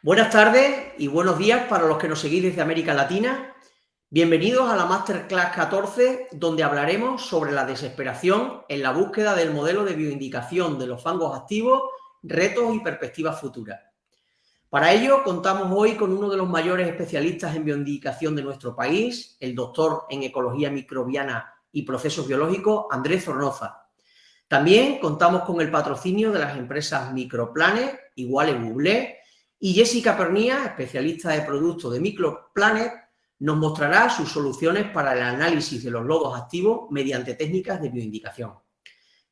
Buenas tardes y buenos días para los que nos seguís desde América Latina. Bienvenidos a la Masterclass 14, donde hablaremos sobre la desesperación en la búsqueda del modelo de bioindicación de los fangos activos, retos y perspectivas futuras. Para ello, contamos hoy con uno de los mayores especialistas en bioindicación de nuestro país, el doctor en Ecología Microbiana y Procesos Biológicos, Andrés Zornoza. También contamos con el patrocinio de las empresas Microplanet, Iguale Bublé, y Jessica Pernía, especialista de productos de Microplanet, nos mostrará sus soluciones para el análisis de los lodos activos mediante técnicas de bioindicación.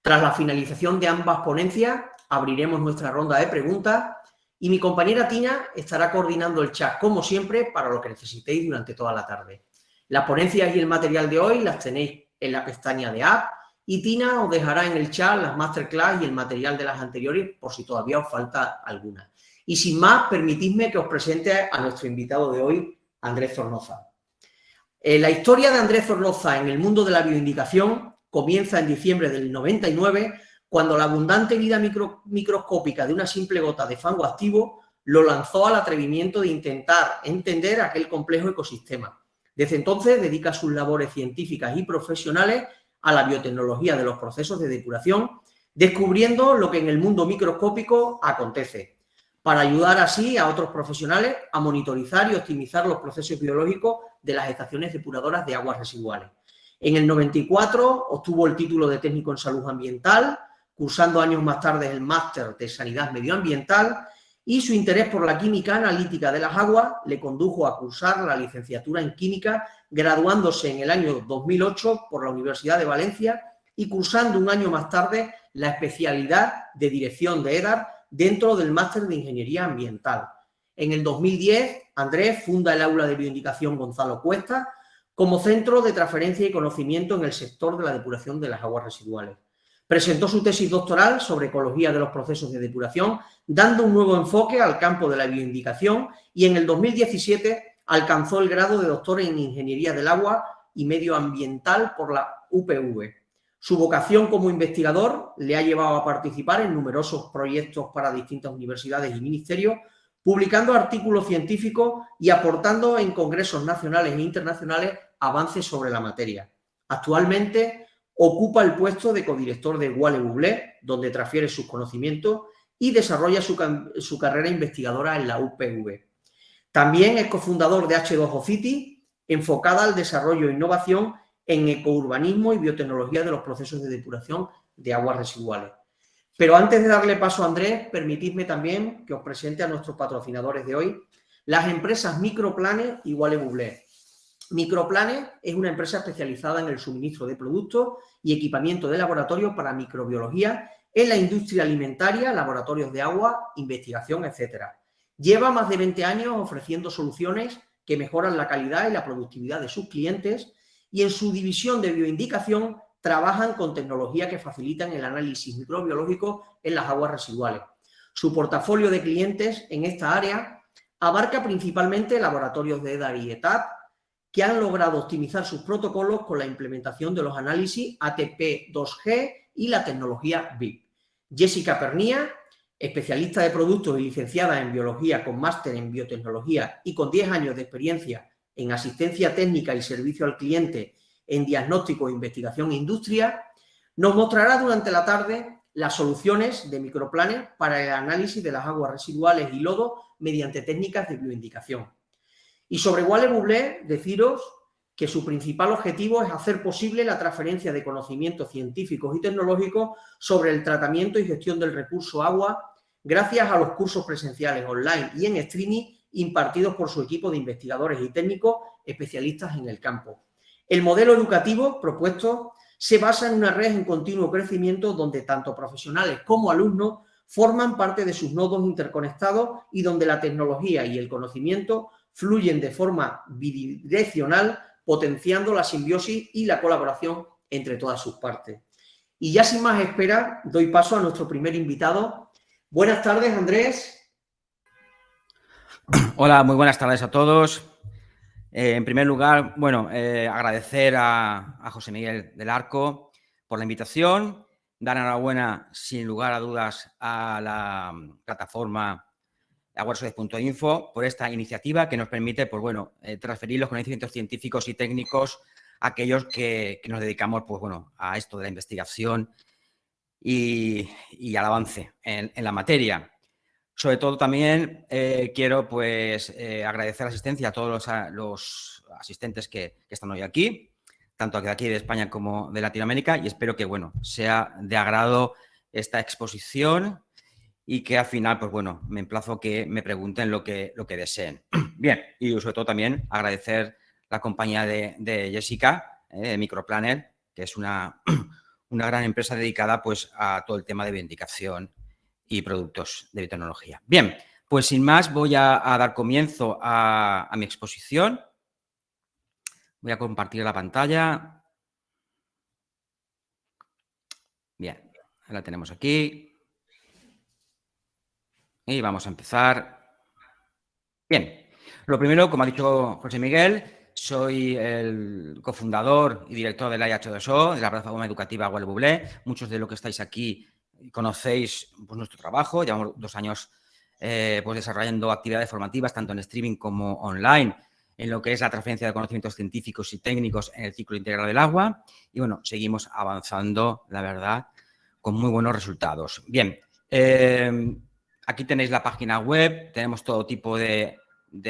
Tras la finalización de ambas ponencias, abriremos nuestra ronda de preguntas y mi compañera Tina estará coordinando el chat, como siempre, para lo que necesitéis durante toda la tarde. Las ponencias y el material de hoy las tenéis en la pestaña de App y Tina os dejará en el chat las masterclass y el material de las anteriores por si todavía os falta alguna. Y sin más, permitidme que os presente a nuestro invitado de hoy, Andrés Zornoza. La historia de Andrés Zornoza en el mundo de la bioindicación comienza en diciembre del 99, cuando la abundante vida microscópica de una simple gota de fango activo lo lanzó al atrevimiento de intentar entender aquel complejo ecosistema. Desde entonces dedica sus labores científicas y profesionales a la biotecnología de los procesos de depuración, descubriendo lo que en el mundo microscópico acontece, para ayudar así a otros profesionales a monitorizar y optimizar los procesos biológicos de las estaciones depuradoras de aguas residuales. En el 94 obtuvo el título de técnico en salud ambiental, cursando años más tarde el máster de sanidad medioambiental, y su interés por la química analítica de las aguas le condujo a cursar la licenciatura en química, graduándose en el año 2008 por la Universidad de Valencia y cursando un año más tarde la especialidad de dirección de EDAR dentro del máster de Ingeniería Ambiental. En el 2010, Andrés funda el Aula de Bioindicación Gonzalo Cuesta como centro de transferencia y conocimiento en el sector de la depuración de las aguas residuales. Presentó su tesis doctoral sobre ecología de los procesos de depuración, dando un nuevo enfoque al campo de la bioindicación, y en el 2017 alcanzó el grado de doctor en Ingeniería del Agua y Medioambiental por la UPV. Su vocación como investigador le ha llevado a participar en numerosos proyectos para distintas universidades y ministerios, publicando artículos científicos y aportando en congresos nacionales e internacionales avances sobre la materia. Actualmente ocupa el puesto de codirector de Iguale Bublé, donde transfiere sus conocimientos y desarrolla su carrera investigadora en la UPV. También es cofundador de H2O City, enfocada al desarrollo e innovación en ecourbanismo y biotecnología de los procesos de depuración de aguas residuales. Pero antes de darle paso a Andrés, permitidme también que os presente a nuestros patrocinadores de hoy, las empresas Microplanet y Iguale Bublé. Microplanet es una empresa especializada en el suministro de productos y equipamiento de laboratorio para microbiología en la industria alimentaria, laboratorios de agua, investigación, etc. Lleva más de 20 años ofreciendo soluciones que mejoran la calidad y la productividad de sus clientes, y en su división de bioindicación trabajan con tecnología que facilitan el análisis microbiológico en las aguas residuales. Su portafolio de clientes en esta área abarca principalmente laboratorios de EDAR y ETAP, que han logrado optimizar sus protocolos con la implementación de los análisis ATP2G y la tecnología BIP. Jessica Pernía, especialista de productos y licenciada en biología con máster en biotecnología y con 10 años de experiencia en asistencia técnica y servicio al cliente en diagnóstico, investigación e industria, nos mostrará durante la tarde las soluciones de Microplanet para el análisis de las aguas residuales y lodo mediante técnicas de bioindicación. Y sobre Iguale Bublé, deciros que su principal objetivo es hacer posible la transferencia de conocimientos científicos y tecnológicos sobre el tratamiento y gestión del recurso agua, gracias a los cursos presenciales online y en streaming impartidos por su equipo de investigadores y técnicos especialistas en el campo. El modelo educativo propuesto se basa en una red en continuo crecimiento donde tanto profesionales como alumnos forman parte de sus nodos interconectados y donde la tecnología y el conocimiento fluyen de forma bidireccional, potenciando la simbiosis y la colaboración entre todas sus partes. Y ya sin más espera, doy paso a nuestro primer invitado. Buenas tardes, Andrés. Hola, muy buenas tardes a todos. En primer lugar, agradecer a José Miguel del Arco por la invitación, dar enhorabuena, sin lugar a dudas, a la plataforma aguassuedes.info por esta iniciativa que nos permite, pues bueno, transferir los conocimientos científicos y técnicos a aquellos que nos dedicamos, pues bueno, a esto de la investigación y al avance en la materia. Sobre todo también quiero pues agradecer la asistencia a todos los asistentes que están hoy aquí, tanto de aquí de España como de Latinoamérica, y espero que bueno, sea de agrado esta exposición y que al final, pues bueno, me emplazo a que me pregunten lo que deseen. Bien, y sobre todo también agradecer la compañía de Jessica, de Microplanner, que es una gran empresa dedicada pues a todo el tema de bioindicación y productos de biotecnología. Bien, pues sin más voy a dar comienzo a mi exposición. Voy a compartir la pantalla. Bien, la tenemos aquí. Y vamos a empezar. Bien, lo primero, como ha dicho José Miguel, soy el cofundador y director del IH2O, de la plataforma educativa Web Bublé. Muchos de los que estáis aquí conocéis pues, nuestro trabajo. Llevamos 2 años pues, desarrollando actividades formativas, tanto en streaming como online, en lo que es la transferencia de conocimientos científicos y técnicos en el ciclo integral del agua. Y bueno, seguimos avanzando, la verdad, con muy buenos resultados. Bien, aquí tenéis la página web, tenemos todo tipo de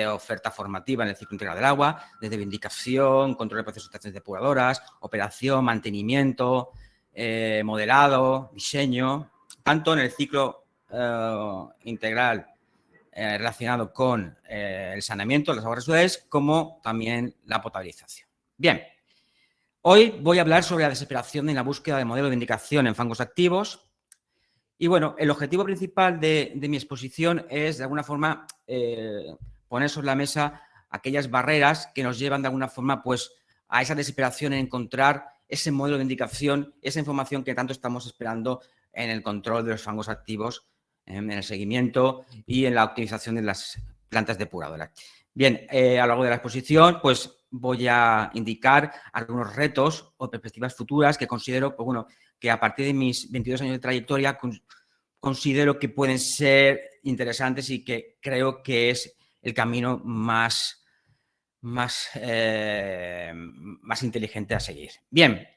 oferta formativa en el ciclo integral del agua, desde vindicación, control de procesos de estaciones depuradoras, operación, mantenimiento, modelado, diseño, tanto en el ciclo integral relacionado con el saneamiento de las aguas residuales como también la potabilización. Bien, hoy voy a hablar sobre la desesperación en la búsqueda de modelo de vindicación en fangos activos. Y bueno, el objetivo principal de mi exposición es, de alguna forma, poner sobre la mesa aquellas barreras que nos llevan, de alguna forma, pues, a esa desesperación en encontrar ese modelo de indicación, esa información que tanto estamos esperando en el control de los fangos activos, en el seguimiento y en la optimización de las plantas depuradoras. Bien, a lo largo de la exposición, pues, voy a indicar algunos retos o perspectivas futuras que considero, pues, bueno, que a partir de mis 22 años de trayectoria considero que pueden ser interesantes y que creo que es el camino más inteligente a seguir. Bien,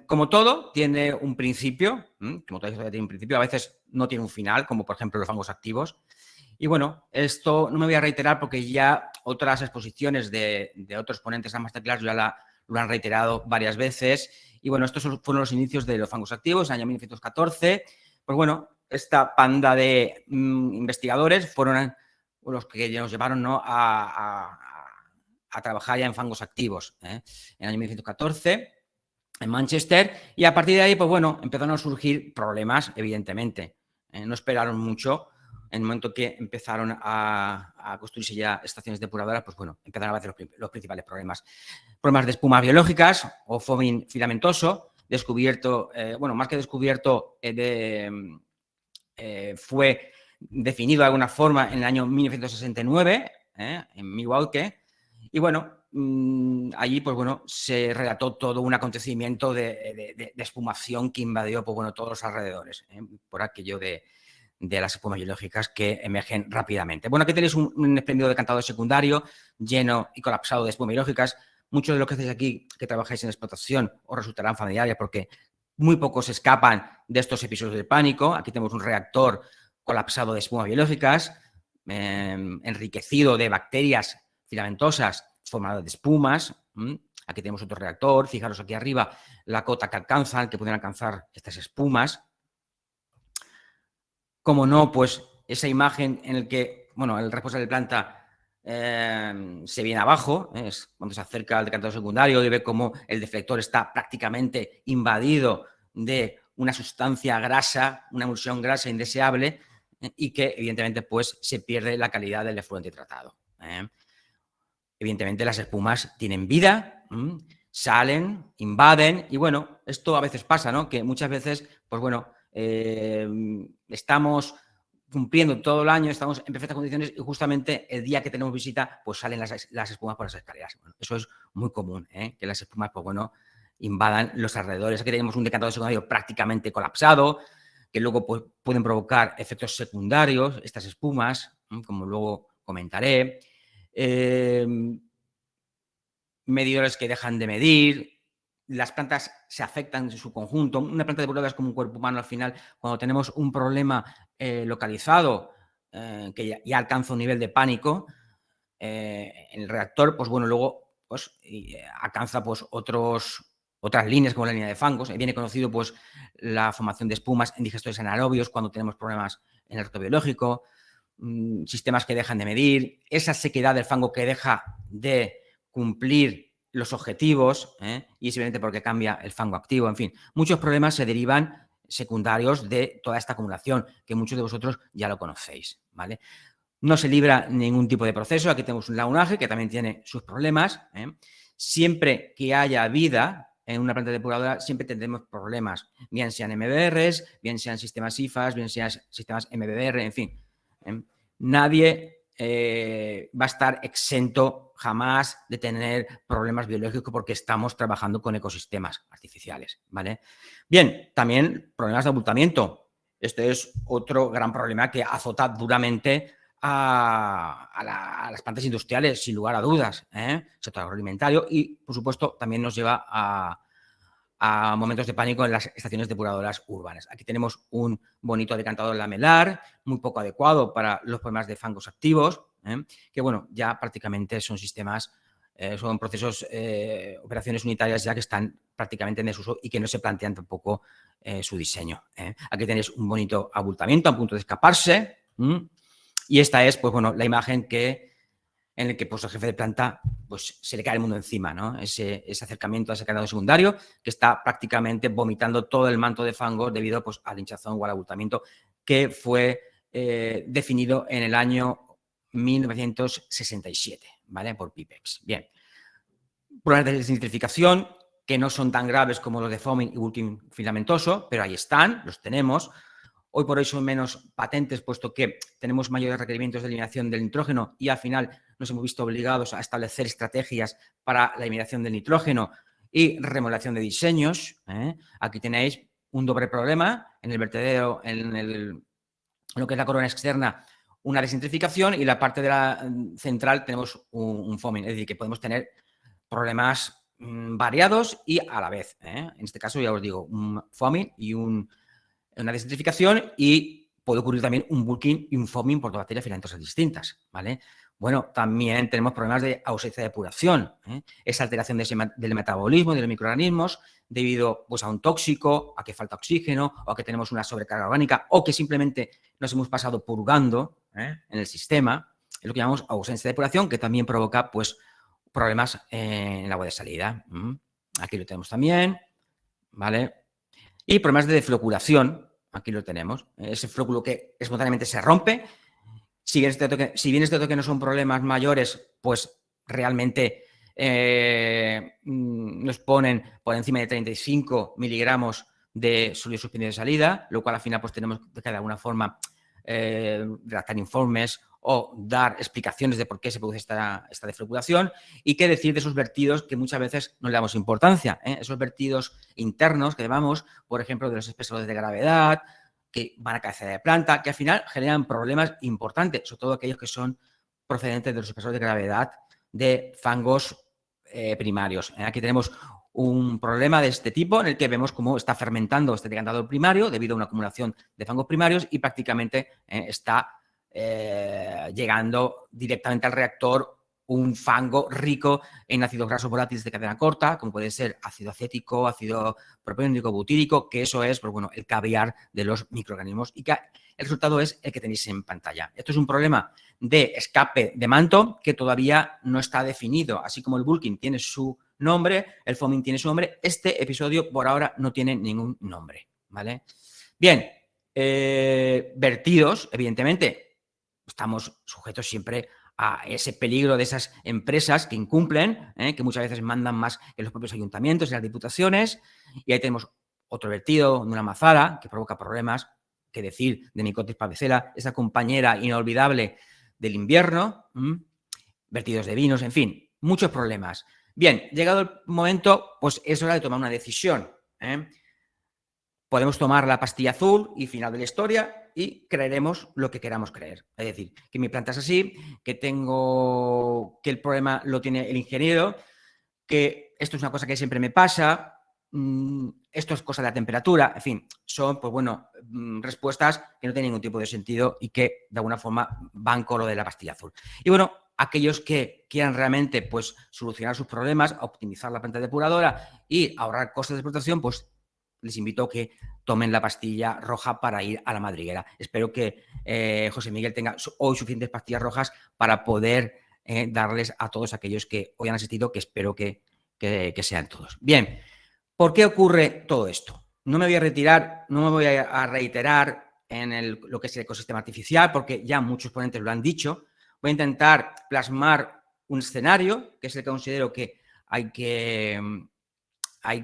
como todo, tiene un principio, como toda historia tiene un principio, a veces no tiene un final, como por ejemplo los fangos activos. Y bueno, esto no me voy a reiterar porque ya otras exposiciones de otros ponentes a Masterclass ya lo han reiterado varias veces. Y bueno, estos fueron los inicios de los fangos activos, en el año 1914. Pues bueno, esta panda de investigadores fueron los que nos llevaron, ¿no?, a trabajar ya en fangos activos, en el año 1914 en Manchester, y a partir de ahí, pues bueno, empezaron a surgir problemas, evidentemente. No esperaron mucho. En el momento que empezaron a construirse ya estaciones depuradoras, pues bueno, empezaron a aparecer los principales problemas. Problemas de espumas biológicas o foaming filamentoso, descubierto, bueno, más que descubierto, fue definido de alguna forma en el año 1969, en Milwaukee, y bueno, allí pues bueno, se relató todo un acontecimiento de espumación que invadió pues bueno, todos los alrededores, por aquello de las espumas biológicas que emergen rápidamente. Bueno, aquí tenéis un espléndido decantador secundario lleno y colapsado de espumas biológicas. Muchos de los que estáis aquí, que trabajáis en explotación, os resultarán familiares porque muy pocos escapan de estos episodios de pánico. Aquí tenemos un reactor colapsado de espumas biológicas, enriquecido de bacterias filamentosas formadas de espumas. Aquí tenemos otro reactor. Fijaros aquí arriba la cota que alcanzan, que pueden alcanzar estas espumas. Como no, pues esa imagen en el que, bueno, el responsable de planta se viene abajo, es cuando se acerca al decantador secundario y ve cómo el deflector está prácticamente invadido de una sustancia grasa, una emulsión grasa indeseable, y que evidentemente pues se pierde la calidad del efluente tratado. Evidentemente las espumas tienen vida, salen, invaden, y bueno, esto a veces pasa, ¿no? Que muchas veces, pues bueno, estamos cumpliendo todo el año, estamos en perfectas condiciones y justamente el día que tenemos visita, pues salen las espumas por las escaleras. Bueno, eso es muy común, que las espumas, pues bueno, invadan los alrededores. Aquí tenemos un decantador secundario prácticamente colapsado, que luego pues, pueden provocar efectos secundarios, estas espumas, como luego comentaré. Medidores que dejan de medir. Las plantas se afectan en su conjunto. Una planta depuradora es como un cuerpo humano al final. Cuando tenemos un problema localizado que ya alcanza un nivel de pánico en el reactor, pues bueno, luego pues, alcanza pues otras líneas como la línea de fangos. Viene conocido pues la formación de espumas en digestores anaerobios cuando tenemos problemas en el reactor biológico, sistemas que dejan de medir, esa sequedad del fango que deja de cumplir los objetivos y es evidente porque cambia el fango activo, en fin, muchos problemas se derivan secundarios de toda esta acumulación que muchos de vosotros ya lo conocéis, ¿vale? No se libra ningún tipo de proceso. Aquí tenemos un lagunaje que también tiene sus problemas. Siempre que haya vida en una planta depuradora, siempre tendremos problemas, bien sean MBRs, bien sean sistemas IFAS, bien sean sistemas MBR, en fin. Nadie va a estar exento jamás de tener problemas biológicos porque estamos trabajando con ecosistemas artificiales, ¿vale? Bien, también problemas de abultamiento. Este es otro gran problema que azota duramente a las plantas industriales, sin lugar a dudas, sector agroalimentario y, por supuesto, también nos lleva a momentos de pánico en las estaciones depuradoras urbanas. Aquí tenemos un bonito decantador lamelar, muy poco adecuado para los problemas de fangos activos, que, bueno, ya prácticamente son sistemas, son procesos, operaciones unitarias ya que están prácticamente en desuso y que no se plantean tampoco su diseño. Aquí tenéis un bonito abultamiento a punto de escaparse. Y esta es, pues bueno, la imagen en la que pues, el jefe de planta pues, se le cae el mundo encima, ¿no? Ese acercamiento a ese canal secundario que está prácticamente vomitando todo el manto de fango debido pues, al hinchazón o al abultamiento que fue definido en el año 1967, ¿vale? Por Pipex. Bien. Problemas de desnitrificación que no son tan graves como los de foaming y bulking filamentoso, pero ahí están, los tenemos. Hoy por hoy son menos patentes, puesto que tenemos mayores requerimientos de eliminación del nitrógeno y al final nos hemos visto obligados a establecer estrategias para la eliminación del nitrógeno y remodelación de diseños. Aquí tenéis un doble problema en el vertedero, en lo que es la corona externa, una desnitrificación y la parte de la central tenemos un foaming, es decir, que podemos tener problemas variados y a la vez. En este caso, ya os digo, un foaming y una desnitrificación y puede ocurrir también un bulking y un foaming por dos bacterias filamentosas distintas, ¿vale? Bueno, también tenemos problemas de ausencia de depuración, esa alteración del metabolismo de los microorganismos debido pues, a un tóxico, a que falta oxígeno o a que tenemos una sobrecarga orgánica o que simplemente nos hemos pasado purgando en el sistema, es lo que llamamos ausencia de depuración, que también provoca pues, problemas en el agua de salida. Aquí lo tenemos también, ¿vale? Y problemas de defloculación, aquí lo tenemos, ese flóculo que espontáneamente se rompe. Si bien es cierto que no son problemas mayores, pues realmente nos ponen por encima de 35 miligramos de sólido suspendido de salida, lo cual al final pues tenemos que de alguna forma redactar informes o dar explicaciones de por qué se produce esta defloculación y qué decir de esos vertidos que muchas veces no le damos importancia, esos vertidos internos que llamamos, por ejemplo, de los espesores de gravedad, que van a cabeza de planta, que al final generan problemas importantes, sobre todo aquellos que son procedentes de los espesores de gravedad de fangos primarios. Aquí tenemos un problema de este tipo en el que vemos cómo está fermentando este decantador primario debido a una acumulación de fangos primarios y prácticamente está llegando directamente al reactor un fango rico en ácidos grasos volátiles de cadena corta, como puede ser ácido acético, ácido propiónico, butírico, que eso es pues, bueno, el caviar de los microorganismos y que el resultado es el que tenéis en pantalla. Esto es un problema de escape de manto que todavía no está definido, así como el bulking tiene su nombre, el foaming tiene su nombre, este episodio por ahora no tiene ningún nombre, ¿vale? Bien, vertidos, evidentemente, estamos sujetos siempre a ese peligro de esas empresas que incumplen, que muchas veces mandan más que los propios ayuntamientos y las diputaciones. Y ahí tenemos otro vertido de una mazara que provoca problemas, que decir de Nicotis pavicella, esa compañera inolvidable del invierno, vertidos de vinos, en fin, muchos problemas. Bien, llegado el momento, pues es hora de tomar una decisión. podemos tomar la pastilla azul y final de la historia y creeremos lo que queramos creer. Es decir, que mi planta es así, que el problema lo tiene el ingeniero, que esto es una cosa que siempre me pasa, esto es cosa de la temperatura, en fin, son, pues bueno, respuestas que no tienen ningún tipo de sentido y que de alguna forma van con lo de la pastilla azul. Y bueno, aquellos que quieran realmente pues solucionar sus problemas, optimizar la planta depuradora y ahorrar costes de explotación, pues les invito a que tomen la pastilla roja para ir a la madriguera. Espero que José Miguel tenga hoy suficientes pastillas rojas para poder darles a todos aquellos que hoy han asistido, que espero que sean todos. Bien, ¿por qué ocurre todo esto? No me voy a retirar, no me voy a reiterar en lo que es el ecosistema artificial, porque ya muchos ponentes lo han dicho. Voy a intentar plasmar un escenario, que es el que considero que hay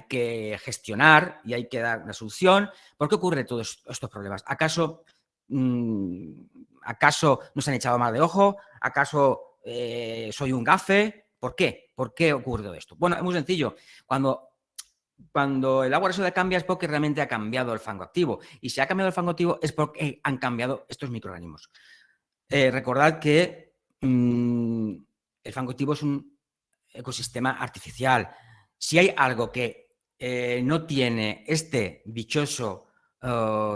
que gestionar y hay que dar una solución. ¿Por qué ocurre todos estos problemas? ¿Acaso nos han echado mal de ojo? ¿Acaso soy un gafe? ¿Por qué? ¿Por qué ocurre todo esto? Bueno, es muy sencillo. Cuando el agua resuelve cambia es porque realmente ha cambiado el fango activo. Y si ha cambiado el fango activo es porque han cambiado estos microorganismos. Recordad que el fango activo es un ecosistema artificial. Si hay algo que no tiene este dichoso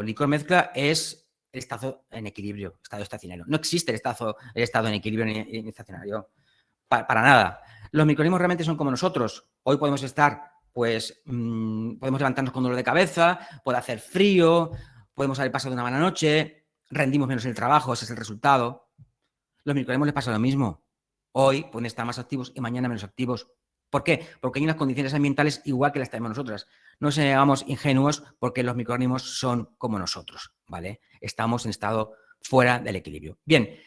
licor mezcla es el estado en equilibrio, estado estacionario. No existe el estado en equilibrio ni estacionario para nada. Los microorganismos realmente son como nosotros. Hoy podemos estar, pues, podemos levantarnos con dolor de cabeza, puede hacer frío, podemos haber pasado una mala noche, rendimos menos en el trabajo, ese es el resultado. Los microorganismos les pasa lo mismo. Hoy pueden estar más activos y mañana menos activos. ¿Por qué? Porque hay unas condiciones ambientales igual que las tenemos nosotras. No seamos ingenuos porque los microorganismos son como nosotros, ¿vale? Estamos en estado fuera del equilibrio. Bien,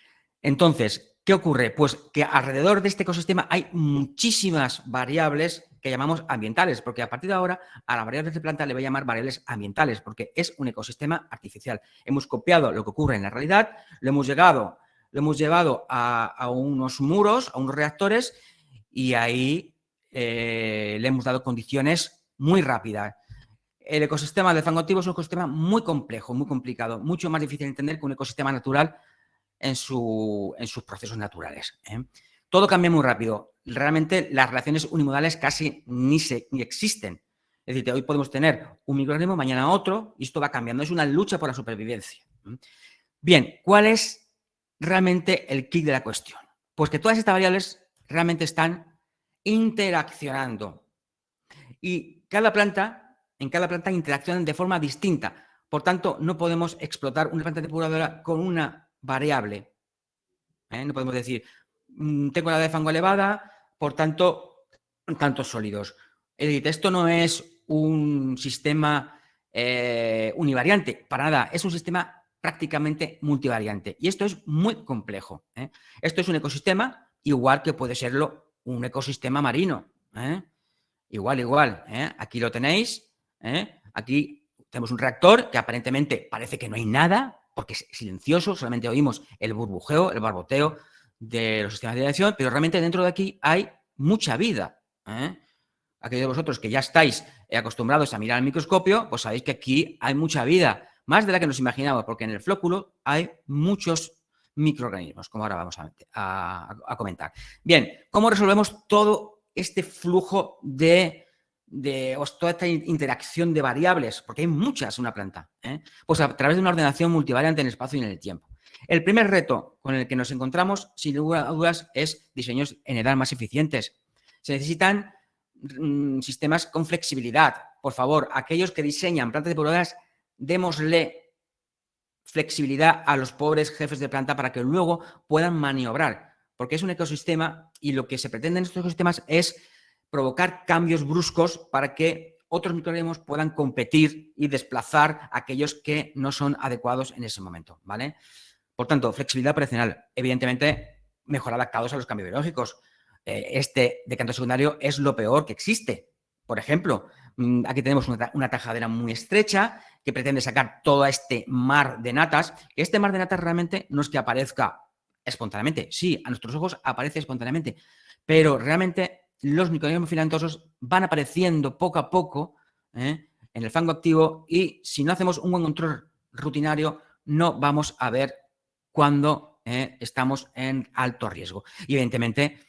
entonces, ¿qué ocurre? Pues que alrededor de este ecosistema hay muchísimas variables que llamamos ambientales, porque a partir de ahora a las variables de planta le voy a llamar variables ambientales, porque es un ecosistema artificial. Hemos copiado lo que ocurre en la realidad, lo hemos llevado a unos muros, a unos reactores, y ahí le hemos dado condiciones muy rápidas. El ecosistema del fango activo es un ecosistema muy complejo, muy complicado, mucho más difícil de entender que un ecosistema natural en sus procesos naturales. Todo cambia muy rápido. Realmente las relaciones unimodales casi ni existen. Es decir, hoy podemos tener un microorganismo, mañana otro, y esto va cambiando. Es una lucha por la supervivencia. Bien, ¿cuál es realmente el kit de la cuestión? Pues que todas estas variables realmente están interaccionando. Y en cada planta interaccionan de forma distinta. Por tanto, no podemos explotar una planta depuradora con una variable. No podemos decir, tengo la de fango elevada, por tanto, tantos sólidos. Es decir, esto no es un sistema univariante, para nada, es un sistema prácticamente multivariante. Y esto es muy complejo. Esto es un ecosistema igual que puede serlo un ecosistema marino. Igual. Aquí lo tenéis. Aquí tenemos un reactor que aparentemente parece que no hay nada, porque es silencioso, solamente oímos el burbujeo, el barboteo de los sistemas de radiación, pero realmente dentro de aquí hay mucha vida. Aquellos de vosotros que ya estáis acostumbrados a mirar al microscopio, pues sabéis que aquí hay mucha vida, más de la que nos imaginamos, porque en el flóculo hay muchos microorganismos, como ahora vamos a comentar. Bien, ¿cómo resolvemos todo este flujo toda esta interacción de variables? Porque hay muchas en una planta. Pues a través de una ordenación multivariante en el espacio y en el tiempo. El primer reto con el que nos encontramos, sin lugar a dudas, es diseños en edad más eficientes. Se necesitan sistemas con flexibilidad. Por favor, aquellos que diseñan plantas depuradoras, démosle flexibilidad a los pobres jefes de planta para que luego puedan maniobrar, porque es un ecosistema y lo que se pretende en estos ecosistemas es provocar cambios bruscos para que otros microorganismos puedan competir y desplazar a aquellos que no son adecuados en ese momento, ¿vale? Por tanto, flexibilidad operacional, evidentemente mejor adaptados a los cambios biológicos. Este decanto secundario es lo peor que existe. Por ejemplo, aquí tenemos una tajadera muy estrecha que pretende sacar todo este mar de natas. Este mar de natas realmente no es que aparezca espontáneamente. Sí, a nuestros ojos aparece espontáneamente, pero realmente los microorganismos filamentosos van apareciendo poco a poco en el fango activo y si no hacemos un buen control rutinario, no vamos a ver cuando estamos en alto riesgo. Y evidentemente,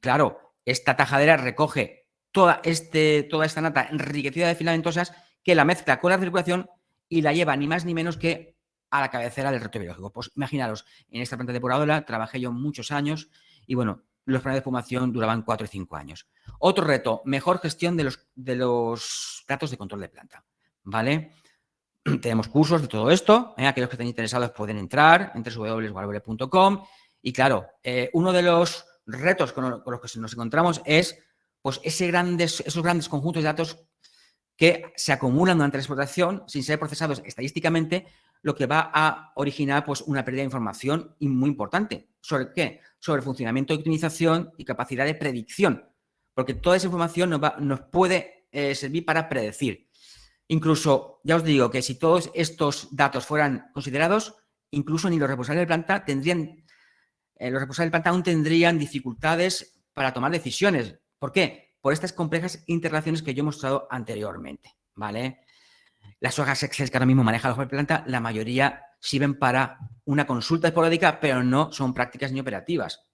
claro, esta tajadera recoge toda esta nata enriquecida de filamentosas que la mezcla con la circulación y la lleva ni más ni menos que a la cabecera del reactor biológico. Pues imaginaros, en esta planta depuradora trabajé yo muchos años y bueno, los planes de fumación duraban 4 y 5 años. Otro reto, mejor gestión de los datos de control de planta, ¿vale? Tenemos cursos de todo esto, aquellos que estén interesados pueden entrar en www.walvole.com y claro, uno de los retos con los que nos encontramos es pues esos grandes conjuntos de datos que se acumulan durante la explotación sin ser procesados estadísticamente, lo que va a originar pues, una pérdida de información muy importante. ¿Sobre qué? Sobre el funcionamiento de optimización y capacidad de predicción, porque toda esa información nos puede servir para predecir. Incluso, ya os digo que si todos estos datos fueran considerados, incluso ni los responsables de planta los responsables de planta aún tendrían dificultades para tomar decisiones. ¿Por qué? Por estas complejas interrelaciones que yo he mostrado anteriormente, ¿vale? Las hojas Excel que ahora mismo maneja la planta, la mayoría sirven para una consulta esporádica, pero no son prácticas ni operativas,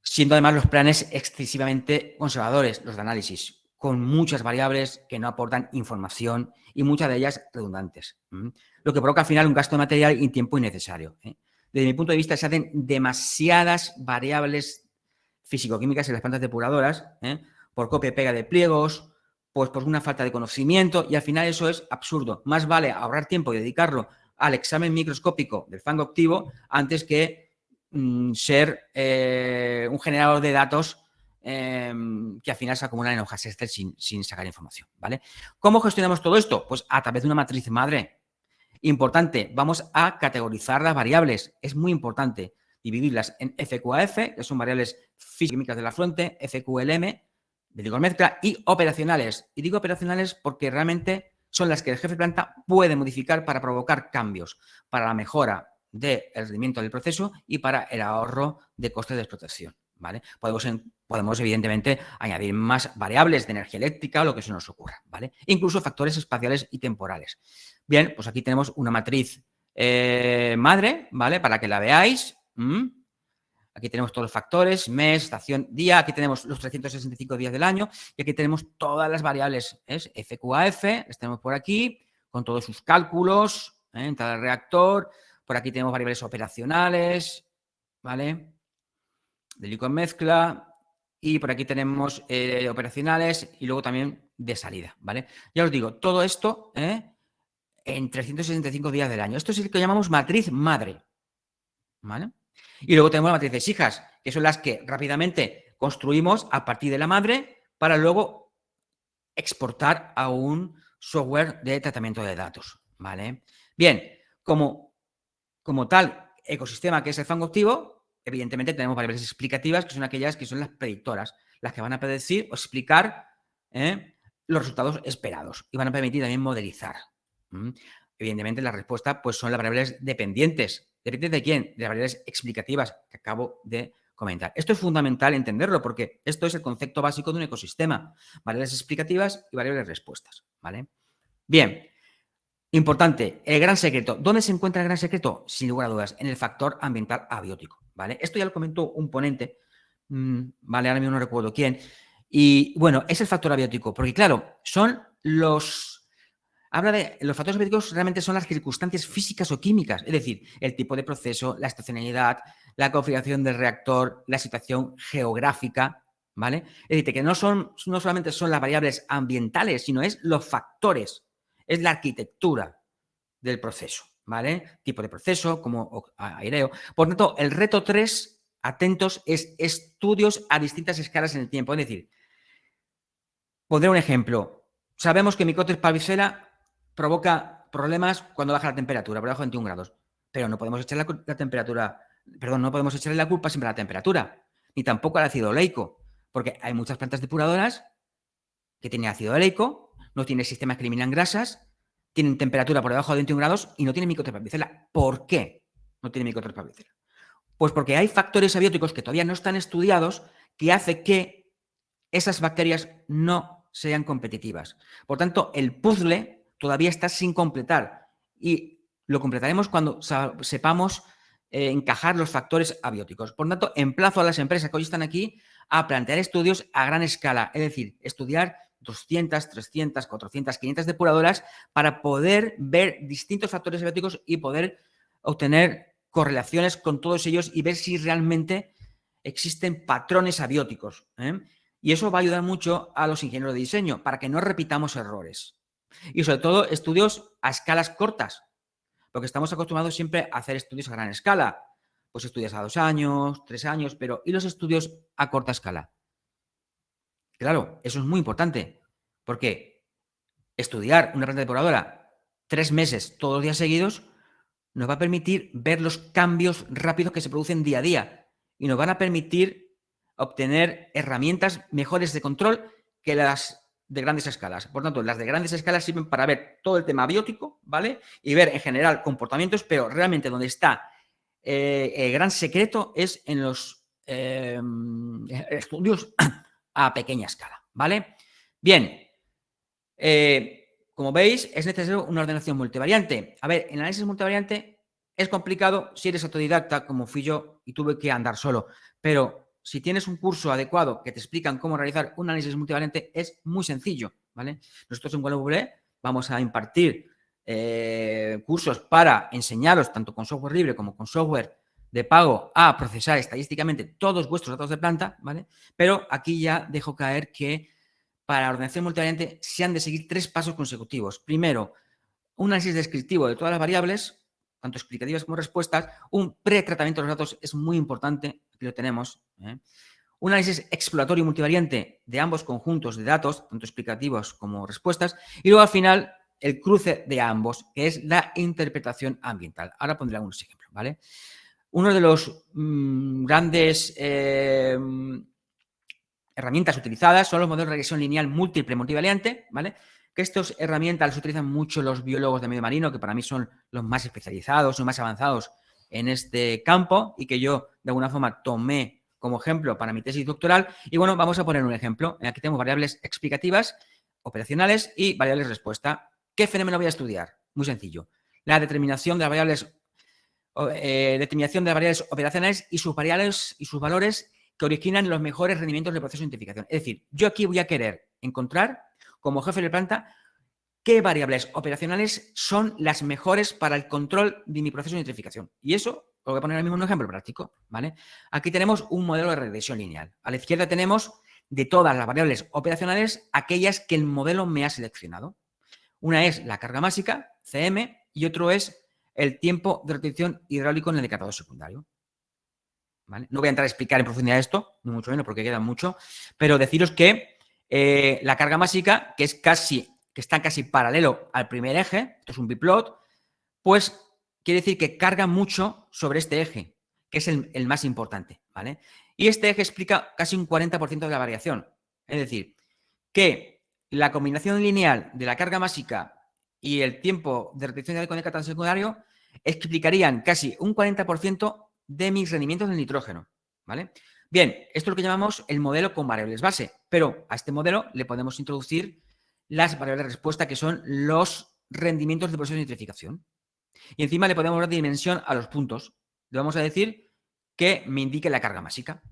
siendo además los planes excesivamente conservadores, los de análisis, con muchas variables que no aportan información y muchas de ellas redundantes, lo que provoca al final un gasto de material y tiempo innecesario. Desde mi punto de vista, se hacen demasiadas variables físico-químicas en las plantas depuradoras, por copia y pega de pliegos, pues por una falta de conocimiento, y al final eso es absurdo. Más vale ahorrar tiempo y dedicarlo al examen microscópico del fango activo antes que ser un generador de datos que al final se acumulan en hojas Excel sin sacar información, ¿vale? ¿Cómo gestionamos todo esto? Pues a través de una matriz madre. Importante, vamos a categorizar las variables. Es muy importante dividirlas en FQAF, que son variables físico-químicas de la fuente, FQLM, de licor mezcla, y operacionales. Y digo operacionales porque realmente son las que el jefe de planta puede modificar para provocar cambios, para la mejora del rendimiento del proceso y para el ahorro de costes de explotación, ¿vale? Podemos, evidentemente, añadir más variables de energía eléctrica o lo que se nos ocurra, ¿vale? Incluso factores espaciales y temporales. Bien, pues aquí tenemos una matriz madre, ¿vale? Para que la veáis. Aquí tenemos todos los factores, mes, estación, día. Aquí tenemos los 365 días del año. Y aquí tenemos todas las variables. ¿Es? FQAF, las tenemos por aquí, con todos sus cálculos, entrada al reactor. Por aquí tenemos variables operacionales, ¿vale? De licor mezcla. Y por aquí tenemos operacionales y luego también de salida, ¿vale? Ya os digo, todo esto en 365 días del año. Esto es el que llamamos matriz madre, ¿vale? Y luego tenemos la matriz de hijas, que son las que rápidamente construimos a partir de la madre para luego exportar a un software de tratamiento de datos, ¿vale? Bien, como tal ecosistema que es el fango activo, evidentemente tenemos variables explicativas, que son aquellas que son las predictoras, las que van a predecir o explicar los resultados esperados y van a permitir también modelizar. Evidentemente, la respuesta pues, son las variables dependientes. ¿Dependientes de quién? De las variables explicativas que acabo de comentar. Esto es fundamental entenderlo porque esto es el concepto básico de un ecosistema. Variables explicativas y variables respuestas, ¿vale? Bien, importante, el gran secreto. ¿Dónde se encuentra el gran secreto? Sin lugar a dudas, en el factor ambiental abiótico, ¿vale? Esto ya lo comentó un ponente, ¿vale? Ahora mismo no recuerdo quién. Y bueno, es el factor abiótico, porque claro, son habla de los factores abióticos, realmente son las circunstancias físicas o químicas, es decir, el tipo de proceso, la estacionalidad, la configuración del reactor, la situación geográfica, ¿vale? Es decir, que no solamente son las variables ambientales, sino es los factores, es la arquitectura del proceso, ¿vale? Tipo de proceso, como aireo. Por lo tanto, el reto 3, atentos, es estudios a distintas escalas en el tiempo. Es decir, pondré un ejemplo. Sabemos que Mycoteris parvicella provoca problemas cuando baja la temperatura, por debajo de 21 grados. Pero no podemos echarle no podemos echarle la culpa siempre a la temperatura, ni tampoco al ácido oleico, porque hay muchas plantas depuradoras que tienen ácido oleico, no tienen sistemas que eliminan grasas, tienen temperatura por debajo de 21 grados y no tienen Mycoteris parvicella. ¿Por qué no tienen Mycoteris parvicella? Pues porque hay factores abióticos que todavía no están estudiados que hacen que esas bacterias no sean competitivas. Por tanto, el puzzle todavía está sin completar y lo completaremos cuando sepamos encajar los factores abióticos. Por tanto, emplazo a las empresas que hoy están aquí a plantear estudios a gran escala, es decir, estudiar 200, 300, 400, 500 depuradoras para poder ver distintos factores abióticos y poder obtener correlaciones con todos ellos y ver si realmente existen patrones abióticos. Y eso va a ayudar mucho a los ingenieros de diseño para que no repitamos errores. Y sobre todo estudios a escalas cortas, porque estamos acostumbrados siempre a hacer estudios a gran escala. Pues estudias a 2 años, 3 años, pero ¿y los estudios a corta escala? Claro, eso es muy importante, porque estudiar una planta depuradora 3 meses todos los días seguidos nos va a permitir ver los cambios rápidos que se producen día a día y nos van a permitir obtener herramientas mejores de control que las de grandes escalas. Por tanto, las de grandes escalas sirven para ver todo el tema abiótico, ¿vale? Y ver en general comportamientos, pero realmente donde está el gran secreto es en los estudios a pequeña escala, ¿vale? Bien, como veis, es necesario una ordenación multivariante. A ver, el análisis multivariante es complicado si eres autodidacta, como fui yo, y tuve que andar solo, pero si tienes un curso adecuado que te explican cómo realizar un análisis multivariante, es muy sencillo, ¿vale? Nosotros en WLW vamos a impartir cursos para enseñaros, tanto con software libre como con software de pago, a procesar estadísticamente todos vuestros datos de planta, ¿vale? Pero aquí ya dejo caer que para la ordenación multivariante se han de seguir 3 pasos consecutivos. Primero, un análisis descriptivo de todas las variables, tanto explicativas como respuestas. Un pretratamiento de los datos es muy importante, aquí lo tenemos. Un análisis exploratorio multivariante de ambos conjuntos de datos, tanto explicativos como respuestas. Y luego al final, el cruce de ambos, que es la interpretación ambiental. Ahora pondré algunos ejemplos, ¿vale? Uno de los grandes herramientas utilizadas son los modelos de regresión lineal múltiple multivariante, ¿vale? Que estas herramientas las utilizan mucho los biólogos de medio marino, que para mí son los más especializados y más avanzados en este campo y que yo de alguna forma tomé como ejemplo para mi tesis doctoral. Y bueno, vamos a poner un ejemplo. Aquí tenemos variables explicativas, operacionales y variables respuesta. ¿Qué fenómeno voy a estudiar? Muy sencillo. La determinación de las variables, operacionales y sus variables y sus valores que originan los mejores rendimientos del proceso de identificación. Es decir, yo aquí voy a querer encontrar, como jefe de planta, qué variables operacionales son las mejores para el control de mi proceso de identificación. Y eso, os voy a poner ahora mismo un ejemplo práctico, ¿vale? Aquí tenemos un modelo de regresión lineal. A la izquierda tenemos de todas las variables operacionales aquellas que el modelo me ha seleccionado. Una es la carga másica, CM, y otro es el tiempo de retención hidráulico en el decantador secundario. ¿Vale? No voy a entrar a explicar en profundidad esto, ni mucho menos porque queda mucho, pero deciros que la carga másica, que está casi paralelo al primer eje, esto es un biplot, pues quiere decir que carga mucho sobre este eje, que es el más importante, ¿vale? Y este eje explica casi un 40% de la variación. Es decir, que la combinación lineal de la carga másica y el tiempo de retención hidráulico en el decantador secundario explicarían casi un 40% de mis rendimientos del nitrógeno, ¿vale? Bien, esto es lo que llamamos el modelo con variables base, pero a este modelo le podemos introducir las variables de respuesta, que son los rendimientos del proceso de nitrificación. Y encima le podemos dar dimensión a los puntos. Le vamos a decir que me indique la carga másica,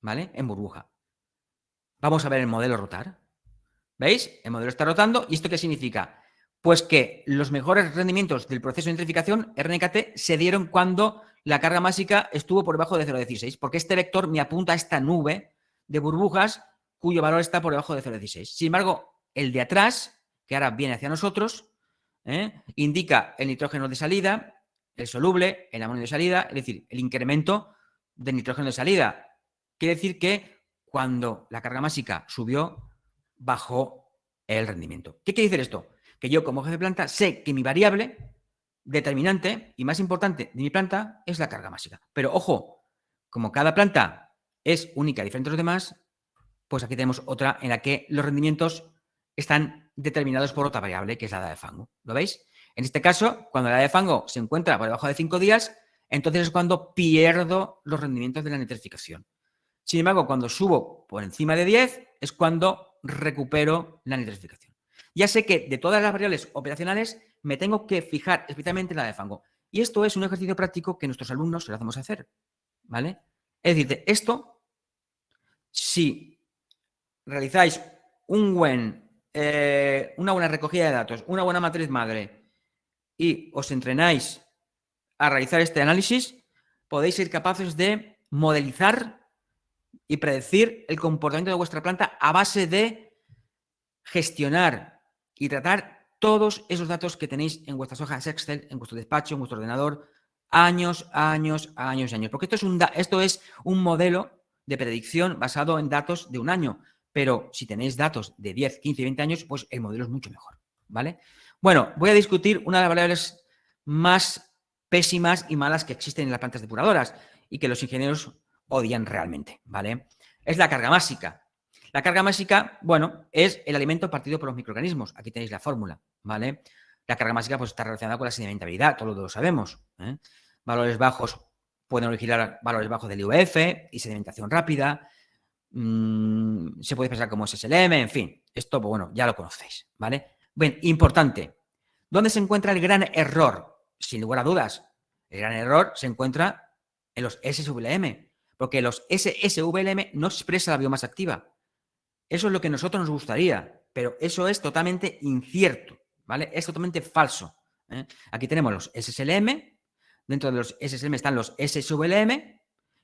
¿vale? En burbuja. Vamos a ver el modelo rotar. ¿Veis? El modelo está rotando. ¿Y esto qué significa? Pues que los mejores rendimientos del proceso de nitrificación, RNKT, se dieron cuando la carga másica estuvo por debajo de 0,16, porque este vector me apunta a esta nube de burbujas cuyo valor está por debajo de 0,16. Sin embargo, el de atrás, que ahora viene hacia nosotros, indica el nitrógeno de salida, el soluble, el amonio de salida, es decir, el incremento del nitrógeno de salida. Quiere decir que cuando la carga másica subió, bajó el rendimiento. ¿Qué quiere decir esto? Que yo como jefe de planta sé que mi variable determinante y más importante de mi planta es la carga másica. Pero ojo, como cada planta es única y diferente de los demás, pues aquí tenemos otra en la que los rendimientos están determinados por otra variable, que es la edad de fango. ¿Lo veis? En este caso, cuando la edad de fango se encuentra por debajo de 5 días, entonces es cuando pierdo los rendimientos de la nitrificación. Sin embargo, cuando subo por encima de 10, es cuando recupero la nitrificación. Ya sé que de todas las variables operacionales me tengo que fijar especialmente en la de fango. Y esto es un ejercicio práctico que nuestros alumnos se lo hacemos hacer, ¿vale? Es decir, esto, si realizáis una buena recogida de datos, una buena matriz madre y os entrenáis a realizar este análisis, podéis ser capaces de modelizar y predecir el comportamiento de vuestra planta a base de gestionar y tratar todos esos datos que tenéis en vuestras hojas Excel, en vuestro despacho, en vuestro ordenador, años. Porque esto es un modelo de predicción basado en datos de un año. Pero si tenéis datos de 10, 15, 20 años, pues el modelo es mucho mejor, ¿vale? Bueno, voy a discutir una de las variables más pésimas y malas que existen en las plantas depuradoras y que los ingenieros odian realmente, ¿vale? Es la carga másica. La carga másica, bueno, es el alimento partido por los microorganismos. Aquí tenéis la fórmula, ¿vale? La carga másica pues, está relacionada con la sedimentabilidad, todos lo sabemos, ¿eh? Valores bajos pueden originar valores bajos del IUF y sedimentación rápida. Se puede pensar como SSLM, en fin. Esto, pues, bueno, ya lo conocéis, ¿vale? Bien, importante. ¿Dónde se encuentra el gran error? Sin lugar a dudas, el gran error se encuentra en los SSVLM, porque los SSVLM no expresa la biomasa activa. Eso es lo que a nosotros nos gustaría, pero eso es totalmente incierto, ¿vale? Es totalmente falso, ¿eh? Aquí tenemos los SSLM, dentro de los SSLM están los SSVLM,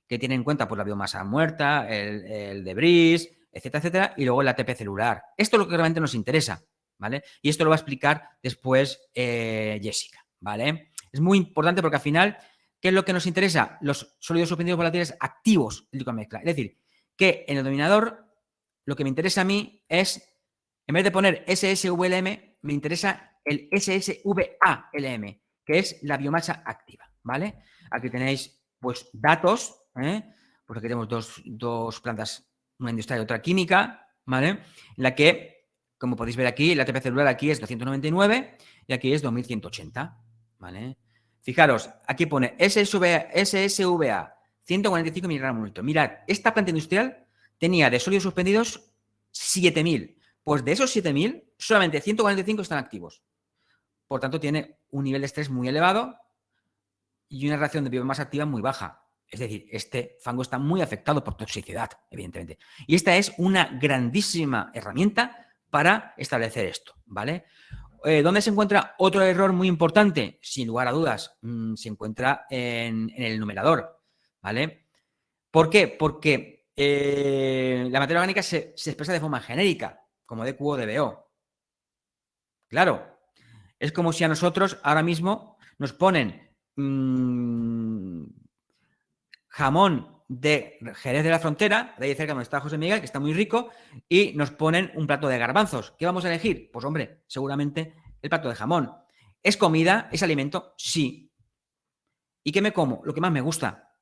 que tienen en cuenta pues, la biomasa muerta, el debris, etcétera, etcétera, y luego el ATP celular. Esto es lo que realmente nos interesa, ¿vale? Y esto lo va a explicar después Jessica, ¿vale? Es muy importante porque al final, ¿qué es lo que nos interesa? Los sólidos suspendidos volátiles activos de mezcla. Es decir, que en el denominador lo que me interesa a mí es, en vez de poner SSVLM, me interesa el SSVALM, que es la biomasa activa, ¿vale? Aquí tenéis, pues, datos, pues aquí tenemos dos plantas, una industrial y otra química, ¿vale? En la que, como podéis ver aquí, la ATP celular aquí es 299 y aquí es 2180, ¿vale? Fijaros, aquí pone SSVA 145 miligramos por litro. Mirad, esta planta industrial tenía de sólidos suspendidos 7.000. Pues de esos 7.000, solamente 145 están activos. Por tanto, tiene un nivel de estrés muy elevado y una reacción de biomasa activa muy baja. Es decir, este fango está muy afectado por toxicidad, evidentemente. Y esta es una grandísima herramienta para establecer esto, ¿vale? ¿Dónde se encuentra otro error muy importante? Sin lugar a dudas, se encuentra en el numerador, ¿vale? ¿Por qué? Porque la materia orgánica se expresa de forma genérica, como DQ o DBO. Claro, es como si a nosotros ahora mismo nos ponen jamón de Jerez de la Frontera, de ahí cerca donde está José Miguel, que está muy rico, y nos ponen un plato de garbanzos. ¿Qué vamos a elegir? Pues hombre, seguramente el plato de jamón. ¿Es comida? ¿Es alimento? Sí. ¿Y qué me como? Lo que más me gusta.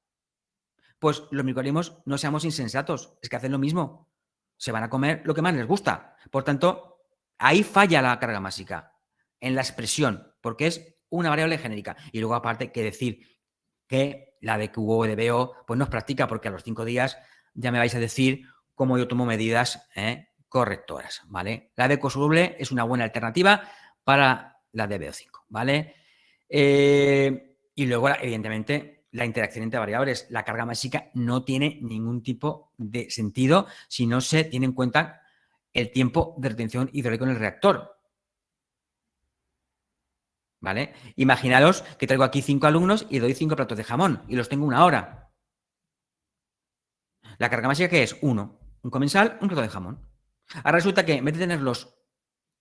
Pues los microorganismos no seamos insensatos, es que hacen lo mismo. Se van a comer lo que más les gusta. Por tanto, ahí falla la carga másica, en la expresión, porque es una variable genérica. Y luego, aparte, hay que decir que la de QO o de BO pues no es práctica, porque a los 5 días ya me vais a decir cómo yo tomo medidas correctoras, ¿vale? La de ecosoluble es una buena alternativa para la de BO5, ¿vale? Y luego, evidentemente, la interacción entre variables. La carga másica no tiene ningún tipo de sentido si no se tiene en cuenta el tiempo de retención hidráulica en el reactor. ¿Vale? Imaginaros que traigo aquí 5 alumnos y doy 5 platos de jamón y los tengo 1 hora. ¿La carga másica qué es? 1. Un comensal, un plato de jamón. Ahora resulta que en vez de tenerlos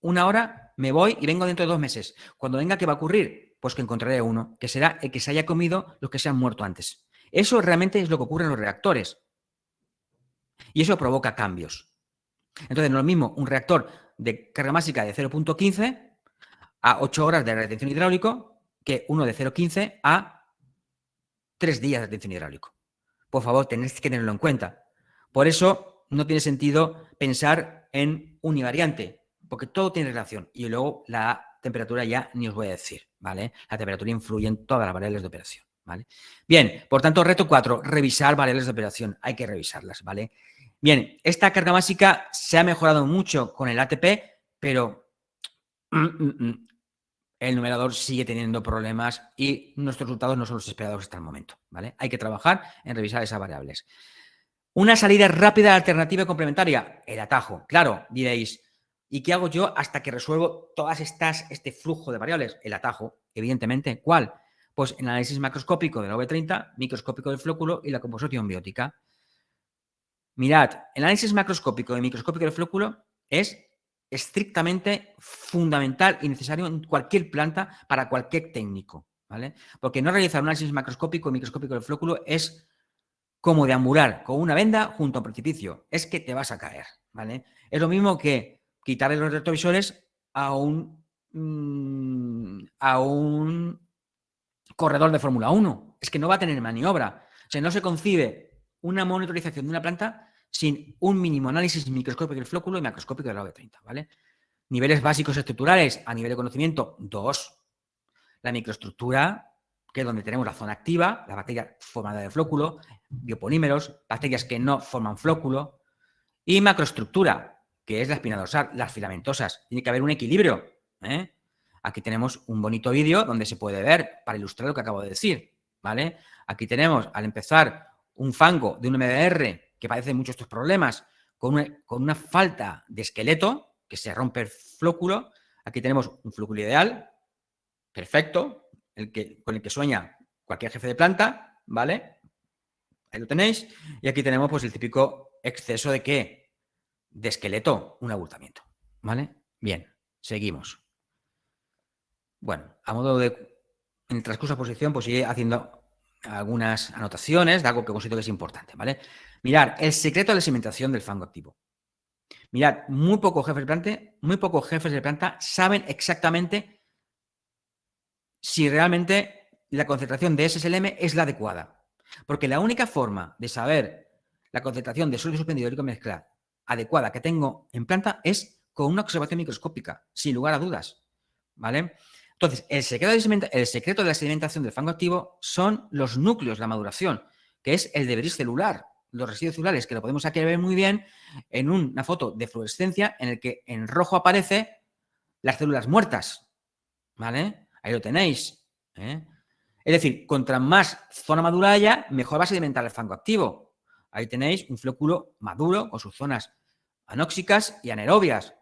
1 hora, me voy y vengo dentro de 2 meses. Cuando venga, ¿qué va a ocurrir? Pues que encontraré uno, que será el que se haya comido los que se han muerto antes. Eso realmente es lo que ocurre en los reactores. Y eso provoca cambios. Entonces, no es lo mismo un reactor de carga másica de 0.15 a 8 horas de retención hidráulico que uno de 0.15 a 3 días de retención hidráulico. Por favor, tenéis que tenerlo en cuenta. Por eso no tiene sentido pensar en univariante, porque todo tiene relación. Y luego la temperatura ya ni os voy a decir, ¿vale? La temperatura influye en todas las variables de operación, ¿vale? Bien, por tanto, reto 4, revisar variables de operación. Hay que revisarlas, ¿vale? Bien, esta carga básica se ha mejorado mucho con el ATP, pero el numerador sigue teniendo problemas y nuestros resultados no son los esperados hasta el momento, ¿vale? Hay que trabajar en revisar esas variables. Una salida rápida, alternativa y complementaria, el atajo. Claro, diréis, ¿y qué hago yo hasta que resuelvo todas este flujo de variables? El atajo, evidentemente. ¿Cuál? Pues el análisis macroscópico de la V30, microscópico del flóculo y la composición biótica. Mirad, el análisis macroscópico y microscópico del flóculo es estrictamente fundamental y necesario en cualquier planta para cualquier técnico, ¿vale? Porque no realizar un análisis macroscópico y microscópico del flóculo es como deambular con una venda junto a un precipicio. Es que te vas a caer, ¿vale? Es lo mismo que quitarle los retrovisores a un corredor de Fórmula 1. Es que no va a tener maniobra. O sea, no se concibe una monitorización de una planta sin un mínimo análisis microscópico del flóculo y macroscópico de la V30, ¿vale? Niveles básicos estructurales a nivel de conocimiento, 2. La microestructura, que es donde tenemos la zona activa, la bacteria formada de flóculo, biopolímeros, bacterias que no forman flóculo, y macroestructura, que es la espina dorsal, las filamentosas. Tiene que haber un equilibrio, ¿eh? Aquí tenemos un bonito vídeo donde se puede ver, para ilustrar lo que acabo de decir, ¿vale? Aquí tenemos, al empezar, un fango de un MDR que padece muchos estos problemas, con una falta de esqueleto, que se rompe el flóculo. Aquí tenemos un flóculo ideal, perfecto, con el que sueña cualquier jefe de planta, ¿vale? Ahí lo tenéis. Y aquí tenemos pues el típico exceso de ¿qué? De esqueleto, un abultamiento, ¿vale? Bien, seguimos. Bueno, a modo de, en el transcurso de exposición, pues iré haciendo algunas anotaciones de algo que considero que es importante, ¿vale? Mirad, el secreto de la sedimentación del fango activo. Mirad, muy pocos jefes de planta saben exactamente si realmente la concentración de SSLM es la adecuada. Porque la única forma de saber la concentración de sólido suspendido hídrico mezclado adecuada que tengo en planta es con una observación microscópica, sin lugar a dudas, ¿vale? Entonces, el secreto de la sedimentación del fango activo son los núcleos, la maduración, que es el debris celular, los residuos celulares, que lo podemos aquí ver muy bien en una foto de fluorescencia en el que en rojo aparece las células muertas, ¿vale? Ahí lo tenéis, ¿eh? Es decir, contra más zona madura haya, mejor va a sedimentar el fango activo. Ahí tenéis un flóculo maduro con sus zonas anóxicas y anaerobias,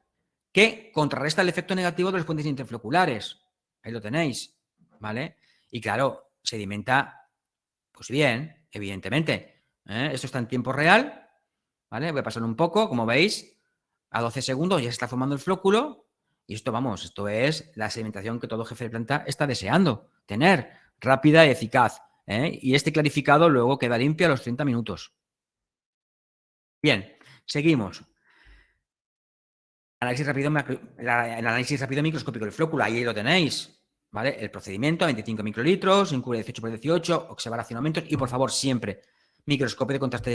que contrarresta el efecto negativo de los puentes interfloculares. Ahí lo tenéis, ¿vale? Y claro, sedimenta, pues bien, evidentemente. Esto está en tiempo real, ¿vale? Voy a pasar un poco, como veis, a 12 segundos ya se está formando el flóculo. Y esto, vamos, esto es la sedimentación que todo jefe de planta está deseando tener, rápida y eficaz, ¿eh? Y este clarificado luego queda limpio a los 30 minutos. Bien, seguimos. El análisis rápido microscópico del flóculo, ahí lo tenéis, ¿vale? El procedimiento, 25 microlitros, encubre 18x18, observar aumentos y, por favor, siempre, microscopio de contraste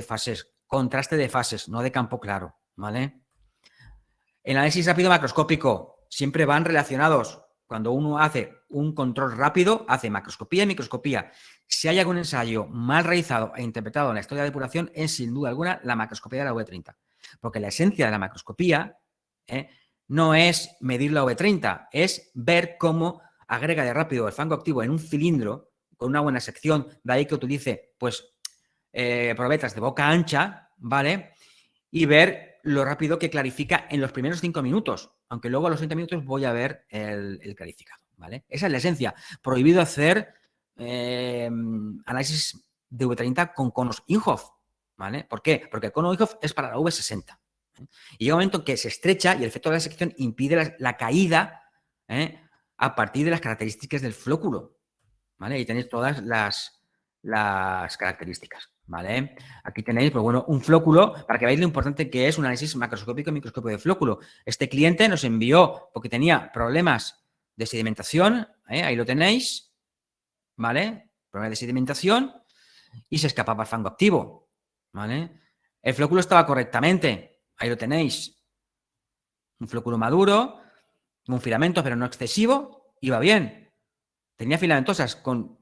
de fases, no de campo claro, ¿vale? El análisis rápido macroscópico siempre van relacionados. Cuando uno hace un control rápido, hace macroscopía y microscopía. Si hay algún ensayo mal realizado e interpretado en la historia de depuración, es sin duda alguna la macroscopía de la V30. Porque la esencia de la macroscopía no es medir la V30, es ver cómo agrega de rápido el fango activo en un cilindro con una buena sección, de ahí que utilice pues probetas de boca ancha, ¿vale? Y ver lo rápido que clarifica en los primeros 5 minutos, aunque luego a los 30 minutos voy a ver el clarificado, ¿vale? Esa es la esencia. Prohibido hacer análisis de V30 con conos Inhofe, ¿vale? ¿Por qué? Porque el cono Inhofe es para la V60. Y llega un momento en que se estrecha y el efecto de la sección impide la caída a partir de las características del flóculo, ¿vale? Y tenéis todas las características, ¿vale? Aquí tenéis, pues bueno, un flóculo para que veáis lo importante que es un análisis macroscópico y microscópico de flóculo. Este cliente nos envió porque tenía problemas de sedimentación, ahí lo tenéis, ¿vale? Problemas de sedimentación y se escapaba el fango activo, ¿vale? El flóculo estaba correctamente, ahí lo tenéis. Un flóculo maduro, un filamento, pero no excesivo, iba bien. Tenía filamentosas con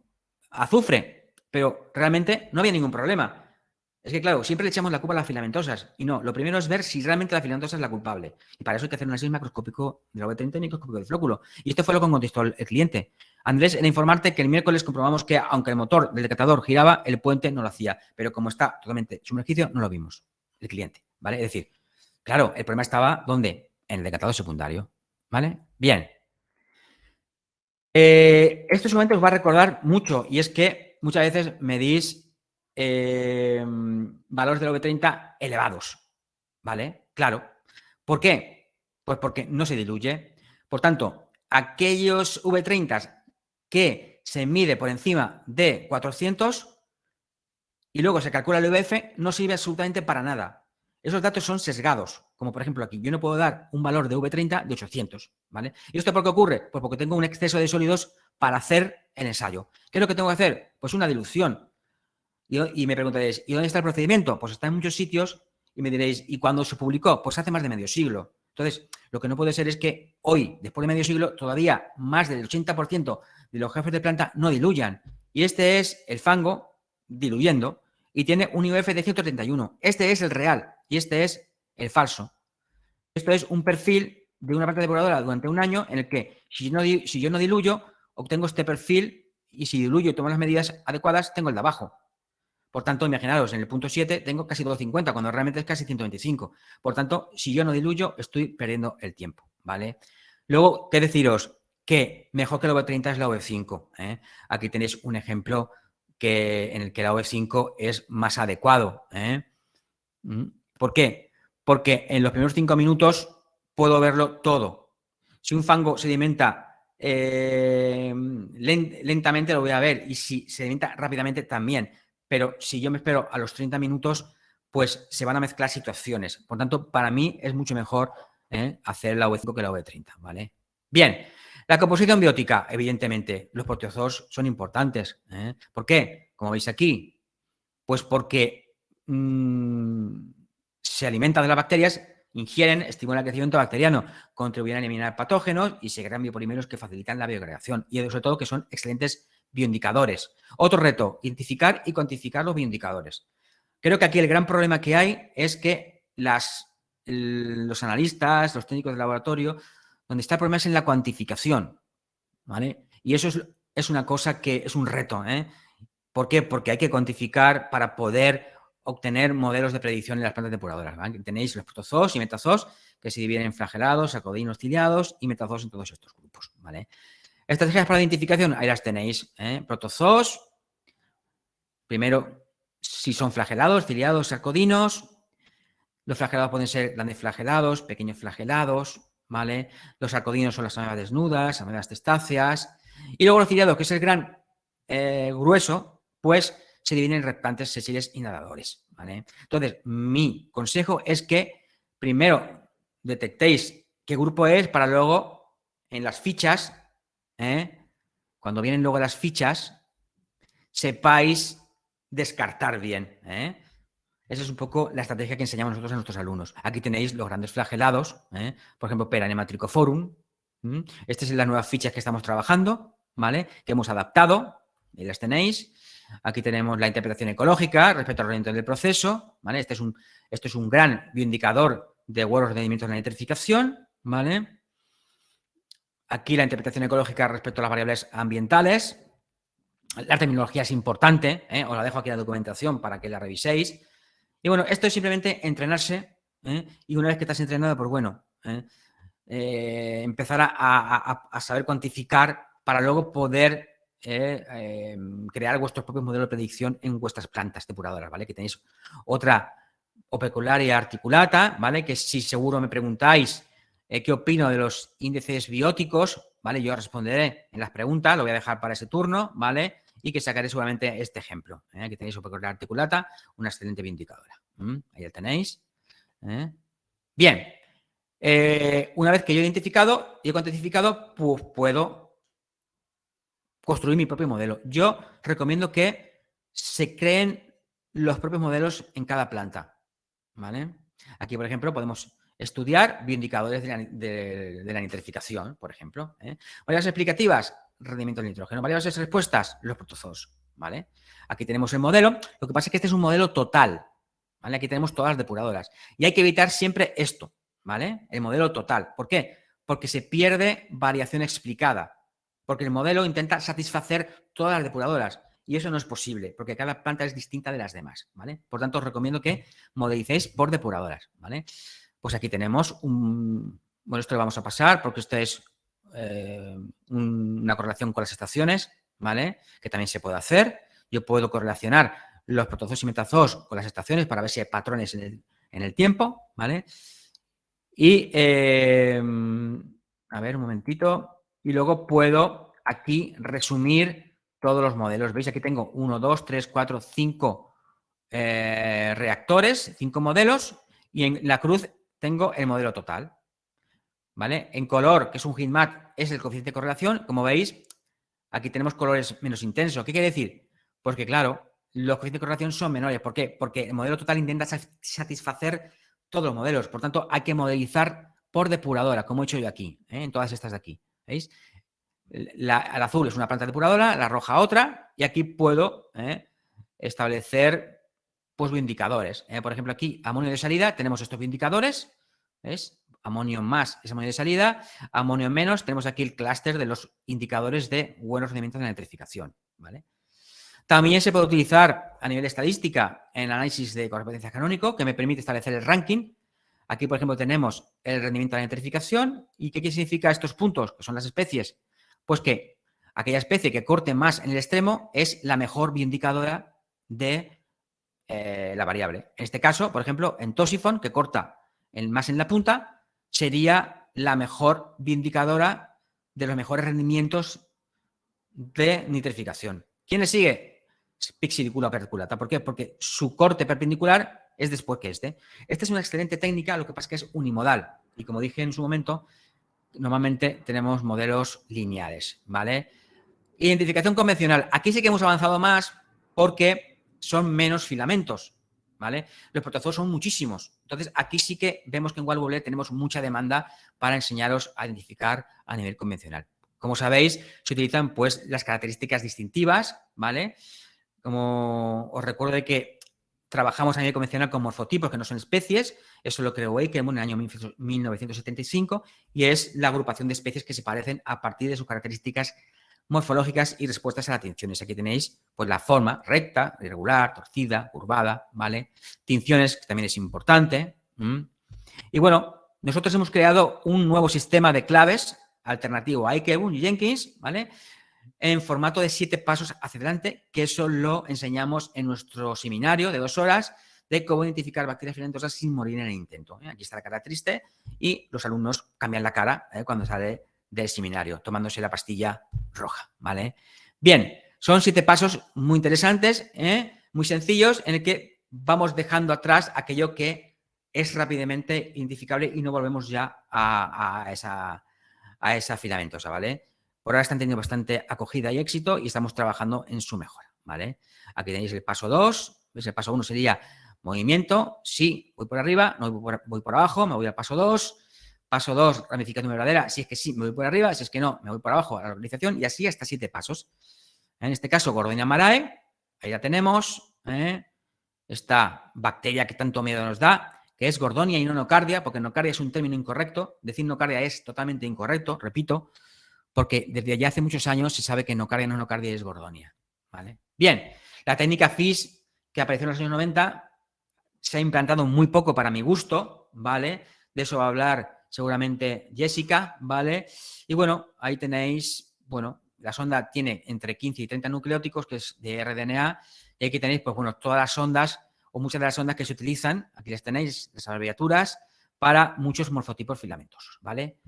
azufre, pero realmente no había ningún problema. Es que, claro, siempre le echamos la culpa a las filamentosas. Y no, lo primero es ver si realmente la filamentosa es la culpable. Y para eso hay que hacer un análisis macroscópico de la V30 y microscópico del flóculo. Y esto fue lo que contestó el cliente. Andrés, en informarte que el miércoles comprobamos que, aunque el motor del decantador giraba, el puente no lo hacía. Pero como está totalmente sumergido, no lo vimos. El cliente, ¿vale? Es decir, claro, el problema estaba, ¿dónde? En el decantador secundario, ¿vale? Bien. Esto seguramente os va a recordar mucho, y es que muchas veces medís valores del V30 elevados, ¿vale? Claro. ¿Por qué? Pues porque no se diluye. Por tanto, aquellos V30 que se mide por encima de 400 y luego se calcula el VF, no sirve absolutamente para nada. Esos datos son sesgados, como por ejemplo aquí. Yo no puedo dar un valor de V30 de 800, ¿vale? ¿Y esto por qué ocurre? Pues porque tengo un exceso de sólidos para hacer el ensayo. ¿Qué es lo que tengo que hacer? Pues una dilución. Y me preguntaréis, ¿y dónde está el procedimiento? Pues está en muchos sitios y me diréis, ¿y cuándo se publicó? Pues hace más de medio siglo. Entonces, lo que no puede ser es que hoy, después de medio siglo, todavía más del 80% de los jefes de planta no diluyan. Y este es el fango diluyendo y tiene un IOF de 131. Este es el real y este es el falso. Esto es un perfil de una planta depuradora durante un año en el que si yo no diluyo, obtengo este perfil y si diluyo y tomo las medidas adecuadas, tengo el de abajo. Por tanto, imaginaros, en el punto 7 tengo casi 250, cuando realmente es casi 125. Por tanto, si yo no diluyo, estoy perdiendo el tiempo, ¿vale? Luego, ¿qué deciros? Que mejor que la V30 es la V5. ¿eh? Aquí tenéis un ejemplo en el que la V5 es más adecuado. ¿Por qué? Porque en los primeros 5 minutos puedo verlo todo. Si un fango sedimenta lentamente, lo voy a ver. Y si sedimenta rápidamente, también. Pero si yo me espero a los 30 minutos, pues se van a mezclar situaciones. Por tanto, para mí es mucho mejor hacer la V5 que la V30, ¿vale? Bien, la composición biótica, evidentemente, los proteozoos son importantes. ¿Por qué? Como veis aquí, pues porque se alimentan de las bacterias, ingieren, estimulan el crecimiento bacteriano, contribuyen a eliminar patógenos y se crean biopolímeros que facilitan la bioagregación y sobre todo que son excelentes bioindicadores. Otro reto, identificar y cuantificar los bioindicadores. Creo que aquí el gran problema que hay es que los analistas, los técnicos de laboratorio, donde está el problema es en la cuantificación, ¿vale? Y eso es una cosa que es un reto, ¿Por qué? Porque hay que cuantificar para poder obtener modelos de predicción en las plantas depuradoras, ¿vale? Tenéis los protozoos y metazoos que se dividen en flagelados, sacodinos, ciliados y metazoos en todos estos grupos, ¿vale? Estrategias para la identificación, ahí las tenéis, protozoos, primero, si son flagelados, ciliados, sarcodinos. Los flagelados pueden ser grandes flagelados, pequeños flagelados, ¿vale? Los sarcodinos son las amebas desnudas, amebas testáceas. Y luego los ciliados, que es el gran grueso, pues se dividen en reptantes, sesiles y nadadores, ¿vale? Entonces, mi consejo es que primero detectéis qué grupo es para luego en las fichas, cuando vienen luego las fichas, sepáis descartar bien, Esa es un poco la estrategia que enseñamos nosotros a nuestros alumnos. Aquí tenéis los grandes flagelados, por ejemplo, Peranema trichoforum. Estas son las nuevas fichas que estamos trabajando, ¿vale? Que hemos adaptado, y las tenéis. Aquí tenemos la interpretación ecológica respecto al rendimiento del proceso, ¿vale? Esto es un gran bioindicador de buenos rendimientos en la nitrificación, ¿vale? Aquí la interpretación ecológica respecto a las variables ambientales. La terminología es importante, os la dejo aquí en la documentación para que la reviséis. Y bueno, esto es simplemente entrenarse, y una vez que estás entrenado, pues bueno, empezar a saber cuantificar para luego poder crear vuestros propios modelos de predicción en vuestras plantas depuradoras, ¿vale? Que tenéis otra opecularia articulata, ¿vale? Que si seguro me preguntáis qué opino de los índices bióticos, ¿vale? Yo responderé en las preguntas, lo voy a dejar para ese turno, ¿vale? Y que sacaré seguramente este ejemplo. Aquí tenéis opecularia articulata, una excelente bioindicadora. Ahí la tenéis. Bien. Una vez que yo he identificado y he cuantificado, pues puedo construir mi propio modelo. Yo recomiendo que se creen los propios modelos en cada planta, ¿vale? Aquí, por ejemplo, podemos estudiar bioindicadores de la nitrificación, por ejemplo. Variables explicativas, rendimiento del nitrógeno. Variables respuestas, los protozoos, ¿vale? Aquí tenemos el modelo. Lo que pasa es que este es un modelo total, ¿vale? Aquí tenemos todas las depuradoras. Y hay que evitar siempre esto, ¿vale? El modelo total. ¿Por qué? Porque se pierde variación explicada. Porque el modelo intenta satisfacer todas las depuradoras. Y eso no es posible, porque cada planta es distinta de las demás, ¿vale? Por tanto, os recomiendo que modelicéis por depuradoras, ¿vale? Pues aquí tenemos un... Bueno, esto lo vamos a pasar porque esto es una correlación con las estaciones, ¿vale? Que también se puede hacer. Yo puedo correlacionar los protozoos y metazoos con las estaciones para ver si hay patrones en el tiempo, ¿vale? Y, a ver, un momentito. Y luego puedo aquí resumir todos los modelos. ¿Veis? Aquí tengo 1, 2, 3, 4, 5 reactores, 5 modelos. Y en la cruz tengo el modelo total, ¿vale? En color, que es un heatmap, es el coeficiente de correlación. Como veis, aquí tenemos colores menos intensos. ¿Qué quiere decir? Pues que, claro, los coeficientes de correlación son menores. ¿Por qué? Porque el modelo total intenta satisfacer todos los modelos. Por tanto, hay que modelizar por depuradora, como he hecho yo aquí, en todas estas de aquí. ¿Veis? El azul es una planta depuradora, la roja otra, y aquí puedo establecer pues bioindicadores. Por ejemplo, aquí, amonio de salida, tenemos estos bioindicadores. ¿Ves? Amonio más es amonio de salida, amonio menos, tenemos aquí el clúster de los indicadores de buenos rendimientos de la nitrificación, ¿vale? También se puede utilizar a nivel estadística en el análisis de correspondencia canónico, que me permite establecer el ranking. Aquí, por ejemplo, tenemos el rendimiento de la nitrificación. ¿Y qué significa estos puntos? Que son las especies. Pues que aquella especie que corte más en el extremo es la mejor bioindicadora de la variable. En este caso, por ejemplo, en Tosifon, que corta más en la punta, sería la mejor bioindicadora de los mejores rendimientos de nitrificación. ¿Quién le sigue? Pixidicula perculata. ¿Por qué? Porque su corte perpendicular es después que este. Esta es una excelente técnica, lo que pasa es que es unimodal. Y como dije en su momento, normalmente tenemos modelos lineales, ¿vale? Identificación convencional. Aquí sí que hemos avanzado más porque son menos filamentos, ¿vale? Los protozoos son muchísimos. Entonces, aquí sí que vemos que en WLW tenemos mucha demanda para enseñaros a identificar a nivel convencional. Como sabéis, se utilizan pues las características distintivas, ¿vale? Como os recuerdo de que trabajamos a nivel convencional con morfotipos que no son especies, eso lo creó Wakeman en el año 1975 y es la agrupación de especies que se parecen a partir de sus características morfológicas y respuestas a las tinciones. Aquí tenéis pues la forma recta, irregular, torcida, curvada, ¿vale? Tinciones, que también es importante. Y bueno, nosotros hemos creado un nuevo sistema de claves alternativo a Ikebun y Jenkins, ¿vale? En formato de 7 pasos hacia adelante, que eso lo enseñamos en nuestro seminario de 2 horas de cómo identificar bacterias filamentosas sin morir en el intento. Aquí está la cara triste y los alumnos cambian la cara cuando sale del seminario, tomándose la pastilla roja, ¿vale? Bien, son 7 pasos muy interesantes, muy sencillos, en el que vamos dejando atrás aquello que es rápidamente identificable y no volvemos ya a esa filamentosa, ¿vale? Por ahora están teniendo bastante acogida y éxito y estamos trabajando en su mejora, ¿vale? Aquí tenéis el paso 2, ¿ves? El paso 1 sería movimiento, sí, voy por arriba, no voy por abajo, me voy al paso 2. Paso 2, ramificación verdadera, si es que sí, me voy por arriba, si es que no, me voy por abajo a la organización y así hasta 7 pasos. En este caso, Gordonia marae, ahí la tenemos, esta bacteria que tanto miedo nos da, que es Gordonia y no nocardia, porque nocardia es un término incorrecto, decir nocardia es totalmente incorrecto, repito, porque desde ya hace muchos años se sabe que nocardia no nocardia es Gordonia, ¿vale? Bien, la técnica FIS que apareció en los años 90 se ha implantado muy poco para mi gusto, ¿vale? De eso va a hablar seguramente Jessica, ¿vale? Y bueno, ahí tenéis, bueno, la sonda tiene entre 15 y 30 nucleóticos, que es de rDNA, y aquí tenéis, pues bueno, todas las sondas o muchas de las sondas que se utilizan, aquí las tenéis, las abreviaturas, para muchos morfotipos filamentosos, ¿vale?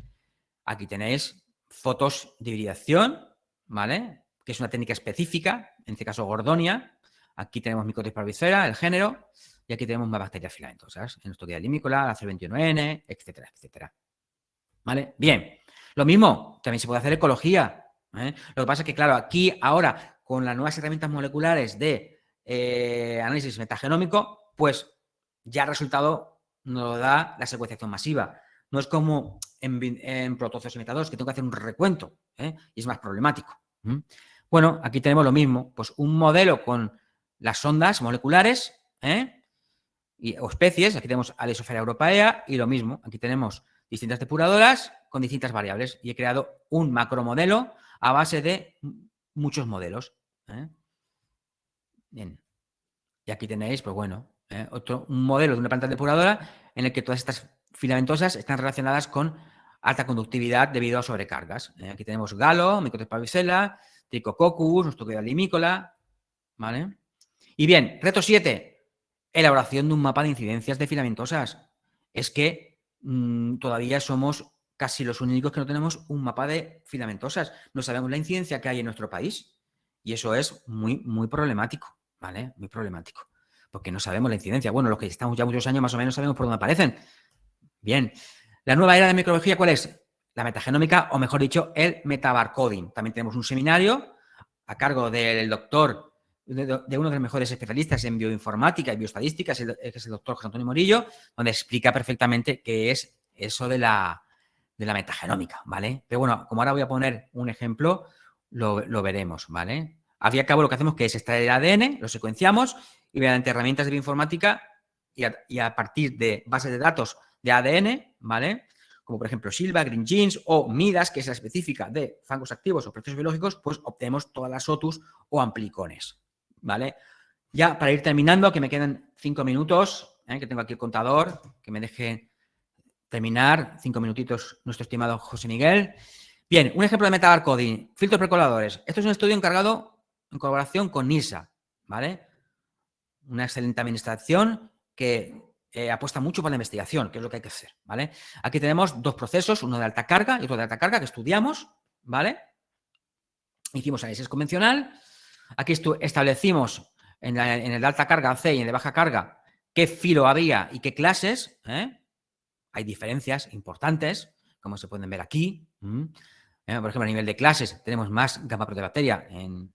Aquí tenéis fotos de hibridación, ¿vale? Que es una técnica específica, en este caso Gordonia. Aquí tenemos Mycotis parvicera, el género, y aquí tenemos más bacterias filamentosas, en nuestro guía limícola, la C21N, etcétera, etcétera. ¿Vale? Bien. Lo mismo, también se puede hacer ecología. Lo que pasa es que, claro, aquí ahora, con las nuevas herramientas moleculares de análisis metagenómico, pues ya el resultado nos lo da la secuenciación masiva. No es como en protozoos y metazoos, que tengo que hacer un recuento, y es más problemático. Bueno, aquí tenemos lo mismo, pues un modelo con las sondas moleculares, o especies. Aquí tenemos Alisophaera europaea y lo mismo. Aquí tenemos distintas depuradoras con distintas variables y he creado un macromodelo a base de muchos modelos. Bien. Y aquí tenéis, pues bueno, un modelo de una planta depuradora en el que todas estas filamentosas están relacionadas con alta conductividad debido a sobrecargas. Aquí tenemos Galo, Mycotropha parvicella, Trichococcus, Nostocoida limícola, ¿vale? Y bien, reto 7, elaboración de un mapa de incidencias de filamentosas. Es que todavía somos casi los únicos que no tenemos un mapa de filamentosas. No sabemos la incidencia que hay en nuestro país y eso es muy, muy problemático, ¿vale? Muy problemático, porque no sabemos la incidencia. Bueno, los que estamos ya muchos años más o menos sabemos por dónde aparecen. Bien, la nueva era de microbiología, ¿cuál es? La metagenómica, o mejor dicho, el metabarcoding. También tenemos un seminario a cargo del doctor, de uno de los mejores especialistas en bioinformática y bioestadística, que es el doctor José Antonio Morillo, donde explica perfectamente qué es eso de la metagenómica, ¿vale? Pero bueno, como ahora voy a poner un ejemplo, lo veremos, ¿vale? Al fin y al cabo lo que hacemos que es extraer el ADN, lo secuenciamos y mediante herramientas de bioinformática y a partir de bases de datos de ADN, ¿vale? Como por ejemplo Silva, Green Genes o Midas, que es la específica de fangos activos o procesos biológicos, pues obtenemos todas las OTUs o amplicones, ¿vale? Ya para ir terminando, que me quedan 5 minutos, que tengo aquí el contador, que me deje terminar, 5 minutitos nuestro estimado José Miguel. Bien, un ejemplo de metabarcoding, filtros precoladores. Esto es un estudio encargado en colaboración con NISA, ¿vale? Una excelente administración que apuesta mucho por la investigación, que es lo que hay que hacer, ¿vale? Aquí tenemos dos procesos, uno de alta carga y otro de alta carga que estudiamos, ¿vale? Hicimos análisis convencional. Aquí establecimos en el de alta carga C y en el de baja carga qué filo había y qué clases, Hay diferencias importantes, como se pueden ver aquí. Por ejemplo, a nivel de clases tenemos más gamma proteobacteria en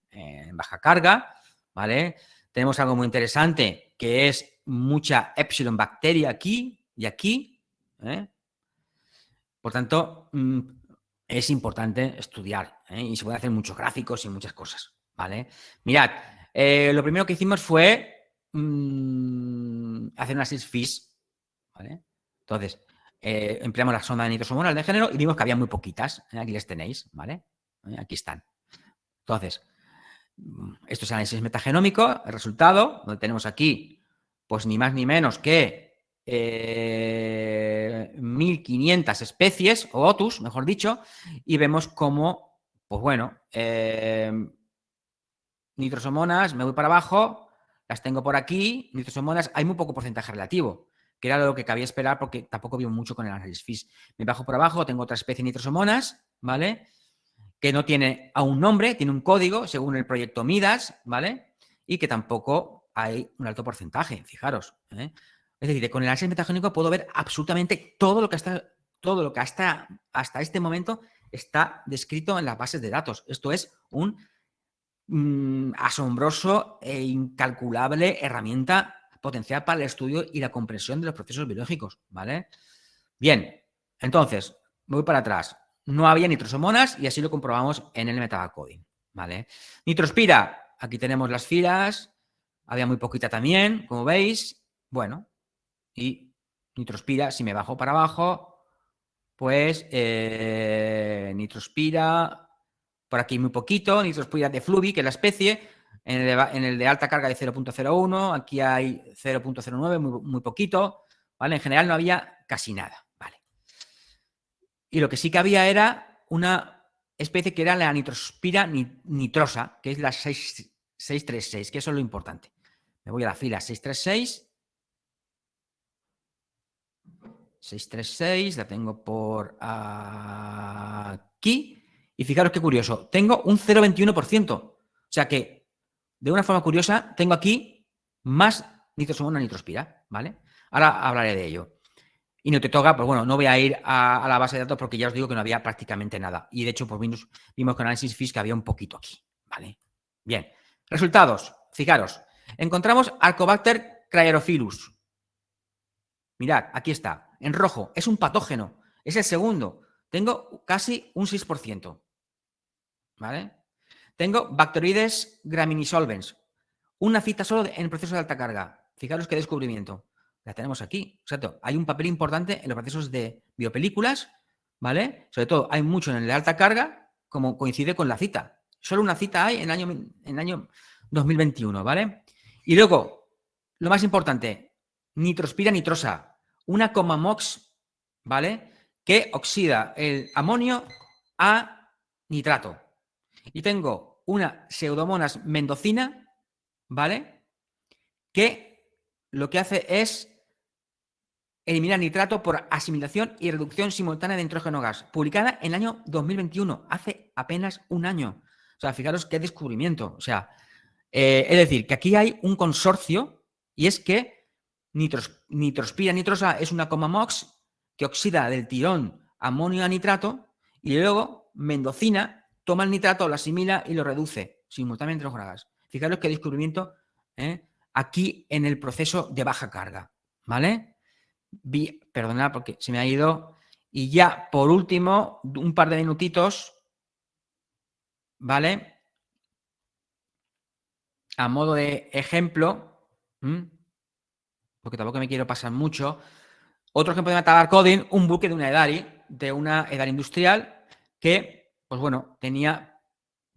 baja carga, ¿vale? Tenemos algo muy interesante que es mucha epsilon bacteria aquí y aquí. Por tanto, es importante estudiar y se pueden hacer muchos gráficos y muchas cosas, ¿vale? Mirad, lo primero que hicimos fue hacer una FIS, ¿vale? Entonces, empleamos la sonda de nitrosomonas de género y vimos que había muy poquitas. Aquí les tenéis, ¿vale? Aquí están. Entonces, esto es análisis metagenómico, el resultado, donde tenemos aquí, pues ni más ni menos que 1.500 especies, o otus, mejor dicho, y vemos cómo, pues bueno, nitrosomonas, me voy para abajo, las tengo por aquí, nitrosomonas, hay muy poco porcentaje relativo, que era lo que cabía esperar porque tampoco vio mucho con el análisis FIS. Me bajo por abajo, tengo otra especie de nitrosomonas, ¿vale? Que no tiene a un nombre, tiene un código según el proyecto Midas, ¿vale? Y que tampoco hay un alto porcentaje, fijaros. Es decir, con el análisis metagénico puedo ver absolutamente todo lo que hasta este momento está descrito en las bases de datos. Esto es un asombroso e incalculable herramienta potencial para el estudio y la comprensión de los procesos biológicos, ¿vale? Bien, entonces, voy para atrás. No había nitrosomonas y así lo comprobamos en el metabarcoding, ¿vale? Nitrospira, aquí tenemos las filas, había muy poquita también, como veis, bueno, y nitrospira, si me bajo para abajo, pues nitrospira, por aquí muy poquito, nitrospira de fluvi, que es la especie, en el de alta carga de 0.01, aquí hay 0.09, muy poquito, ¿vale? En general no había casi nada, ¿vale? Y lo que sí que había era una especie que era la nitrospira nitrosa, que es la 636, que eso es lo importante. Me voy a la fila 636. 636, la tengo por aquí. Y fijaros qué curioso, tengo un 0,21%. O sea que, de una forma curiosa, tengo aquí más nitrosomona nitrospira, ¿vale? Ahora hablaré de ello. Y no te toca, pues bueno, no voy a ir a la base de datos porque ya os digo que no había prácticamente nada. Y de hecho, pues vimos con análisis FIS que había un poquito aquí, ¿vale? Bien, resultados, fijaros. Encontramos Arcobacter cryerophilus. Mirad, aquí está, en rojo, es un patógeno, es el segundo. Tengo casi un 6%, ¿vale? Tengo Bacteroides graminisolvens, una cita solo en el proceso de alta carga. Fijaros qué descubrimiento. La tenemos aquí. Exacto. Hay un papel importante en los procesos de biopelículas, ¿vale? Sobre todo, hay mucho en el de alta carga, como coincide con la cita. Solo una cita hay en año 2021, ¿vale? Y luego, lo más importante, nitrospira nitrosa, una COMAMOX, ¿vale? Que oxida el amonio a nitrato. Y tengo una pseudomonas mendocina, ¿vale? Que lo que hace es eliminar nitrato por asimilación y reducción simultánea de nitrógeno gas, publicada en el año 2021, hace apenas un año. O sea, fijaros qué descubrimiento. O sea, es decir, que aquí hay un consorcio y es que nitrospira nitrosa es una COMAMOX que oxida del tirón amonio a nitrato y luego mendocina toma el nitrato, lo asimila y lo reduce simultáneamente a nitrógeno gas. Fijaros qué descubrimiento aquí en el proceso de baja carga, ¿vale? Perdonad porque se me ha ido. Y ya, por último, un par de minutitos, ¿vale? A modo de ejemplo, porque tampoco me quiero pasar mucho. Otro ejemplo de Metabar Coding, un buque de una EDARI industrial que, pues bueno, tenía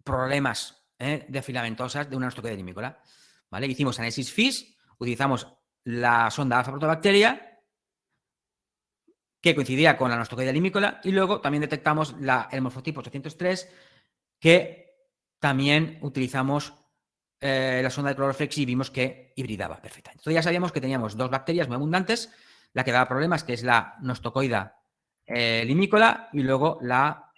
problemas de filamentosas de una nostocoida limícola, ¿vale? Hicimos análisis FIS, utilizamos la sonda alfa protobacteria que coincidía con la nostocoida limícola y luego también detectamos el morfotipo 803 que también utilizamos la sonda de cloroflexi y vimos que hibridaba perfectamente. Entonces ya sabíamos que teníamos dos bacterias muy abundantes, la que daba problemas, que es la nostocoida limícola, y luego la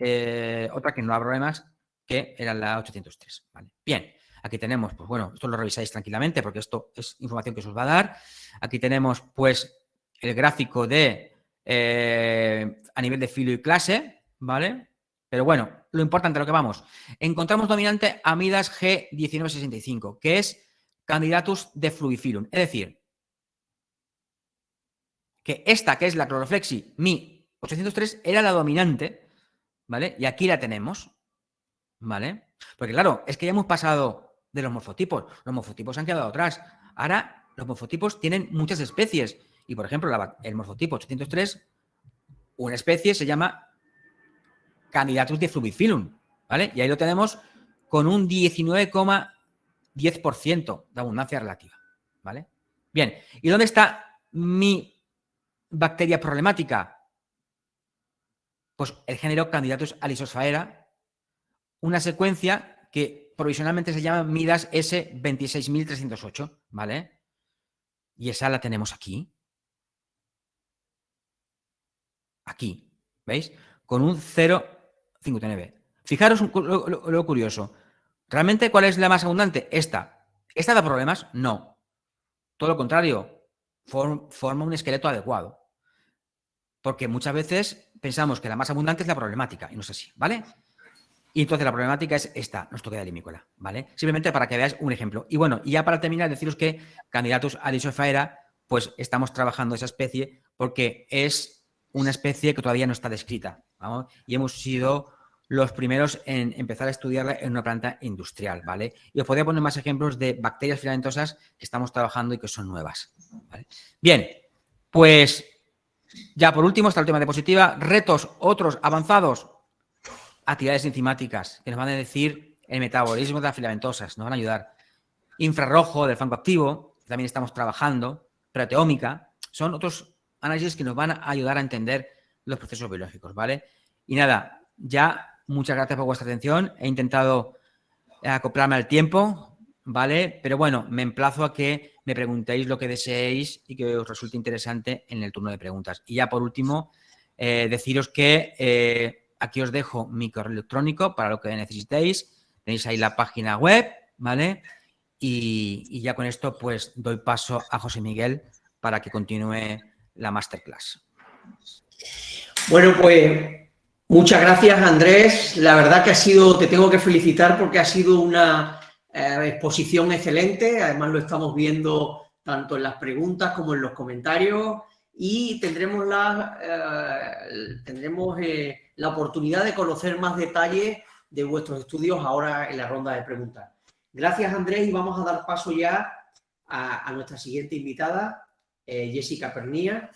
otra que no daba problemas, que era la 803. ¿Vale? Bien, aquí tenemos, pues bueno, esto lo revisáis tranquilamente porque esto es información que se os va a dar. Aquí tenemos, pues, el gráfico de a nivel de filo y clase, ¿vale? Pero bueno, lo importante, a lo que vamos. Encontramos dominante amidas G1965, que es Candidatus de Fluifilum. Es decir, que esta, que es la cloroflexi Mi 803, era la dominante, ¿vale? Y aquí la tenemos, ¿vale? Porque claro, es que ya hemos pasado de los morfotipos. Los morfotipos han quedado atrás. Ahora, los morfotipos tienen muchas especies. Y, por ejemplo, el morfotipo 803, una especie se llama Candidatus de Fluifilum, ¿vale? Y ahí lo tenemos con un 19,10% de abundancia relativa, ¿vale? Bien, ¿y dónde está mi bacteria problemática? Pues el género Candidatus alisophaera, una secuencia que provisionalmente se llama Midas S26308, ¿vale? Y esa la tenemos aquí. Aquí, ¿veis? Con un 0,59. Fijaros lo curioso. ¿Realmente cuál es la más abundante? Esta. ¿Esta da problemas? No. Todo lo contrario. Forma un esqueleto adecuado. Porque muchas veces pensamos que la más abundante es la problemática, y no es así, ¿vale? Y entonces la problemática es esta, nostocoida limícola, ¿vale? Simplemente para que veáis un ejemplo. Y bueno, y ya para terminar, deciros que Candidatus alisophaera, pues estamos trabajando esa especie porque es una especie que todavía no está descrita, ¿vamos? Y hemos sido los primeros en empezar a estudiarla en una planta industrial, ¿vale? Y os podría poner más ejemplos de bacterias filamentosas que estamos trabajando y que son nuevas, ¿vale? Bien, pues ya por último está el tema de diapositiva, retos otros avanzados, actividades enzimáticas, que nos van a decir el metabolismo de las filamentosas, nos van a ayudar. Infrarrojo del flanco activo, que también estamos trabajando, proteómica, son otros análisis que nos van a ayudar a entender los procesos biológicos, ¿vale? Y nada, ya muchas gracias por vuestra atención. He intentado acoplarme al tiempo, ¿vale? Pero bueno, me emplazo a que me preguntéis lo que deseéis y que os resulte interesante en el turno de preguntas. Y ya por último, deciros que aquí os dejo mi correo electrónico para lo que necesitéis. Tenéis ahí la página web, ¿vale? Y ya con esto, pues, doy paso a José Miguel para que continúe la masterclass. Bueno, pues muchas gracias, Andrés. La verdad que te tengo que felicitar porque ha sido una exposición excelente. Además, lo estamos viendo tanto en las preguntas como en los comentarios y tendremos la oportunidad de conocer más detalles de vuestros estudios ahora en la ronda de preguntas. Gracias, Andrés, y vamos a dar paso ya a nuestra siguiente invitada, Jessica Pernía.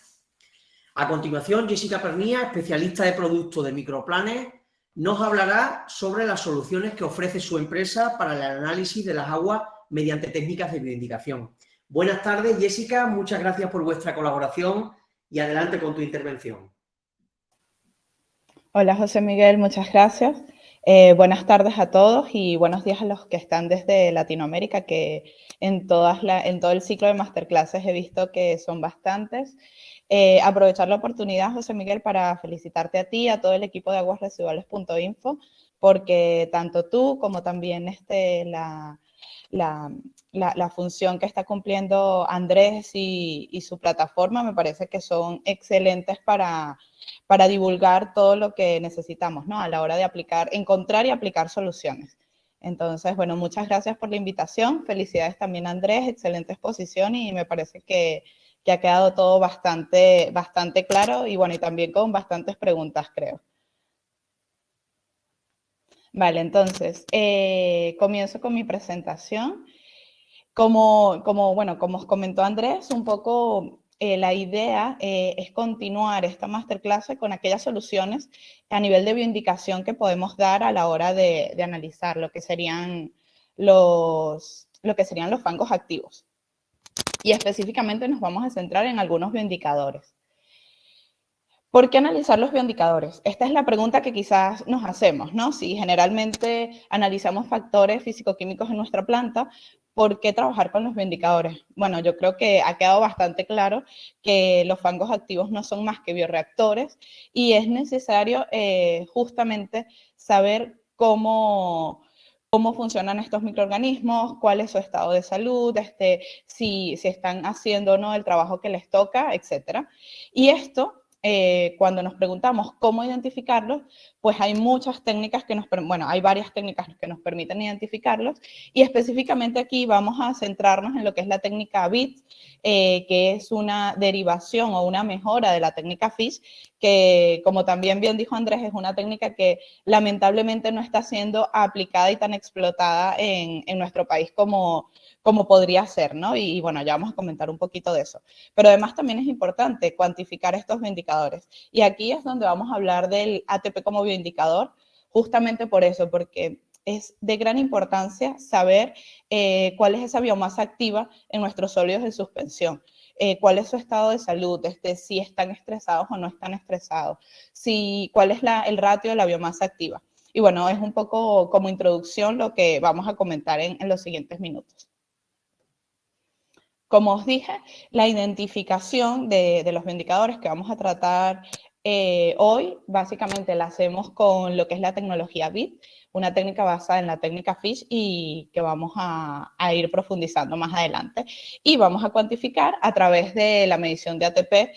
A continuación, Jessica Pernía, especialista de productos de microplanes, nos hablará sobre las soluciones que ofrece su empresa para el análisis de las aguas mediante técnicas de bioindicación. Buenas tardes, Jessica, muchas gracias por vuestra colaboración y adelante con tu intervención. Hola, José Miguel, muchas gracias. Buenas tardes a todos y buenos días a los que están desde Latinoamérica, que en todo el ciclo de masterclasses he visto que son bastantes. Aprovechar la oportunidad, José Miguel, para felicitarte a ti y a todo el equipo de aguasresiduales.info, porque tanto tú como también la función que está cumpliendo Andrés y su plataforma me parece que son excelentes para divulgar todo lo que necesitamos, ¿no? A la hora de encontrar y aplicar soluciones. Entonces, bueno, muchas gracias por la invitación. Felicidades también a Andrés, excelente exposición y me parece que ha quedado todo bastante claro y bueno, y también con bastantes preguntas, creo. Vale, entonces, comienzo con mi presentación. Como os comentó Andrés, un poco la idea es continuar esta masterclass con aquellas soluciones a nivel de bioindicación que podemos dar a la hora de analizar lo que serían los fangos activos. Y específicamente nos vamos a centrar en algunos bioindicadores. ¿Por qué analizar los bioindicadores? Esta es la pregunta que quizás nos hacemos, ¿no? Si generalmente analizamos factores físico-químicos en nuestra planta, ¿por qué trabajar con los bioindicadores? Bueno, yo creo que ha quedado bastante claro que los fangos activos no son más que bioreactores y es necesario justamente saber cómo funcionan estos microorganismos, cuál es su estado de salud, si están haciendo o no el trabajo que les toca, etc. Y esto, cuando nos preguntamos cómo identificarlos, pues hay muchas técnicas hay varias técnicas que nos permiten identificarlos y específicamente aquí vamos a centrarnos en lo que es la técnica BIT, que es una derivación o una mejora de la técnica FISH, que como también bien dijo Andrés, es una técnica que lamentablemente no está siendo aplicada y tan explotada en nuestro país como podría ser, ¿no? Y bueno, ya vamos a comentar un poquito de eso. Pero además también es importante cuantificar estos bioindicadores. Y aquí es donde vamos a hablar del ATP como bioindicador, justamente por eso, porque es de gran importancia saber cuál es esa biomasa activa en nuestros sólidos de suspensión. Cuál es su estado de salud, si están estresados o no están estresados, cuál es el ratio de la biomasa activa. Y bueno, es un poco como introducción lo que vamos a comentar en los siguientes minutos. Como os dije, la identificación de los bioindicadores que vamos a tratar hoy, básicamente la hacemos con lo que es la tecnología BIT, una técnica basada en la técnica FISH y que vamos a ir profundizando más adelante. Y vamos a cuantificar a través de la medición de ATP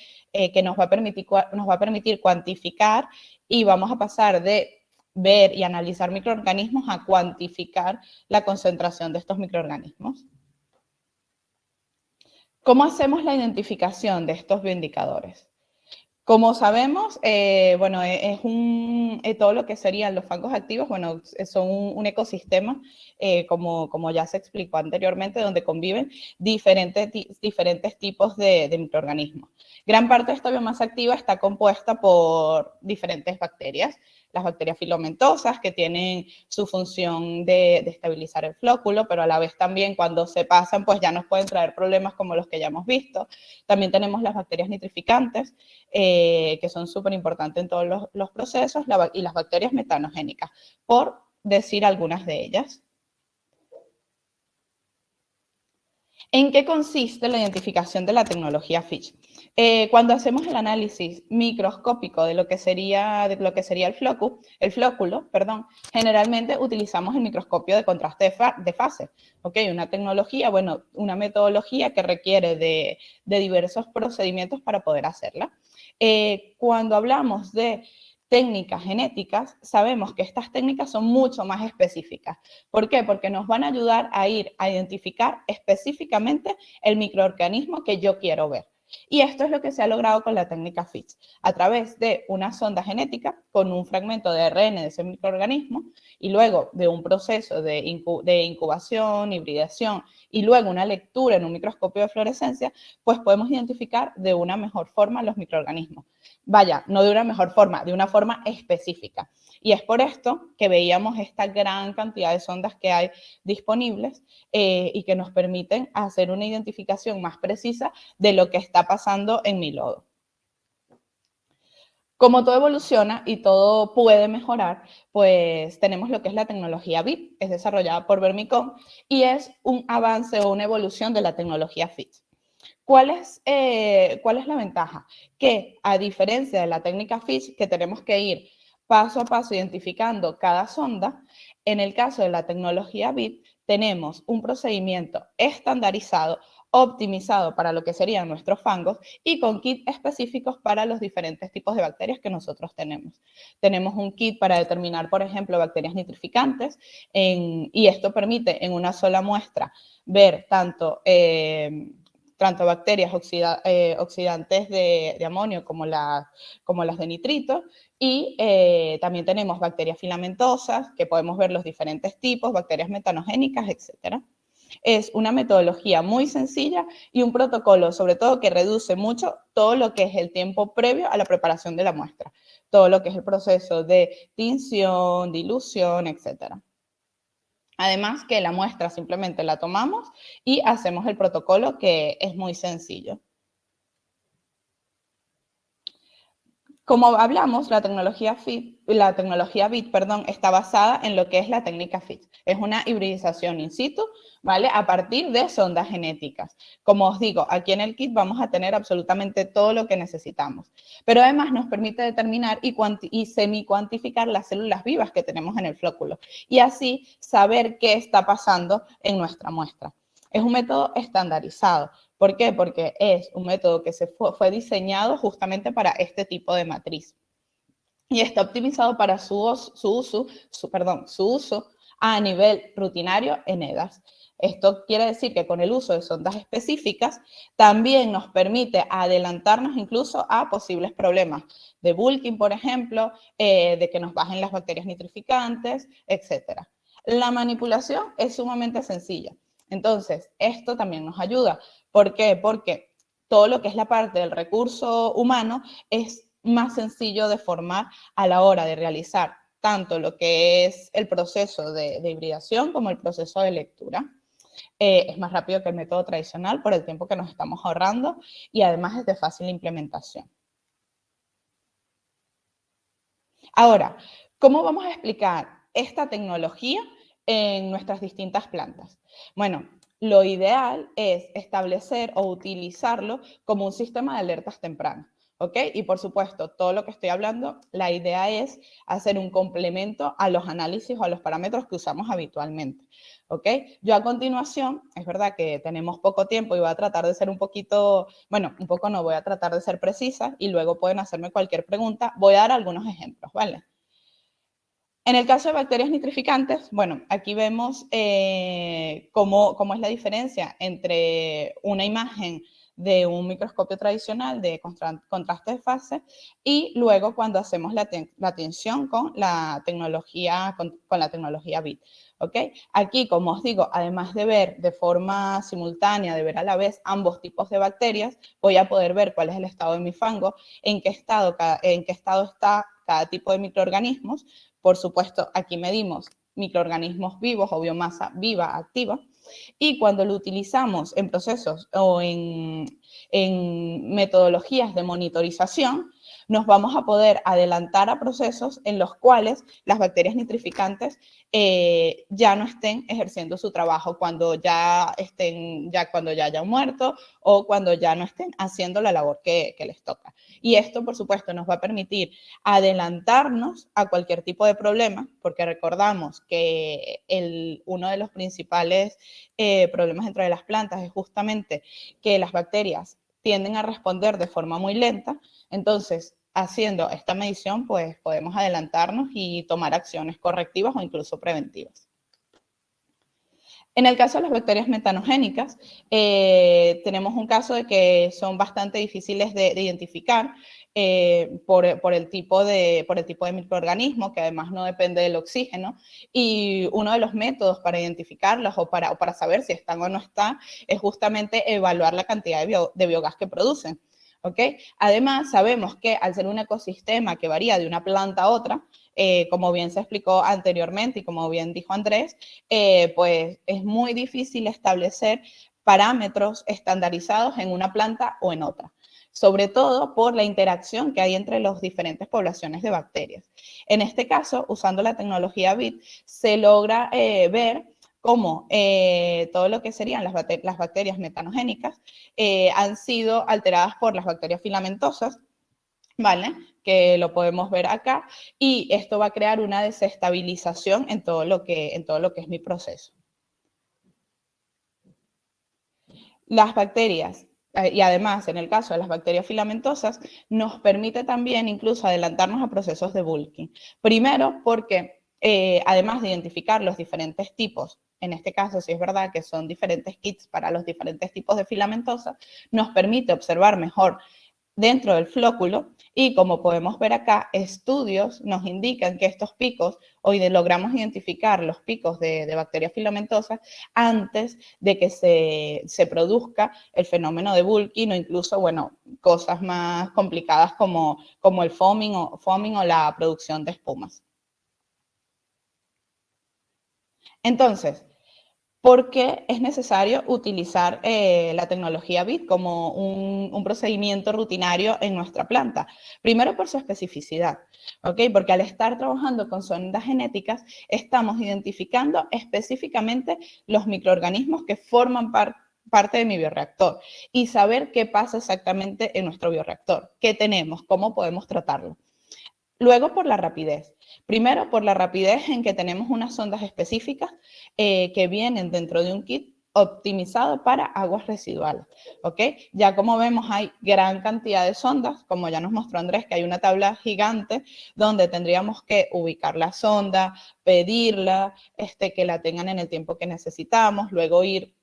que nos va a permitir cuantificar y vamos a pasar de ver y analizar microorganismos a cuantificar la concentración de estos microorganismos. ¿Cómo hacemos la identificación de estos bioindicadores? Como sabemos, todo lo que serían los fangos activos, bueno, son un ecosistema, como ya se explicó anteriormente, donde conviven diferentes tipos de microorganismos. Gran parte de esta biomasa activa está compuesta por diferentes bacterias. Las bacterias filamentosas, que tienen su función de estabilizar el flóculo, pero a la vez también cuando se pasan, pues ya nos pueden traer problemas como los que ya hemos visto. También tenemos las bacterias nitrificantes, que son súper importantes en todos los procesos, y las bacterias metanogénicas, por decir algunas de ellas. ¿En qué consiste la identificación de la tecnología FISH? Cuando hacemos el análisis microscópico de lo que sería el flóculo, generalmente utilizamos el microscopio de contraste de fase. ¿Okay? Una tecnología, una metodología que requiere de diversos procedimientos para poder hacerla. Cuando hablamos de técnicas genéticas, sabemos que estas técnicas son mucho más específicas. ¿Por qué? Porque nos van a ayudar a ir a identificar específicamente el microorganismo que yo quiero ver. Y esto es lo que se ha logrado con la técnica FITS, a través de una sonda genética con un fragmento de ARN de ese microorganismo y luego de un proceso de incubación, hibridación y luego una lectura en un microscopio de fluorescencia, pues podemos identificar de una mejor forma los microorganismos. Vaya, no de una mejor forma, de una forma específica. Y es por esto que veíamos esta gran cantidad de sondas que hay disponibles y que nos permiten hacer una identificación más precisa de lo que está pasando en mi lodo. Como todo evoluciona y todo puede mejorar, pues tenemos lo que es la tecnología BIP, es desarrollada por Vermicon y es un avance o una evolución de la tecnología FITS. ¿Cuál es la ventaja? Que a diferencia de la técnica FITS, que tenemos que ir paso a paso identificando cada sonda, en el caso de la tecnología BIP tenemos un procedimiento estandarizado, optimizado para lo que serían nuestros fangos y con kits específicos para los diferentes tipos de bacterias que nosotros tenemos. Tenemos un kit para determinar, por ejemplo, bacterias nitrificantes y esto permite en una sola muestra ver tanto bacterias oxidantes de amonio como las de nitrito. Y también tenemos bacterias filamentosas, que podemos ver los diferentes tipos, bacterias metanogénicas, etc. Es una metodología muy sencilla y un protocolo, sobre todo, que reduce mucho todo lo que es el tiempo previo a la preparación de la muestra. Todo lo que es el proceso de tinción, dilución, etc. Además que la muestra simplemente la tomamos y hacemos el protocolo, que es muy sencillo. Como hablamos, la tecnología BIT, está basada en lo que es la técnica FIT. Es una hibridización in situ, ¿vale? A partir de sondas genéticas. Como os digo, aquí en el kit vamos a tener absolutamente todo lo que necesitamos. Pero además nos permite determinar y semi-cuantificar las células vivas que tenemos en el flóculo. Y así saber qué está pasando en nuestra muestra. Es un método estandarizado. ¿Por qué? Porque es un método que fue diseñado justamente para este tipo de matriz. Y está optimizado para su uso a nivel rutinario en EDAS. Esto quiere decir que con el uso de sondas específicas también nos permite adelantarnos incluso a posibles problemas de bulking, por ejemplo, de que nos bajen las bacterias nitrificantes, etc. La manipulación es sumamente sencilla. Entonces, esto también nos ayuda. ¿Por qué? Porque todo lo que es la parte del recurso humano es más sencillo de formar a la hora de realizar tanto lo que es el proceso de hibridación como el proceso de lectura. Es más rápido que el método tradicional por el tiempo que nos estamos ahorrando y además es de fácil implementación. Ahora, ¿cómo vamos a explicar esta tecnología en nuestras distintas plantas? Bueno, lo ideal es establecer o utilizarlo como un sistema de alertas tempranas, ¿ok? Y por supuesto, todo lo que estoy hablando, la idea es hacer un complemento a los análisis o a los parámetros que usamos habitualmente, ¿ok? Yo a continuación, es verdad que tenemos poco tiempo y voy a tratar de ser un poquito, bueno, un poco no, voy a tratar de ser precisa y luego pueden hacerme cualquier pregunta. Voy a dar algunos ejemplos, ¿vale? En el caso de bacterias nitrificantes, bueno, aquí vemos cómo es la diferencia entre una imagen de un microscopio tradicional de contraste de fase y luego cuando hacemos la tinción con la tecnología, con la tecnología BIT. ¿Okay? Aquí, como os digo, además de ver de forma simultánea, de ver a la vez ambos tipos de bacterias, voy a poder ver cuál es el estado de mi fango, en qué estado está cada tipo de microorganismos. Por supuesto, aquí medimos microorganismos vivos o biomasa viva activa. Y cuando lo utilizamos en procesos o en metodologías de monitorización, nos vamos a poder adelantar a procesos en los cuales las bacterias nitrificantes ya no estén ejerciendo su trabajo cuando ya hayan muerto o cuando ya no estén haciendo la labor que les toca. Y esto, por supuesto, nos va a permitir adelantarnos a cualquier tipo de problema, porque recordamos que uno de los principales problemas dentro de las plantas es justamente que las bacterias tienden a responder de forma muy lenta. Entonces, haciendo esta medición, pues podemos adelantarnos y tomar acciones correctivas o incluso preventivas. En el caso de las bacterias metanogénicas, tenemos un caso de que son bastante difíciles de identificar por el tipo de microorganismo, que además no depende del oxígeno, y uno de los métodos para identificarlas o para saber si están o no están es justamente evaluar la cantidad de biogás que producen. ¿Okay? Además, sabemos que al ser un ecosistema que varía de una planta a otra, como bien se explicó anteriormente y como bien dijo Andrés, pues es muy difícil establecer parámetros estandarizados en una planta o en otra, sobre todo por la interacción que hay entre las diferentes poblaciones de bacterias. En este caso, usando la tecnología BIT, se logra ver cómo todo lo que serían las bacterias metanogénicas han sido alteradas por las bacterias filamentosas, ¿vale? Que lo podemos ver acá, y esto va a crear una desestabilización en todo lo que es mi proceso. Las bacterias, y además en el caso de las bacterias filamentosas, nos permite también incluso adelantarnos a procesos de bulking. Primero porque además de identificar los diferentes tipos, en este caso sí es verdad que son diferentes kits para los diferentes tipos de filamentosa, nos permite observar mejor dentro del flóculo, y como podemos ver acá, estudios nos indican que estos picos, hoy logramos identificar los picos de bacterias filamentosas antes de que se produzca el fenómeno de bulking o incluso, bueno, cosas más complicadas como el foaming o la producción de espumas. Entonces, ¿por qué es necesario utilizar la tecnología BIT como un procedimiento rutinario en nuestra planta? Primero, por su especificidad, ¿ok? Porque al estar trabajando con sondas genéticas, estamos identificando específicamente los microorganismos que forman parte de mi bioreactor y saber qué pasa exactamente en nuestro bioreactor, qué tenemos, cómo podemos tratarlo. Luego, por la rapidez. Primero, por la rapidez en que tenemos unas sondas específicas que vienen dentro de un kit optimizado para aguas residuales, ¿ok? Ya como vemos hay gran cantidad de sondas, como ya nos mostró Andrés, que hay una tabla gigante donde tendríamos que ubicar la sonda, pedirla, que la tengan en el tiempo que necesitamos, luego ir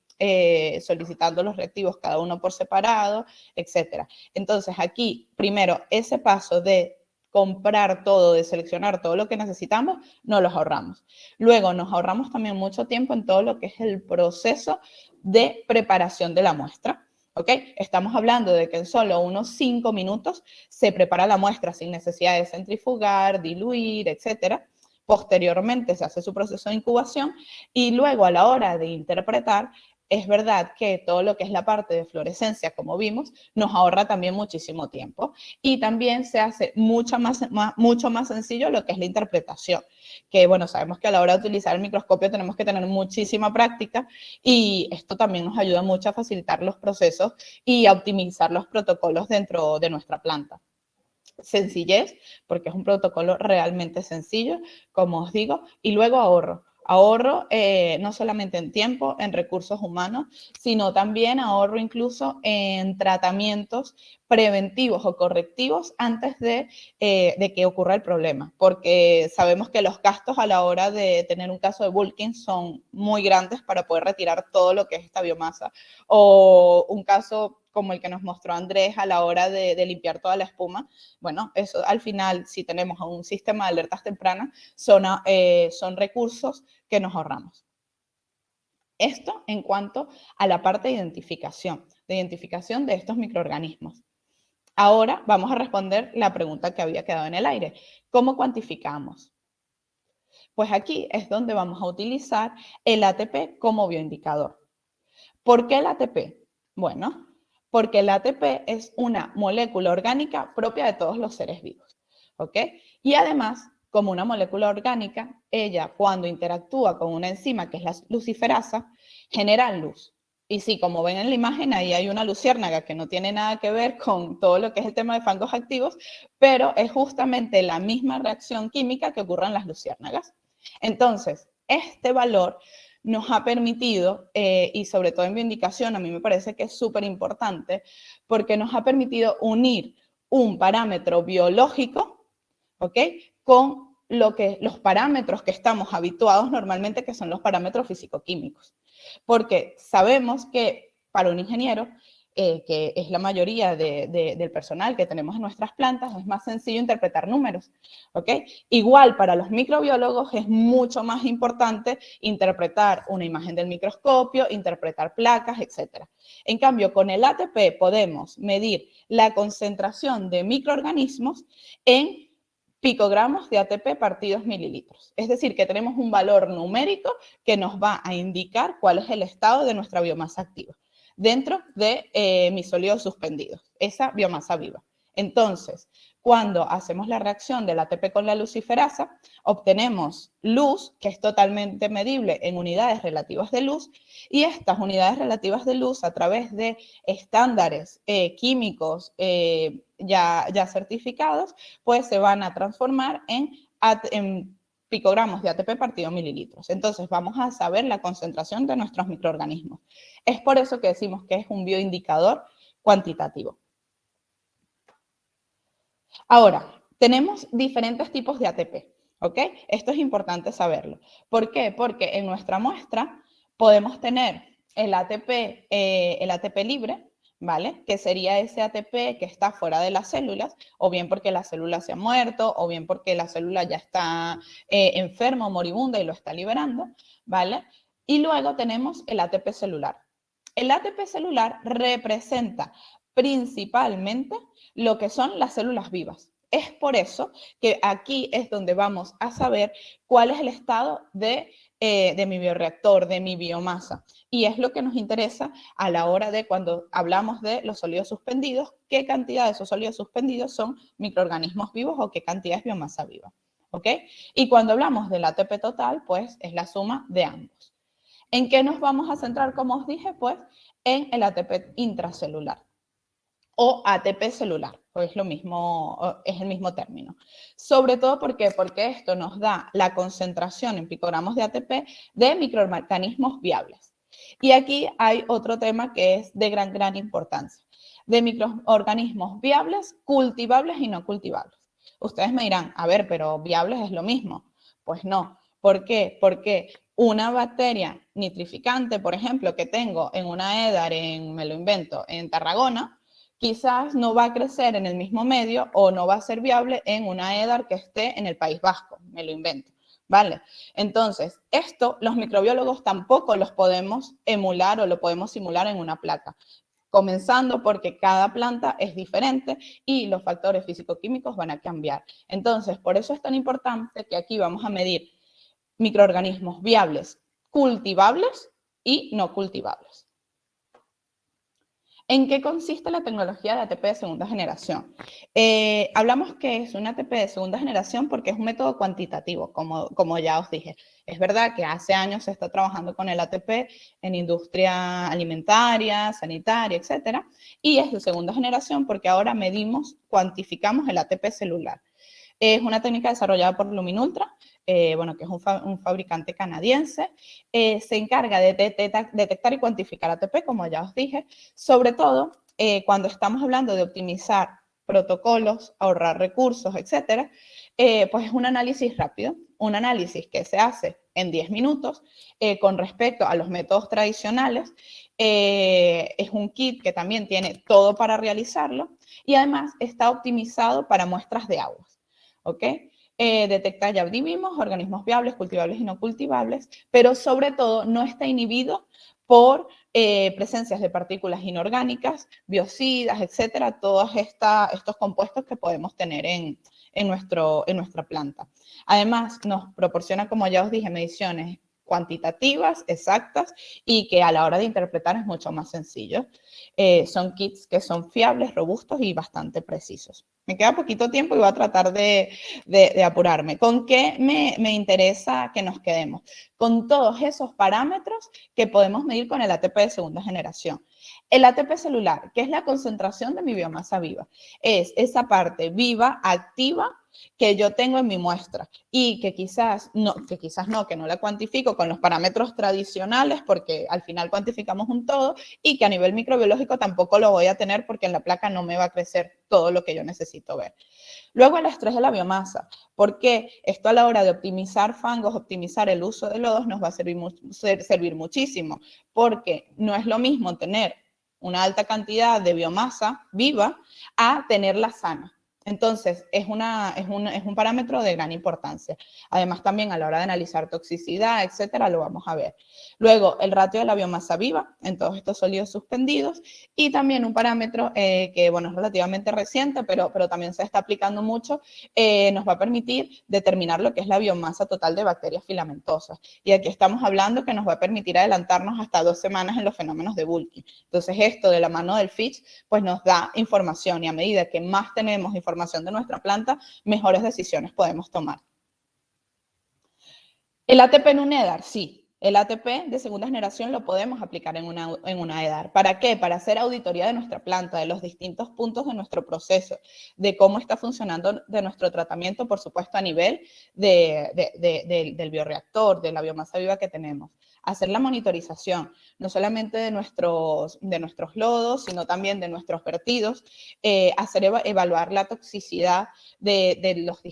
solicitando los reactivos cada uno por separado, etcétera. Entonces aquí, primero, ese paso de comprar todo, de seleccionar todo lo que necesitamos, nos los ahorramos. Luego nos ahorramos también mucho tiempo en todo lo que es el proceso de preparación de la muestra. ¿Ok? Estamos hablando de que en solo unos 5 minutos se prepara la muestra sin necesidad de centrifugar, diluir, etcétera. Posteriormente se hace su proceso de incubación y luego a la hora de interpretar, es verdad que todo lo que es la parte de fluorescencia, como vimos, nos ahorra también muchísimo tiempo y también se hace mucho más sencillo lo que es la interpretación, que bueno, sabemos que a la hora de utilizar el microscopio tenemos que tener muchísima práctica y esto también nos ayuda mucho a facilitar los procesos y a optimizar los protocolos dentro de nuestra planta. Sencillez, porque es un protocolo realmente sencillo, como os digo, y luego ahorro. Ahorro no solamente en tiempo, en recursos humanos, sino también ahorro incluso en tratamientos preventivos o correctivos antes de que ocurra el problema, porque sabemos que los gastos a la hora de tener un caso de bulking son muy grandes para poder retirar todo lo que es esta biomasa, o un caso como el que nos mostró Andrés a la hora de limpiar toda la espuma. Bueno, eso al final, si tenemos un sistema de alertas tempranas, son recursos que nos ahorramos. Esto en cuanto a la parte de identificación de estos microorganismos. Ahora vamos a responder la pregunta que había quedado en el aire. ¿Cómo cuantificamos? Pues aquí es donde vamos a utilizar el ATP como bioindicador. ¿Por qué el ATP? Bueno, porque el ATP es una molécula orgánica propia de todos los seres vivos, ¿ok? Y además, como una molécula orgánica, ella cuando interactúa con una enzima que es la luciferasa, genera luz. Y sí, como ven en la imagen, ahí hay una luciérnaga que no tiene nada que ver con todo lo que es el tema de fangos activos, pero es justamente la misma reacción química que ocurre en las luciérnagas. Entonces, este valor nos ha permitido, y sobre todo en bioindicación, a mí me parece que es súper importante, porque nos ha permitido unir un parámetro biológico, ¿ok?, con los parámetros que estamos habituados normalmente, que son los parámetros físico-químicos. porque sabemos que para un ingeniero, que es la mayoría del personal que tenemos en nuestras plantas, es más sencillo interpretar números, ¿ok? Igual para los microbiólogos es mucho más importante interpretar una imagen del microscopio, interpretar placas, etc. En cambio, con el ATP podemos medir la concentración de microorganismos en picogramos de ATP partidos mililitros. Es decir, que tenemos un valor numérico que nos va a indicar cuál es el estado de nuestra biomasa activa dentro de mis sólidos suspendidos, esa biomasa viva. Entonces, cuando hacemos la reacción del ATP con la luciferasa, obtenemos luz, que es totalmente medible en unidades relativas de luz, y estas unidades relativas de luz, a través de estándares químicos ya certificados, pues se van a transformar en picogramos de ATP partido mililitros. Entonces vamos a saber la concentración de nuestros microorganismos. Es por eso que decimos que es un bioindicador cuantitativo. Ahora, tenemos diferentes tipos de ATP, ¿ok? Esto es importante saberlo. ¿Por qué? Porque en nuestra muestra podemos tener el ATP libre, ¿vale? Que sería ese ATP que está fuera de las células, o bien porque la célula se ha muerto, o bien porque la célula ya está enferma o moribunda y lo está liberando, ¿vale? Y luego tenemos el ATP celular. El ATP celular representa principalmente lo que son las células vivas. Es por eso que aquí es donde vamos a saber cuál es el estado de mi bioreactor, de mi biomasa. Y es lo que nos interesa a la hora de cuando hablamos de los sólidos suspendidos, qué cantidad de esos sólidos suspendidos son microorganismos vivos o qué cantidad es biomasa viva. ¿Ok? Y cuando hablamos del ATP total, pues es la suma de ambos. ¿En qué nos vamos a centrar, como os dije? Pues en el ATP intracelular o ATP celular, pues es lo mismo, es el mismo término. Sobre todo porque esto nos da la concentración en picogramos de ATP de microorganismos viables. Y aquí hay otro tema que es de gran importancia, de microorganismos viables, cultivables y no cultivables. Ustedes me dirán, a ver, pero viables es lo mismo. Pues no. ¿Por qué? Porque una bacteria nitrificante, por ejemplo, que tengo en una EDAR, me lo invento, en Tarragona, quizás no va a crecer en el mismo medio o no va a ser viable en una EDAR que esté en el País Vasco, me lo invento, ¿vale? Entonces, esto los microbiólogos tampoco los podemos emular o lo podemos simular en una placa, comenzando porque cada planta es diferente y los factores físico-químicos van a cambiar. Entonces, por eso es tan importante que aquí vamos a medir microorganismos viables, cultivables y no cultivables. ¿En qué consiste la tecnología de ATP de segunda generación? Hablamos que es un ATP de segunda generación porque es un método cuantitativo, como ya os dije. Es verdad que hace años se está trabajando con el ATP en industria alimentaria, sanitaria, etcétera, y es de segunda generación porque ahora medimos, cuantificamos el ATP celular. Es una técnica desarrollada por Luminultra, bueno, que es un fabricante canadiense. Se encarga de detectar y cuantificar ATP, como ya os dije, sobre todo cuando estamos hablando de optimizar protocolos, ahorrar recursos, etcétera, pues es un análisis rápido, un análisis que se hace en 10 minutos con respecto a los métodos tradicionales. Es un kit que también tiene todo para realizarlo y además está optimizado para muestras de aguas. ¿Ok? Detecta, ya vimos, organismos viables, cultivables y no cultivables, pero sobre todo no está inhibido por presencias de partículas inorgánicas, biocidas, etcétera, todos estos compuestos que podemos tener en nuestra planta. Además, nos proporciona, como ya os dije, mediciones cuantitativas, exactas, y que a la hora de interpretar es mucho más sencillo. Son kits que son fiables, robustos y bastante precisos. Me queda poquito tiempo y voy a tratar de apurarme. ¿Con qué me interesa que nos quedemos? Con todos esos parámetros que podemos medir con el ATP de segunda generación. El ATP celular, que es la concentración de mi biomasa viva, es esa parte viva, activa, que yo tengo en mi muestra y que quizás no, que no la cuantifico con los parámetros tradicionales porque al final cuantificamos un todo y que a nivel microbiológico tampoco lo voy a tener porque en la placa no me va a crecer todo lo que yo necesito ver. Luego el estrés de la biomasa, porque esto a la hora de optimizar fangos, optimizar el uso de lodos nos va a servir muchísimo, porque no es lo mismo tener una alta cantidad de biomasa viva a tenerla sana. Entonces, es un parámetro de gran importancia. Además, también a la hora de analizar toxicidad, etcétera, lo vamos a ver. Luego, el ratio de la biomasa viva en todos estos sólidos suspendidos y también un parámetro que, bueno, es relativamente reciente, pero también se está aplicando mucho, nos va a permitir determinar lo que es la biomasa total de bacterias filamentosas. Y aquí estamos hablando que nos va a permitir adelantarnos hasta 2 semanas en los fenómenos de bulking. Entonces, esto de la mano del Fitch, pues nos da información y a medida que más tenemos información de nuestra planta, mejores decisiones podemos tomar. El ATP en un EDAR, sí. El ATP de segunda generación lo podemos aplicar en una EDAR. ¿Para qué? Para hacer auditoría de nuestra planta, de los distintos puntos de nuestro proceso, de cómo está funcionando de nuestro tratamiento, por supuesto, a nivel del bioreactor, de la biomasa viva que tenemos. Hacer la monitorización, no solamente de nuestros lodos, sino también de nuestros vertidos, evaluar la toxicidad de los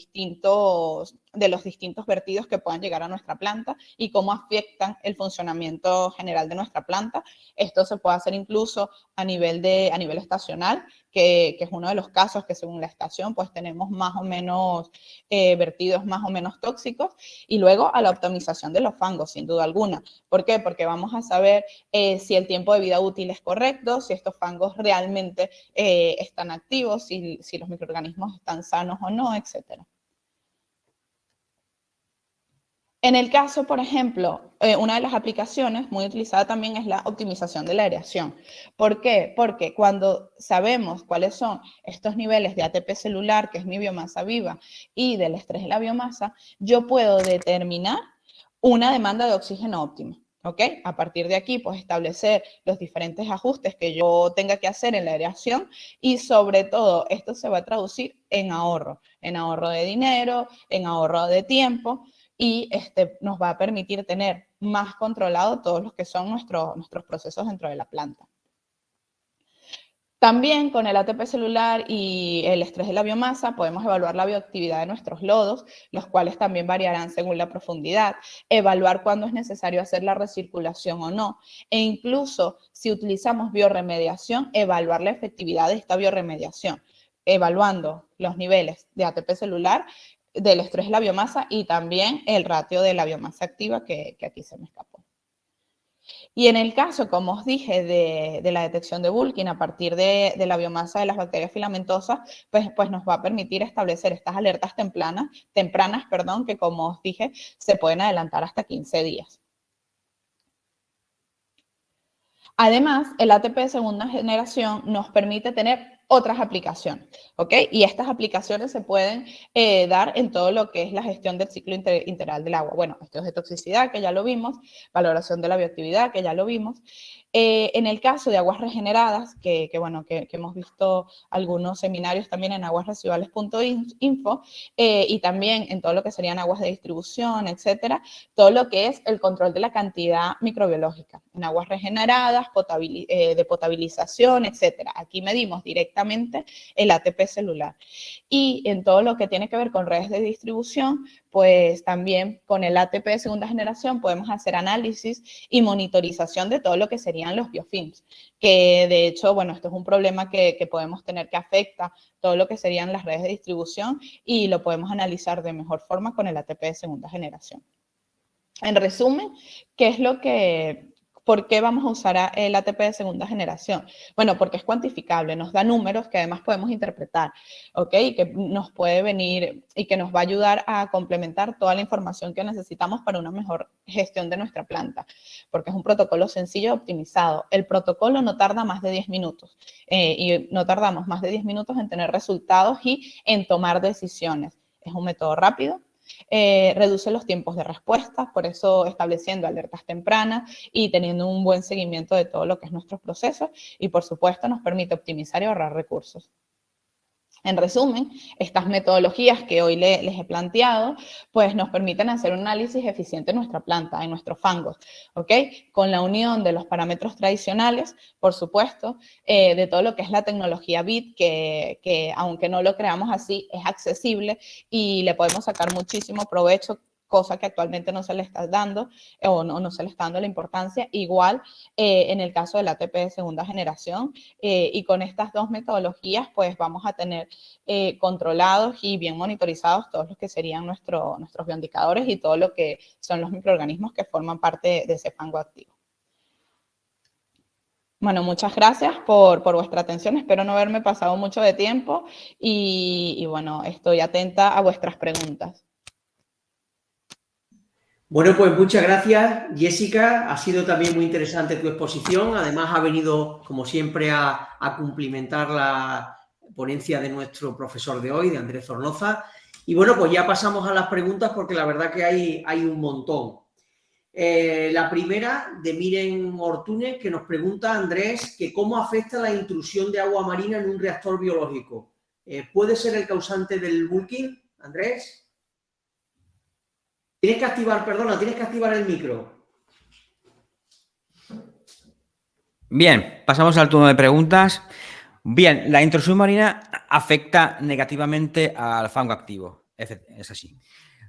distintos vertidos que puedan llegar a nuestra planta y cómo afectan el funcionamiento general de nuestra planta. Esto se puede hacer incluso a nivel estacional, que es uno de los casos que según la estación pues tenemos más o menos vertidos más o menos tóxicos, y luego a la optimización de los fangos, sin duda alguna. ¿Por qué? Porque vamos a saber si el tiempo de vida útil es correcto, si estos fangos realmente están activos, si los microorganismos están sanos o no, etcétera. En el caso, por ejemplo, una de las aplicaciones muy utilizada también es la optimización de la aireación. ¿Por qué? Porque cuando sabemos cuáles son estos niveles de ATP celular, que es mi biomasa viva, y del estrés de la biomasa, yo puedo determinar una demanda de oxígeno óptima. ¿Ok? A partir de aquí, pues establecer los diferentes ajustes que yo tenga que hacer en la aireación y sobre todo esto se va a traducir en ahorro de dinero, en ahorro de tiempo, y nos va a permitir tener más controlado todos los que son nuestros procesos dentro de la planta. También con el ATP celular y el estrés de la biomasa podemos evaluar la bioactividad de nuestros lodos, los cuales también variarán según la profundidad, evaluar cuándo es necesario hacer la recirculación o no, e incluso si utilizamos bioremediación, evaluar la efectividad de esta bioremediación, evaluando los niveles de ATP celular, del estrés de la biomasa y también el ratio de la biomasa activa que aquí se me escapó. Y en el caso, como os dije, de la detección de bulking a partir de la biomasa de las bacterias filamentosas, pues nos va a permitir establecer estas alertas tempranas, que como os dije, se pueden adelantar hasta 15 días. Además, el ATP de segunda generación nos permite tener otras aplicaciones, ¿ok? Y estas aplicaciones se pueden dar en todo lo que es la gestión del ciclo integral del agua. Bueno, estudios de toxicidad, que ya lo vimos, valoración de la bioactividad, que ya lo vimos. En el caso de aguas regeneradas, que hemos visto algunos seminarios también en aguasresiduales.info, y también en todo lo que serían aguas de distribución, etcétera, todo lo que es el control de la cantidad microbiológica en aguas regeneradas, de potabilización, etcétera. Aquí medimos directamente el ATP celular. Y en todo lo que tiene que ver con redes de distribución, pues también con el ATP de segunda generación podemos hacer análisis y monitorización de todo lo que serían los biofilms, que de hecho, bueno, esto es un problema que podemos tener que afecta todo lo que serían las redes de distribución y lo podemos analizar de mejor forma con el ATP de segunda generación. En resumen, ¿por qué vamos a usar el ATP de segunda generación? Bueno, porque es cuantificable, nos da números que además podemos interpretar, ¿ok? Y que nos puede venir y que nos va a ayudar a complementar toda la información que necesitamos para una mejor gestión de nuestra planta, porque es un protocolo sencillo y optimizado. El protocolo no tarda más de 10 minutos y no tardamos más de 10 minutos en tener resultados y en tomar decisiones. Es un método rápido, Reduce los tiempos de respuesta, por eso estableciendo alertas tempranas y teniendo un buen seguimiento de todo lo que es nuestros procesos, y por supuesto nos permite optimizar y ahorrar recursos. En resumen, estas metodologías que hoy les he planteado, pues nos permiten hacer un análisis eficiente en nuestra planta, en nuestros fangos, ¿ok? Con la unión de los parámetros tradicionales, por supuesto, de todo lo que es la tecnología BIT, que aunque no lo creamos así, es accesible y le podemos sacar muchísimo provecho, cosa que actualmente no se le está dando o no se le está dando la importancia. Igual en el caso del ATP de segunda generación, y con estas dos metodologías pues vamos a tener controlados y bien monitorizados todos los que serían nuestros bioindicadores y todo lo que son los microorganismos que forman parte de ese fango activo. Bueno, muchas gracias por vuestra atención. Espero no haberme pasado mucho de tiempo y bueno, estoy atenta a vuestras preguntas. Bueno, pues muchas gracias, Jessica. Ha sido también muy interesante tu exposición. Además, ha venido, como siempre, a cumplimentar la ponencia de nuestro profesor de hoy, de Andrés Zornoza. Y bueno, pues ya pasamos a las preguntas porque la verdad que hay un montón. La primera, de Miren Ortúnez, que nos pregunta, Andrés, que cómo afecta la intrusión de agua marina en un reactor biológico. ¿Puede ser el causante del bulking, Andrés? Tienes que activar el micro. Bien, pasamos al turno de preguntas. Bien, la intrusión marina afecta negativamente al fango activo. Es así.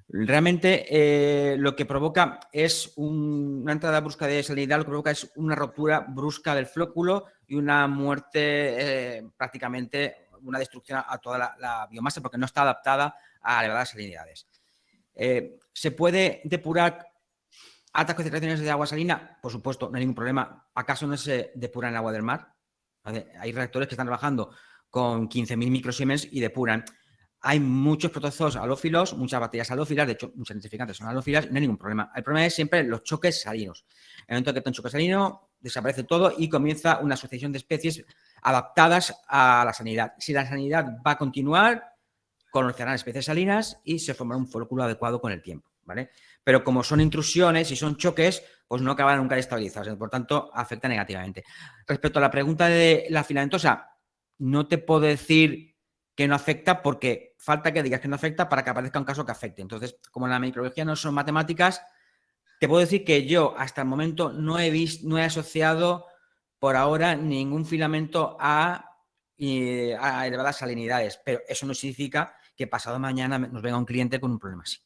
Realmente lo que provoca es una entrada brusca de salinidad, lo que provoca es una ruptura brusca del flóculo y una muerte, prácticamente una destrucción a toda la biomasa porque no está adaptada a elevadas salinidades. ¿Se puede depurar altas concentraciones de agua salina? Por supuesto, no hay ningún problema. ¿Acaso no se depura en el agua del mar? Hay reactores que están trabajando con 15.000 microsiemens y depuran. Hay muchos protozoos halófilos, muchas bacterias halófilas, de hecho, muchas nitrificantes son halófilas y no hay ningún problema. El problema es siempre los choques salinos. En el momento que está un choque salino, desaparece todo y comienza una asociación de especies adaptadas a la salinidad. Si la salinidad va a continuar, conocerán especies salinas y se formará un folículo adecuado con el tiempo, ¿vale? Pero como son intrusiones y son choques, pues no acaban nunca de estabilizarse, por tanto, afecta negativamente. Respecto a la pregunta de la filamentosa, no te puedo decir que no afecta porque falta que digas que no afecta para que aparezca un caso que afecte. Entonces, como en la microbiología no son matemáticas, te puedo decir que yo hasta el momento no he asociado por ahora ningún filamento a elevadas salinidades, pero eso no significa que pasado mañana nos venga un cliente con un problema así.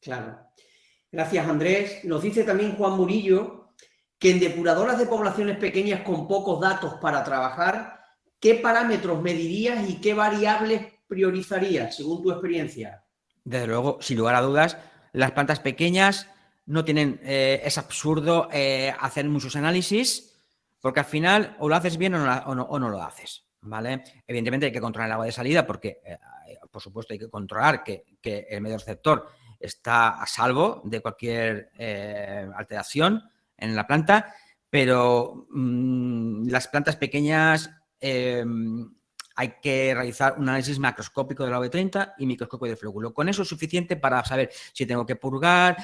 Claro. Gracias, Andrés. Nos dice también Juan Murillo que en depuradoras de poblaciones pequeñas con pocos datos para trabajar, ¿qué parámetros medirías y qué variables priorizarías según tu experiencia? Desde luego, sin lugar a dudas, las plantas pequeñas no tienen, es absurdo hacer muchos análisis porque al final o lo haces bien o no lo haces, ¿vale? Evidentemente hay que controlar el agua de salida porque, por supuesto, hay que controlar que el medio receptor está a salvo de cualquier alteración en la planta, pero las plantas pequeñas hay que realizar un análisis macroscópico del AV30 y microscópico del flóculo. Con eso es suficiente para saber si tengo que purgar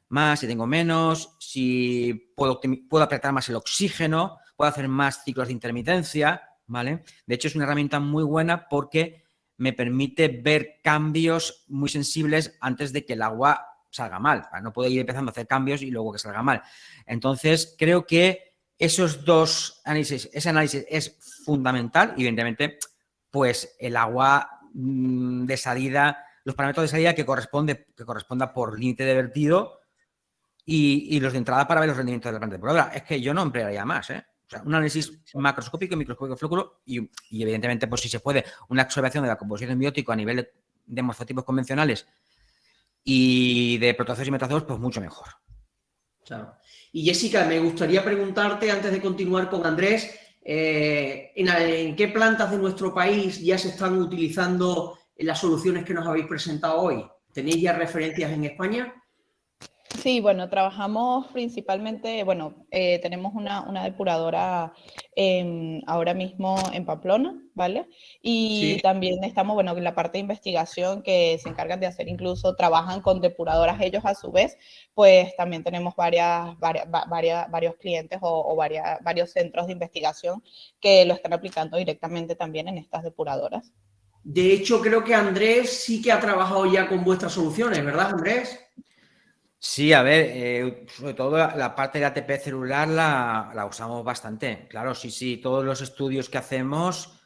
más, si tengo menos, si puedo apretar más el oxígeno, puedo hacer más ciclos de intermitencia, ¿vale? De hecho, es una herramienta muy buena porque me permite ver cambios muy sensibles antes de que el agua salga mal. No puedo ir empezando a hacer cambios y luego que salga mal. Entonces, creo que esos dos análisis, ese análisis es fundamental y, evidentemente, pues el agua de salida, los parámetros de salida que corresponda por límite de vertido y los de entrada para ver los rendimientos de la planta depuradora. Es que yo no emplearía más, ¿eh? O sea, un análisis macroscópico y microscópico de flóculo y evidentemente, pues si se puede, una observación de la composición biótica a nivel de morfotipos convencionales y de protozoos y metazoos, pues mucho mejor. Claro. Y Jessica, me gustaría preguntarte, antes de continuar con Andrés, ¿en qué plantas de nuestro país ya se están utilizando las soluciones que nos habéis presentado hoy? ¿Tenéis ya referencias en España? Sí, bueno, trabajamos principalmente, bueno, tenemos una depuradora ahora mismo en Pamplona, ¿vale? Y Sí. también estamos, bueno, en la parte de investigación que se encargan de hacer, incluso trabajan con depuradoras ellos a su vez, pues también tenemos varios clientes o varios centros de investigación que lo están aplicando directamente también en estas depuradoras. De hecho, creo que Andrés sí que ha trabajado ya con vuestras soluciones, ¿verdad, Andrés? Sí, a ver, sobre todo la parte de ATP celular la usamos bastante. Claro, sí, todos los estudios que hacemos,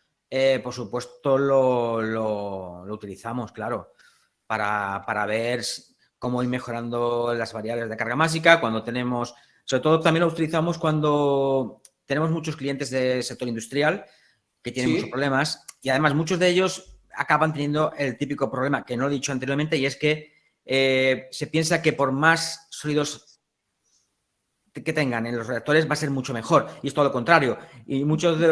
por supuesto, lo utilizamos, claro, para ver cómo ir mejorando las variables de carga másica, cuando tenemos, sobre todo también lo utilizamos cuando tenemos muchos clientes del sector industrial que tienen muchos Sí. problemas y además muchos de ellos acaban teniendo el típico problema que no he dicho anteriormente y es que se piensa que por más sólidos que tengan en los reactores va a ser mucho mejor y es todo lo contrario. Y muchos de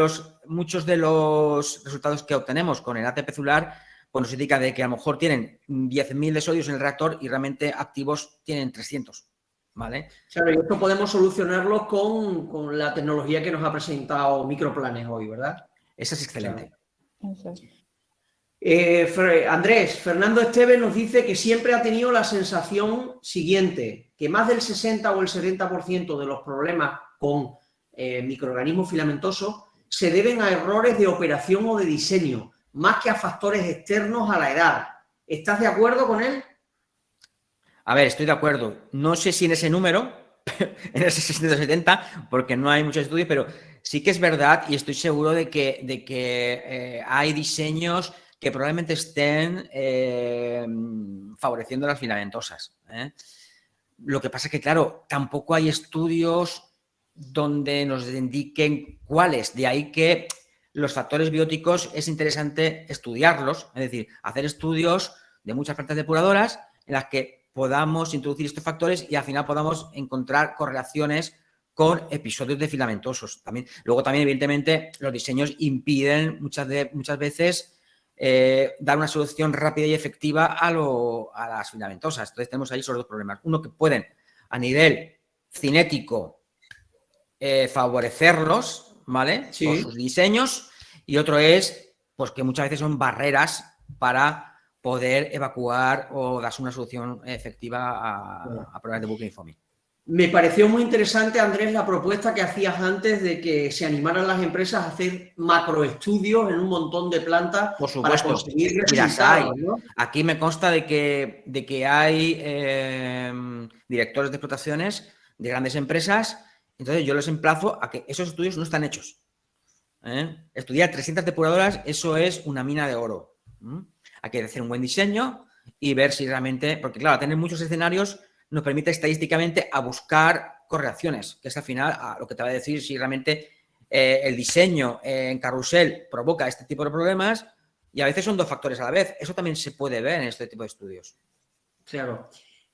los resultados que obtenemos con el ATP celular pues nos indica de que a lo mejor tienen 10.000 de sodios en el reactor y realmente activos tienen 300. ¿Vale? Claro, y esto podemos solucionarlo con la tecnología que nos ha presentado Microplanes hoy, ¿verdad? Esa es excelente. Claro. Andrés, Fernando Esteves nos dice que siempre ha tenido la sensación siguiente, que más del 60 o el 70% de los problemas con microorganismos filamentosos se deben a errores de operación o de diseño, más que a factores externos a la edad. ¿Estás de acuerdo con él? A ver, estoy de acuerdo. No sé si en ese número, en ese 670, porque no hay muchos estudios, pero sí que es verdad y estoy seguro de que hay diseños que probablemente estén favoreciendo las filamentosas. Lo que pasa es que, claro, tampoco hay estudios donde nos indiquen cuáles. De ahí que los factores bióticos es interesante estudiarlos, es decir, hacer estudios de muchas plantas depuradoras en las que podamos introducir estos factores y al final podamos encontrar correlaciones con episodios de filamentosos. Luego también, evidentemente, los diseños impiden muchas veces dar una solución rápida y efectiva a las filamentosas. Entonces tenemos ahí solo dos problemas. Uno, que pueden a nivel cinético favorecerlos, ¿vale? Sí. Por sus diseños. Y otro es, pues que muchas veces son barreras para poder evacuar o dar una solución efectiva a problemas de bucle y foaming. Me pareció muy interesante, Andrés, la propuesta que hacías antes de que se animaran las empresas a hacer macroestudios en un montón de plantas para conseguir resultados, ¿no? Aquí me consta de que hay directores de explotaciones de grandes empresas, entonces yo les emplazo a que esos estudios no están hechos. Estudiar 300 depuradoras, eso es una mina de oro. Hay que hacer un buen diseño y ver si realmente, porque claro, tener muchos escenarios nos permite estadísticamente a buscar correlaciones, que es al final a lo que te va a decir si realmente el diseño en carrusel provoca este tipo de problemas y a veces son dos factores a la vez. Eso también se puede ver en este tipo de estudios. Claro.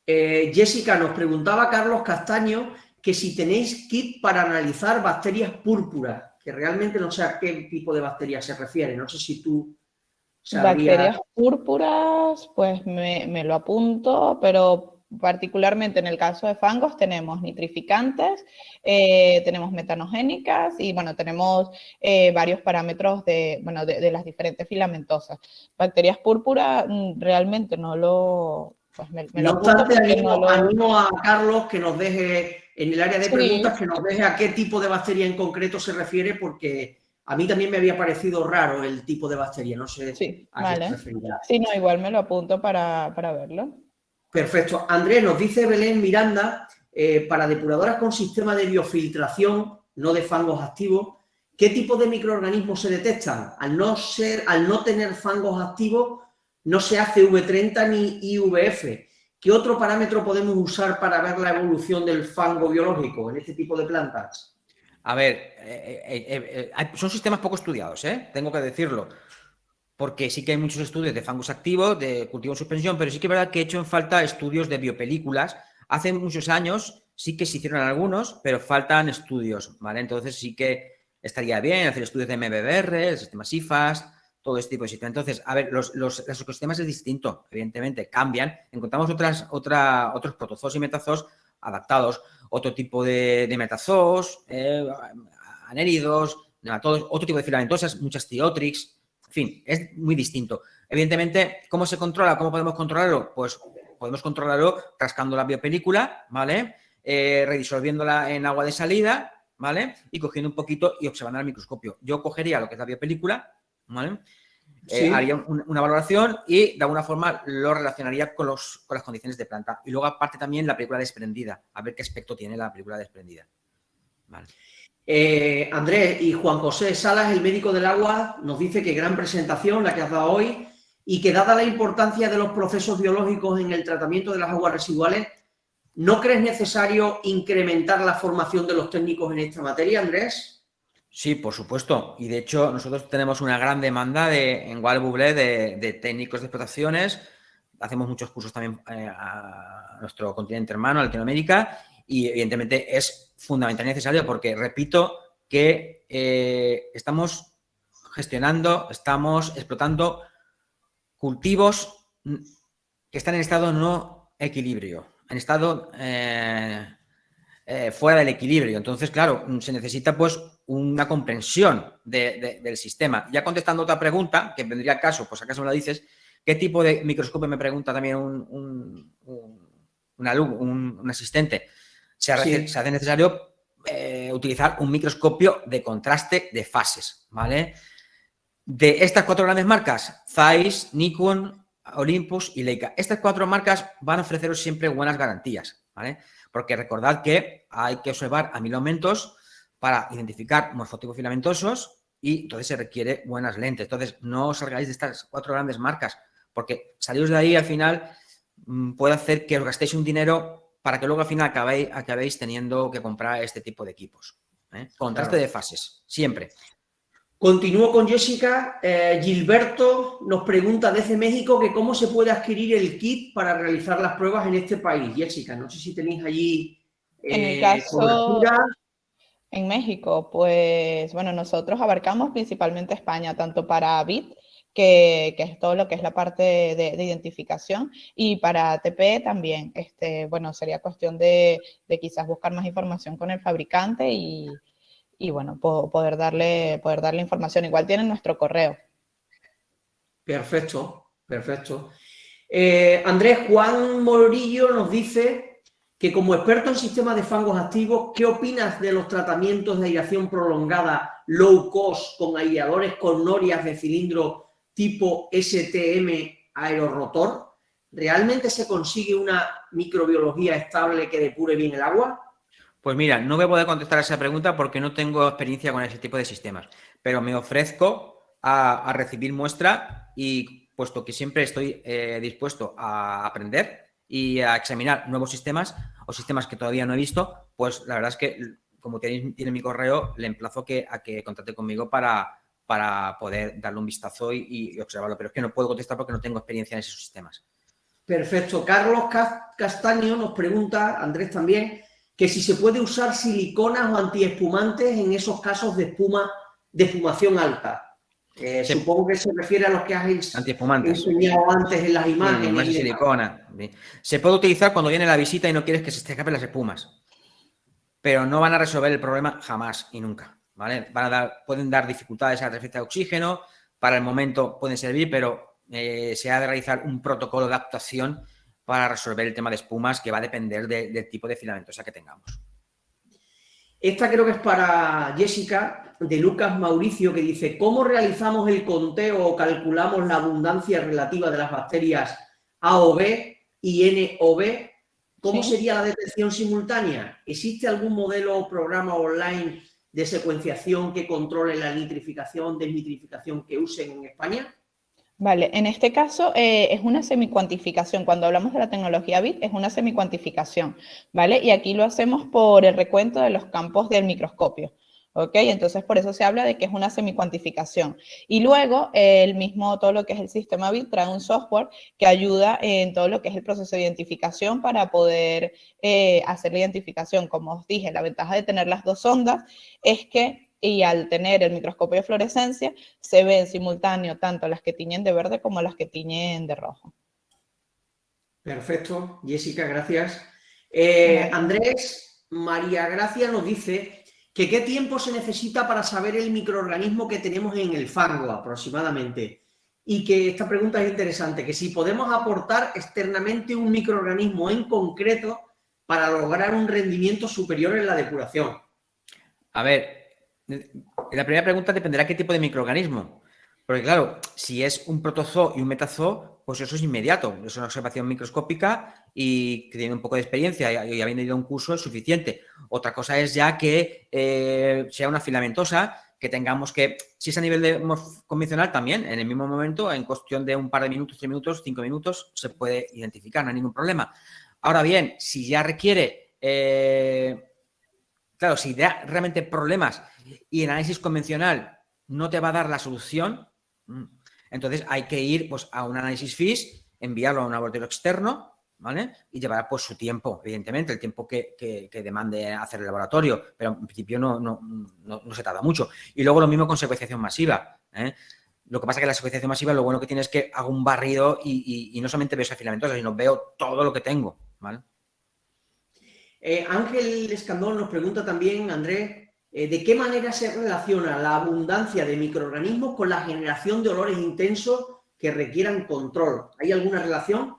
Jessica, nos preguntaba Carlos Castaño que si tenéis kit para analizar bacterias púrpuras, que realmente no sé a qué tipo de bacterias se refiere, no sé si tú sabrías. Bacterias púrpuras, pues me lo apunto, pero particularmente en el caso de fangos tenemos nitrificantes, tenemos metanogénicas y bueno, tenemos varios parámetros de las diferentes filamentosas. Bacterias púrpuras realmente no lo... Pues me No lo apunto obstante, porque no lo... animo a Carlos que nos deje en el área de Sí. preguntas, que nos deje a qué tipo de bacteria en concreto se refiere, porque a mí también me había parecido raro el tipo de bacteria, no sé Sí, a vale. qué se referirá. Sí, no, igual me lo apunto para verlo. Perfecto. Andrés, nos dice Belén Miranda, para depuradoras con sistema de biofiltración, no de fangos activos, ¿qué tipo de microorganismos se detectan? Al no tener fangos activos, no se hace V30 ni IVF. ¿Qué otro parámetro podemos usar para ver la evolución del fango biológico en este tipo de plantas? A ver, son sistemas poco estudiados, tengo que decirlo, porque sí que hay muchos estudios de fangos activos, de cultivo en suspensión, pero sí que es verdad que he hecho en falta estudios de biopelículas. Hace muchos años sí que se hicieron algunos, pero faltan estudios, ¿vale? Entonces sí que estaría bien hacer estudios de MBBR, el sistema SIFAS, todo este tipo de sistemas. Entonces, a ver, los ecosistemas es distinto, evidentemente, cambian. Encontramos otros protozoos y metazoos adaptados, otro tipo de metazoos, anélidos, nematodos, otro tipo de filamentosas, muchas Thiotrix, en fin, es muy distinto. Evidentemente, ¿cómo se controla? ¿Cómo podemos controlarlo? Pues podemos controlarlo rascando la biopelícula, ¿vale? Redisolviéndola en agua de salida, ¿vale? Y cogiendo un poquito y observando al microscopio. Yo cogería lo que es la biopelícula, ¿vale? Sí. Haría una valoración y de alguna forma lo relacionaría con las condiciones de planta. Y luego aparte también la película desprendida, a ver qué aspecto tiene la película desprendida. Vale. Andrés, y Juan José Salas, el médico del agua, nos dice que gran presentación la que has dado hoy y que dada la importancia de los procesos biológicos en el tratamiento de las aguas residuales, ¿no crees necesario incrementar la formación de los técnicos en esta materia, Andrés? Sí, por supuesto. Y de hecho, nosotros tenemos una gran demanda en Gual Bublé de técnicos de explotaciones. Hacemos muchos cursos también a nuestro continente hermano, a Latinoamérica, y evidentemente es fundamental y necesario porque, repito, que estamos gestionando, estamos explotando cultivos que están en estado no equilibrio, en estado fuera del equilibrio. Entonces, claro, se necesita pues una comprensión del sistema. Ya contestando otra pregunta, que vendría al caso, pues acaso me la dices, ¿qué tipo de microscopio me pregunta también un asistente? Se hace necesario utilizar un microscopio de contraste de fases, ¿vale? De estas 4 grandes marcas, Zeiss, Nikon, Olympus y Leica. Estas 4 marcas van a ofreceros siempre buenas garantías, ¿vale? Porque recordad que hay que observar amilomentos para identificar morfotipos filamentosos y entonces se requiere buenas lentes. Entonces, no os salgáis de estas 4 grandes marcas, porque saliros de ahí al final puede hacer que os gastéis un dinero para que luego al final acabéis teniendo que comprar este tipo de equipos. Contraste de fases, siempre. Continúo con Jessica. Gilberto nos pregunta desde México que cómo se puede adquirir el kit para realizar las pruebas en este país. Jessica, no sé si tenéis allí en el caso, cobertura. En México, pues bueno, nosotros abarcamos principalmente España, tanto para BIT, que es todo lo que es la parte de identificación, y para TP también. Bueno, sería cuestión de quizás buscar más información con el fabricante y bueno, poder darle información. Igual tienen nuestro correo. Perfecto, perfecto. Andrés, Juan Morillo nos dice que como experto en sistemas de fangos activos, ¿qué opinas de los tratamientos de aireación prolongada low cost con aireadores con norias de cilindro tipo STM aerorotor? ¿Realmente se consigue una microbiología estable que depure bien el agua? Pues mira, no voy a poder contestar a esa pregunta porque no tengo experiencia con ese tipo de sistemas, pero me ofrezco a recibir muestra y puesto que siempre estoy dispuesto a aprender y a examinar nuevos sistemas o sistemas que todavía no he visto, pues la verdad es que como tiene mi correo, le emplazo a que contacte conmigo para poder darle un vistazo y observarlo, pero es que no puedo contestar porque no tengo experiencia en esos sistemas. Perfecto. Carlos Castaño nos pregunta, Andrés también, que si se puede usar siliconas o antiespumantes en esos casos de espumación alta. Supongo que se refiere a los que has enseñado antes en las imágenes. Más de silicona. Se puede utilizar cuando viene la visita y no quieres que se te escapen las espumas, pero no van a resolver el problema jamás y nunca, ¿vale? Pueden dar dificultades a la transferencia de oxígeno, para el momento pueden servir, pero se ha de realizar un protocolo de actuación para resolver el tema de espumas que va a depender del tipo de filamentosa que tengamos. Esta creo que es para Jessica, de Lucas Mauricio, que dice, ¿cómo realizamos el conteo o calculamos la abundancia relativa de las bacterias A o B y N o B? ¿Cómo sería la detección simultánea? ¿Existe algún modelo o programa online de secuenciación que controle la nitrificación, desnitrificación que usen en España? Vale, en este caso es una semicuantificación. Cuando hablamos de la tecnología BIT es una semicuantificación, ¿vale? Y aquí lo hacemos por el recuento de los campos del microscopio, ¿ok? Entonces por eso se habla de que es una semicuantificación. Y luego todo lo que es el sistema BIT trae un software que ayuda en todo lo que es el proceso de identificación para poder hacer la identificación. Como os dije, la ventaja de tener las dos ondas es que y al tener el microscopio de fluorescencia se ven en simultáneo tanto las que tiñen de verde como las que tiñen de rojo. Perfecto, Jessica, gracias. Vale. Andrés, María Gracia nos dice que qué tiempo se necesita para saber el microorganismo que tenemos en el fango aproximadamente. Y que esta pregunta es interesante, que si podemos aportar externamente un microorganismo en concreto para lograr un rendimiento superior en la depuración. A ver, la primera pregunta dependerá qué tipo de microorganismo. Porque claro, si es un protozoo y un metazoo, pues eso es inmediato. Es una observación microscópica y que tiene un poco de experiencia y habiendo ido a un curso es suficiente. Otra cosa es ya que sea una filamentosa, que tengamos que, si es a nivel convencional también, en el mismo momento, en cuestión de un par de minutos, 3 minutos, 5 minutos, se puede identificar, no hay ningún problema. Ahora bien, si ya requiere... claro, si da realmente problemas y el análisis convencional no te va a dar la solución, entonces hay que ir pues, a un análisis FISH, enviarlo a un laboratorio externo, ¿vale? Y llevará pues su tiempo, evidentemente, el tiempo que demande hacer el laboratorio, pero en principio no se tarda mucho. Y luego lo mismo con secuenciación masiva, ¿eh? Lo que pasa es que la secuenciación masiva lo bueno que tiene es que hago un barrido y no solamente veo esa filamentosa, sino veo todo lo que tengo, ¿vale? Ángel Escandón nos pregunta también, Andrés, ¿de qué manera se relaciona la abundancia de microorganismos con la generación de olores intensos que requieran control? ¿Hay alguna relación?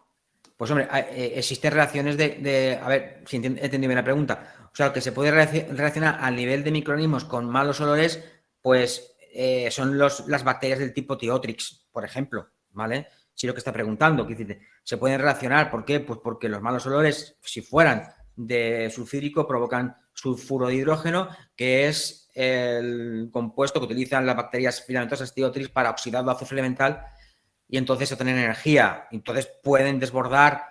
Pues hombre, existen relaciones a ver si he entendido bien la pregunta. O sea, lo que se puede relacionar al nivel de microorganismos con malos olores, pues son las bacterias del tipo Thiotrix, por ejemplo, ¿vale? Si lo que está preguntando, se pueden relacionar, ¿por qué? Pues porque los malos olores, si fueran de sulfídrico, provocan sulfuro de hidrógeno, que es el compuesto que utilizan las bacterias filamentosas Thiotrix para oxidar el azufre elemental y entonces obtener energía. Entonces pueden desbordar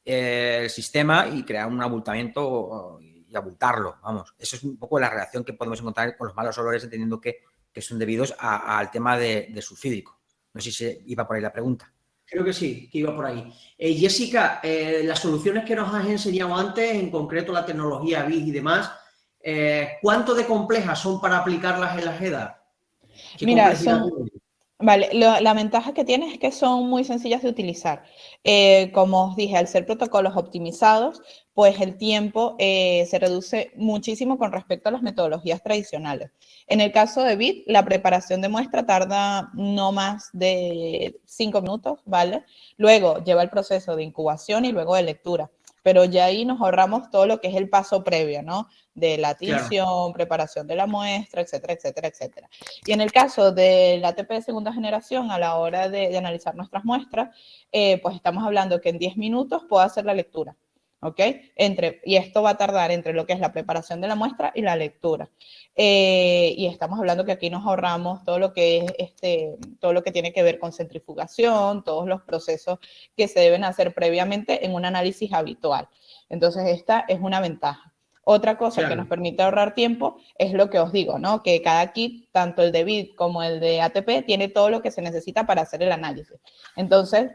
el sistema y crear un abultamiento y abultarlo. Vamos, eso es un poco la relación que podemos encontrar con los malos olores, entendiendo que son debidos al tema de sulfídrico. No sé si iba por ahí la pregunta. Creo que sí, que iba por ahí. Jessica, las soluciones que nos has enseñado antes, en concreto la tecnología BIS y demás, ¿cuánto de complejas son para aplicarlas en la JEDA? ¿Qué Mira, complejidad tienen? vale, la ventaja que tiene es que son muy sencillas de utilizar. Como os dije, al ser protocolos optimizados, pues el tiempo se reduce muchísimo con respecto a las metodologías tradicionales. En el caso de BIT, la preparación de muestra tarda no más de 5 minutos, ¿vale? Luego lleva el proceso de incubación y luego de lectura. Pero ya ahí nos ahorramos todo lo que es el paso previo, ¿no? De la tinción, claro, preparación de la muestra, etcétera, etcétera, etcétera. Y en el caso del ATP de segunda generación, a la hora de analizar nuestras muestras, pues estamos hablando que en 10 minutos puedo hacer la lectura, ¿ok? Y esto va a tardar entre lo que es la preparación de la muestra y la lectura. Y estamos hablando que aquí nos ahorramos todo lo que es todo lo que tiene que ver con centrifugación, todos los procesos que se deben hacer previamente en un análisis habitual. Entonces, esta es una ventaja. Otra cosa que nos permite ahorrar tiempo es lo que os digo, ¿no? Que cada kit, tanto el de BIT como el de ATP, tiene todo lo que se necesita para hacer el análisis. Entonces,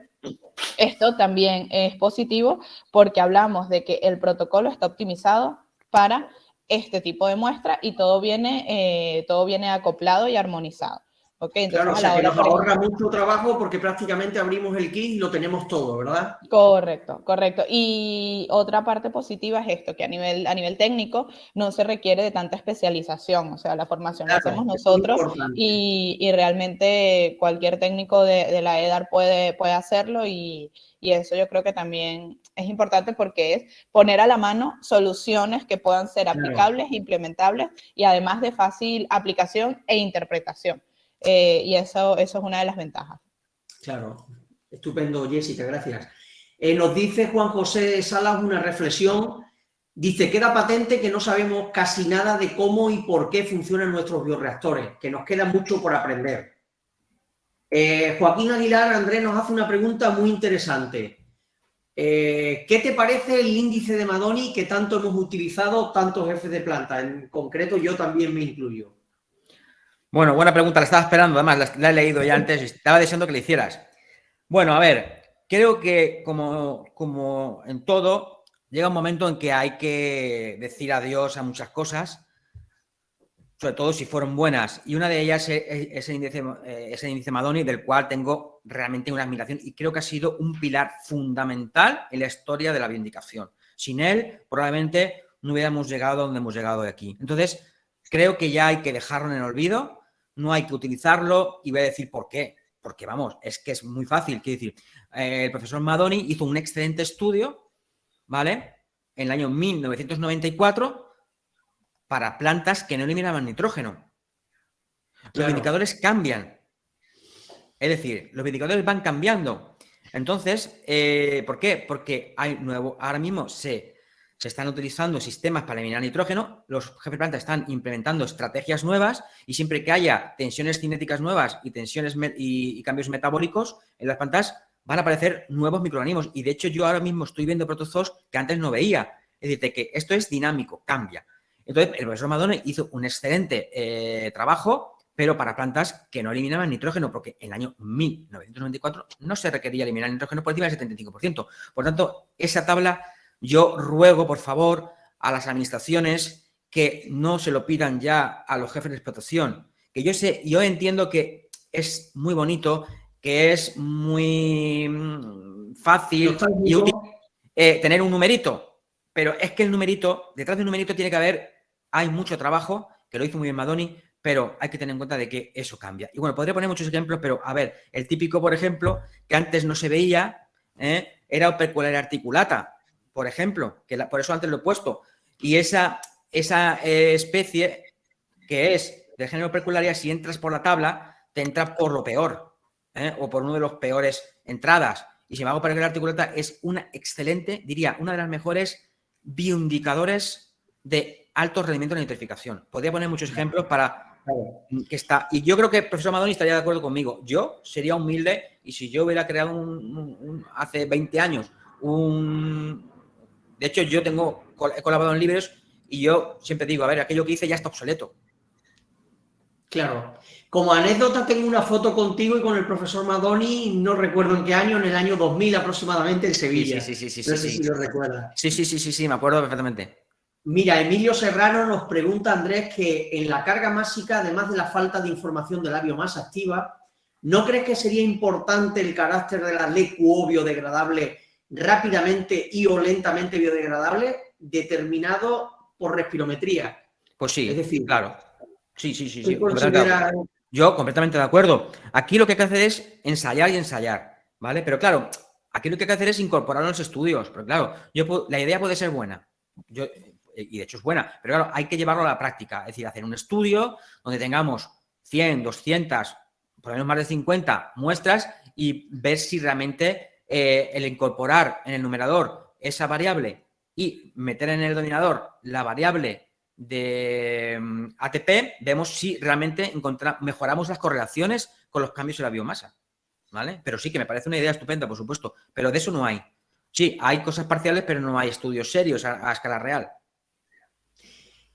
esto también es positivo porque hablamos de que el protocolo está optimizado para este tipo de muestra y todo viene acoplado y armonizado. Okay, entonces, claro, o sea que nos ahorra mucho trabajo porque prácticamente abrimos el kit y lo tenemos todo, ¿verdad? Correcto, correcto. Y otra parte positiva es esto, que a nivel técnico no se requiere de tanta especialización, o sea, la formación la hacemos nosotros y realmente cualquier técnico de la EDAR puede hacerlo y eso yo creo que también es importante porque es poner a la mano soluciones que puedan ser aplicables, implementables y además de fácil aplicación e interpretación. Y eso es una de las ventajas. Claro, estupendo, Jessica, gracias. Nos dice Juan José Salas una reflexión. Dice, queda patente que no sabemos casi nada de cómo y por qué funcionan nuestros bioreactores, que nos queda mucho por aprender. Joaquín Aguilar, Andrés, nos hace una pregunta muy interesante. ¿Qué te parece el índice de Madoni que tanto hemos utilizado tantos jefes de planta? En concreto, yo también me incluyo. Bueno, buena pregunta, la estaba esperando, además la he leído ya antes y estaba deseando que la hicieras. Bueno, a ver, creo que como en todo, llega un momento en que hay que decir adiós a muchas cosas, sobre todo si fueron buenas. Y una de ellas es el índice Madoni, del cual tengo realmente una admiración y creo que ha sido un pilar fundamental en la historia de la bioindicación. Sin él, probablemente no hubiéramos llegado a donde hemos llegado de aquí. Entonces, creo que ya hay que dejarlo en el olvido, no hay que utilizarlo y voy a decir por qué. Porque, vamos, es que es muy fácil. Quiero decir, el profesor Madoni hizo un excelente estudio, ¿vale? En el año 1994 para plantas que no eliminaban nitrógeno. Los indicadores cambian. Es decir, los indicadores van cambiando. Entonces, ¿por qué? Porque ahora mismo se están utilizando sistemas para eliminar nitrógeno, los jefes de planta están implementando estrategias nuevas y siempre que haya tensiones cinéticas nuevas y tensiones y cambios metabólicos en las plantas van a aparecer nuevos microorganismos. Y de hecho yo ahora mismo estoy viendo protozoos que antes no veía. Es decir, que esto es dinámico, cambia. Entonces, el profesor Madoni hizo un excelente trabajo, pero para plantas que no eliminaban nitrógeno, porque en el año 1994 no se requería eliminar nitrógeno por encima del 75%. Por tanto, esa tabla yo ruego, por favor, a las administraciones que no se lo pidan ya a los jefes de explotación. Que yo entiendo que es muy bonito, que es muy fácil y útil tener un numerito, pero es que el numerito, detrás del numerito tiene que haber, hay mucho trabajo, que lo hizo muy bien Madoni, pero hay que tener en cuenta de que eso cambia. Y bueno, podría poner muchos ejemplos, pero a ver, el típico, por ejemplo, que antes no se veía, era Opercularia articulata, por ejemplo, que por eso antes lo he puesto. Y esa especie que es de género Opercularia, si entras por la tabla, te entra por lo peor, o por uno de los peores entradas. Y sin embargo, Opercularia articulata es una excelente, diría, una de las mejores bioindicadores de alto rendimiento en la nitrificación. Podría poner muchos ejemplos para que está. Y yo creo que el profesor Madoni estaría de acuerdo conmigo. Yo sería humilde y si yo hubiera creado hace 20 años de hecho, yo he colaborado en libros y yo siempre digo, a ver, aquello que hice ya está obsoleto. Claro. Como anécdota tengo una foto contigo y con el profesor Madoni, no recuerdo en qué año, en el año 2000 aproximadamente en Sevilla. Sí. No sé si lo recuerdas. Sí, me acuerdo perfectamente. Mira, Emilio Serrano nos pregunta, Andrés, que en la carga másica, además de la falta de información de la biomasa activa, ¿no crees que sería importante el carácter de la LECUO biodegradable rápidamente y o lentamente biodegradable determinado por respirometría? Pues sí, es decir, claro. Sí. Yo completamente de acuerdo. Aquí lo que hay que hacer es ensayar y ensayar, ¿vale? Pero claro, aquí lo que hay que hacer es incorporar los estudios. Pero claro, la idea puede ser buena. Y de hecho es buena, pero claro, hay que llevarlo a la práctica. Es decir, hacer un estudio donde tengamos 100, 200, por lo menos más de 50 muestras y ver si realmente el incorporar en el numerador esa variable y meter en el denominador la variable de ATP, vemos si realmente mejoramos las correlaciones con los cambios en la biomasa, ¿vale? Pero sí que me parece una idea estupenda, por supuesto, pero de eso no hay. Sí, hay cosas parciales, pero no hay estudios serios a escala real.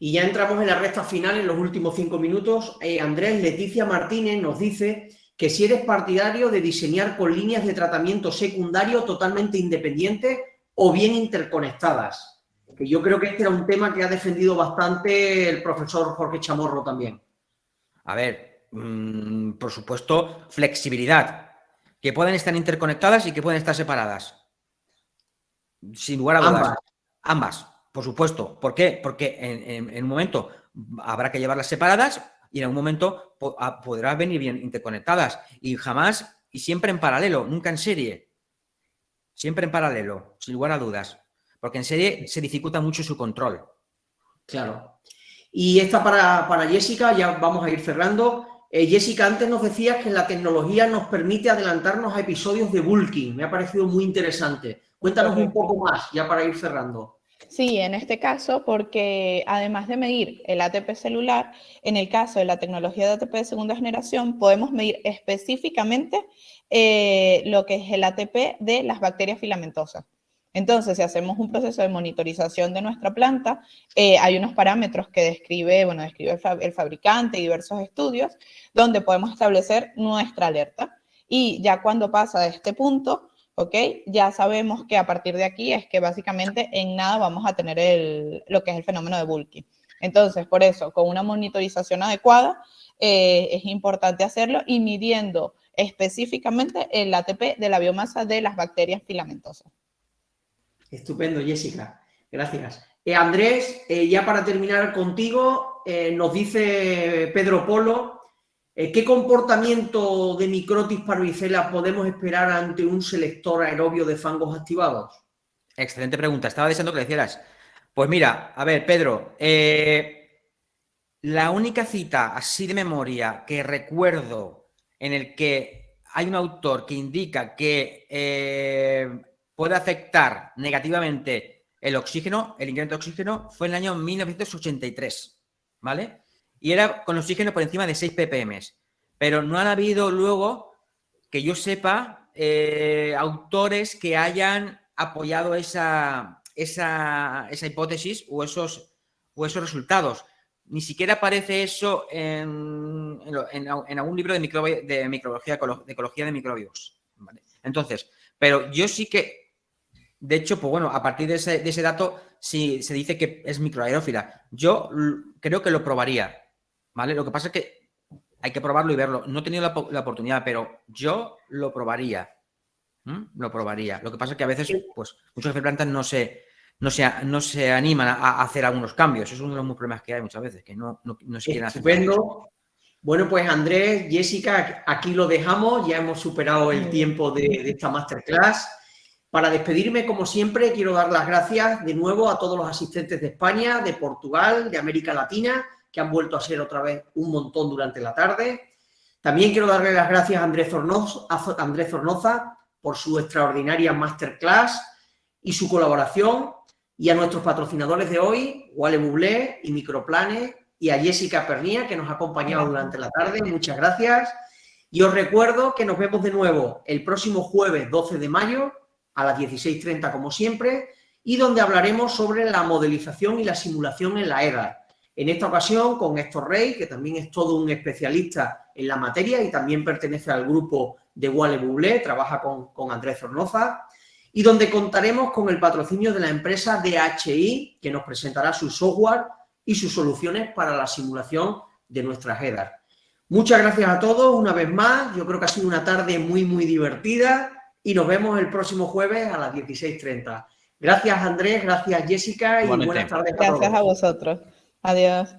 Y ya entramos en la recta final, en los últimos 5 minutos. Andrés, Leticia Martínez nos dice que si eres partidario de diseñar con líneas de tratamiento secundario totalmente independientes o bien interconectadas. Que yo creo que este era un tema que ha defendido bastante el profesor Jorge Chamorro también. A ver, por supuesto, flexibilidad. Que pueden estar interconectadas y que pueden estar separadas. Sin lugar a dudas. Ambas, por supuesto. ¿Por qué? Porque en un momento habrá que llevarlas separadas y en algún momento podrán venir bien interconectadas. Y jamás, y siempre en paralelo, nunca en serie. Siempre en paralelo, sin lugar a dudas. Porque en serie se dificulta mucho su control. Claro. Y esta para Jessica, ya vamos a ir cerrando. Jessica, antes nos decías que la tecnología nos permite adelantarnos a episodios de bulking. Me ha parecido muy interesante. Cuéntanos un poco más, ya para ir cerrando. Sí, en este caso, porque además de medir el ATP celular, en el caso de la tecnología de ATP de segunda generación, podemos medir específicamente lo que es el ATP de las bacterias filamentosas. Entonces, si hacemos un proceso de monitorización de nuestra planta, hay unos parámetros que describe el fabricante y diversos estudios, donde podemos establecer nuestra alerta. Y ya cuando pasa de este punto, ¿ok? Ya sabemos que a partir de aquí es que básicamente en nada vamos a tener lo que es el fenómeno de bulking. Entonces, por eso, con una monitorización adecuada, es importante hacerlo y midiendo específicamente el ATP de la biomasa de las bacterias filamentosas. Estupendo, Jessica. Gracias. Andrés, ya para terminar contigo, nos dice Pedro Polo, ¿qué comportamiento de Microtis parvicella podemos esperar ante un selector aerobio de fangos activados? Excelente pregunta. Estaba deseando que le hicieras. Pues mira, a ver, Pedro, la única cita así de memoria que recuerdo en el que hay un autor que indica que puede afectar negativamente el oxígeno, el incremento de oxígeno, fue en el año 1983, ¿vale? Y era con oxígeno por encima de 6 ppm. Pero no han habido luego, que yo sepa, autores que hayan apoyado esa hipótesis o esos resultados. Ni siquiera aparece eso en algún libro de microbiología, de ecología de microbios. ¿Vale? Entonces, pero yo sí que, de hecho, pues bueno, a partir de ese dato, sí se dice que es microaerófila. Yo creo que lo probaría, ¿vale? Lo que pasa es que hay que probarlo y verlo. No he tenido la oportunidad, pero yo lo probaría. Lo probaría. Lo que pasa es que a veces, pues, muchos plantas no se animan a hacer algunos cambios. Es uno de los problemas que hay muchas veces, que no se quieren hacer. Estupendo. Bueno, pues Andrés, Jessica, aquí lo dejamos. Ya hemos superado el tiempo de esta masterclass. Para despedirme, como siempre, quiero dar las gracias de nuevo a todos los asistentes de España, de Portugal, de América Latina, que han vuelto a ser otra vez un montón durante la tarde. También quiero darle las gracias a Andrés Zornoza por su extraordinaria masterclass y su colaboración, y a nuestros patrocinadores de hoy, Wale Bublé y Microplanet, y a Jessica Pernía, que nos ha acompañado durante la tarde. Muchas gracias. Y os recuerdo que nos vemos de nuevo el próximo jueves 12 de mayo a las 16:30, como siempre, y donde hablaremos sobre la modelización y la simulación en la EDAR. En esta ocasión con Héctor Rey, que también es todo un especialista en la materia y también pertenece al grupo de Wale Bublé, trabaja con Andrés Zornoza, y donde contaremos con el patrocinio de la empresa DHI, que nos presentará su software y sus soluciones para la simulación de nuestras EDAR. Muchas gracias a todos una vez más. Yo creo que ha sido una tarde muy, muy divertida y nos vemos el próximo jueves a las 16:30. Gracias, Andrés, gracias, Jessica, y buenas tardes a todos. Gracias a vosotros. Adiós.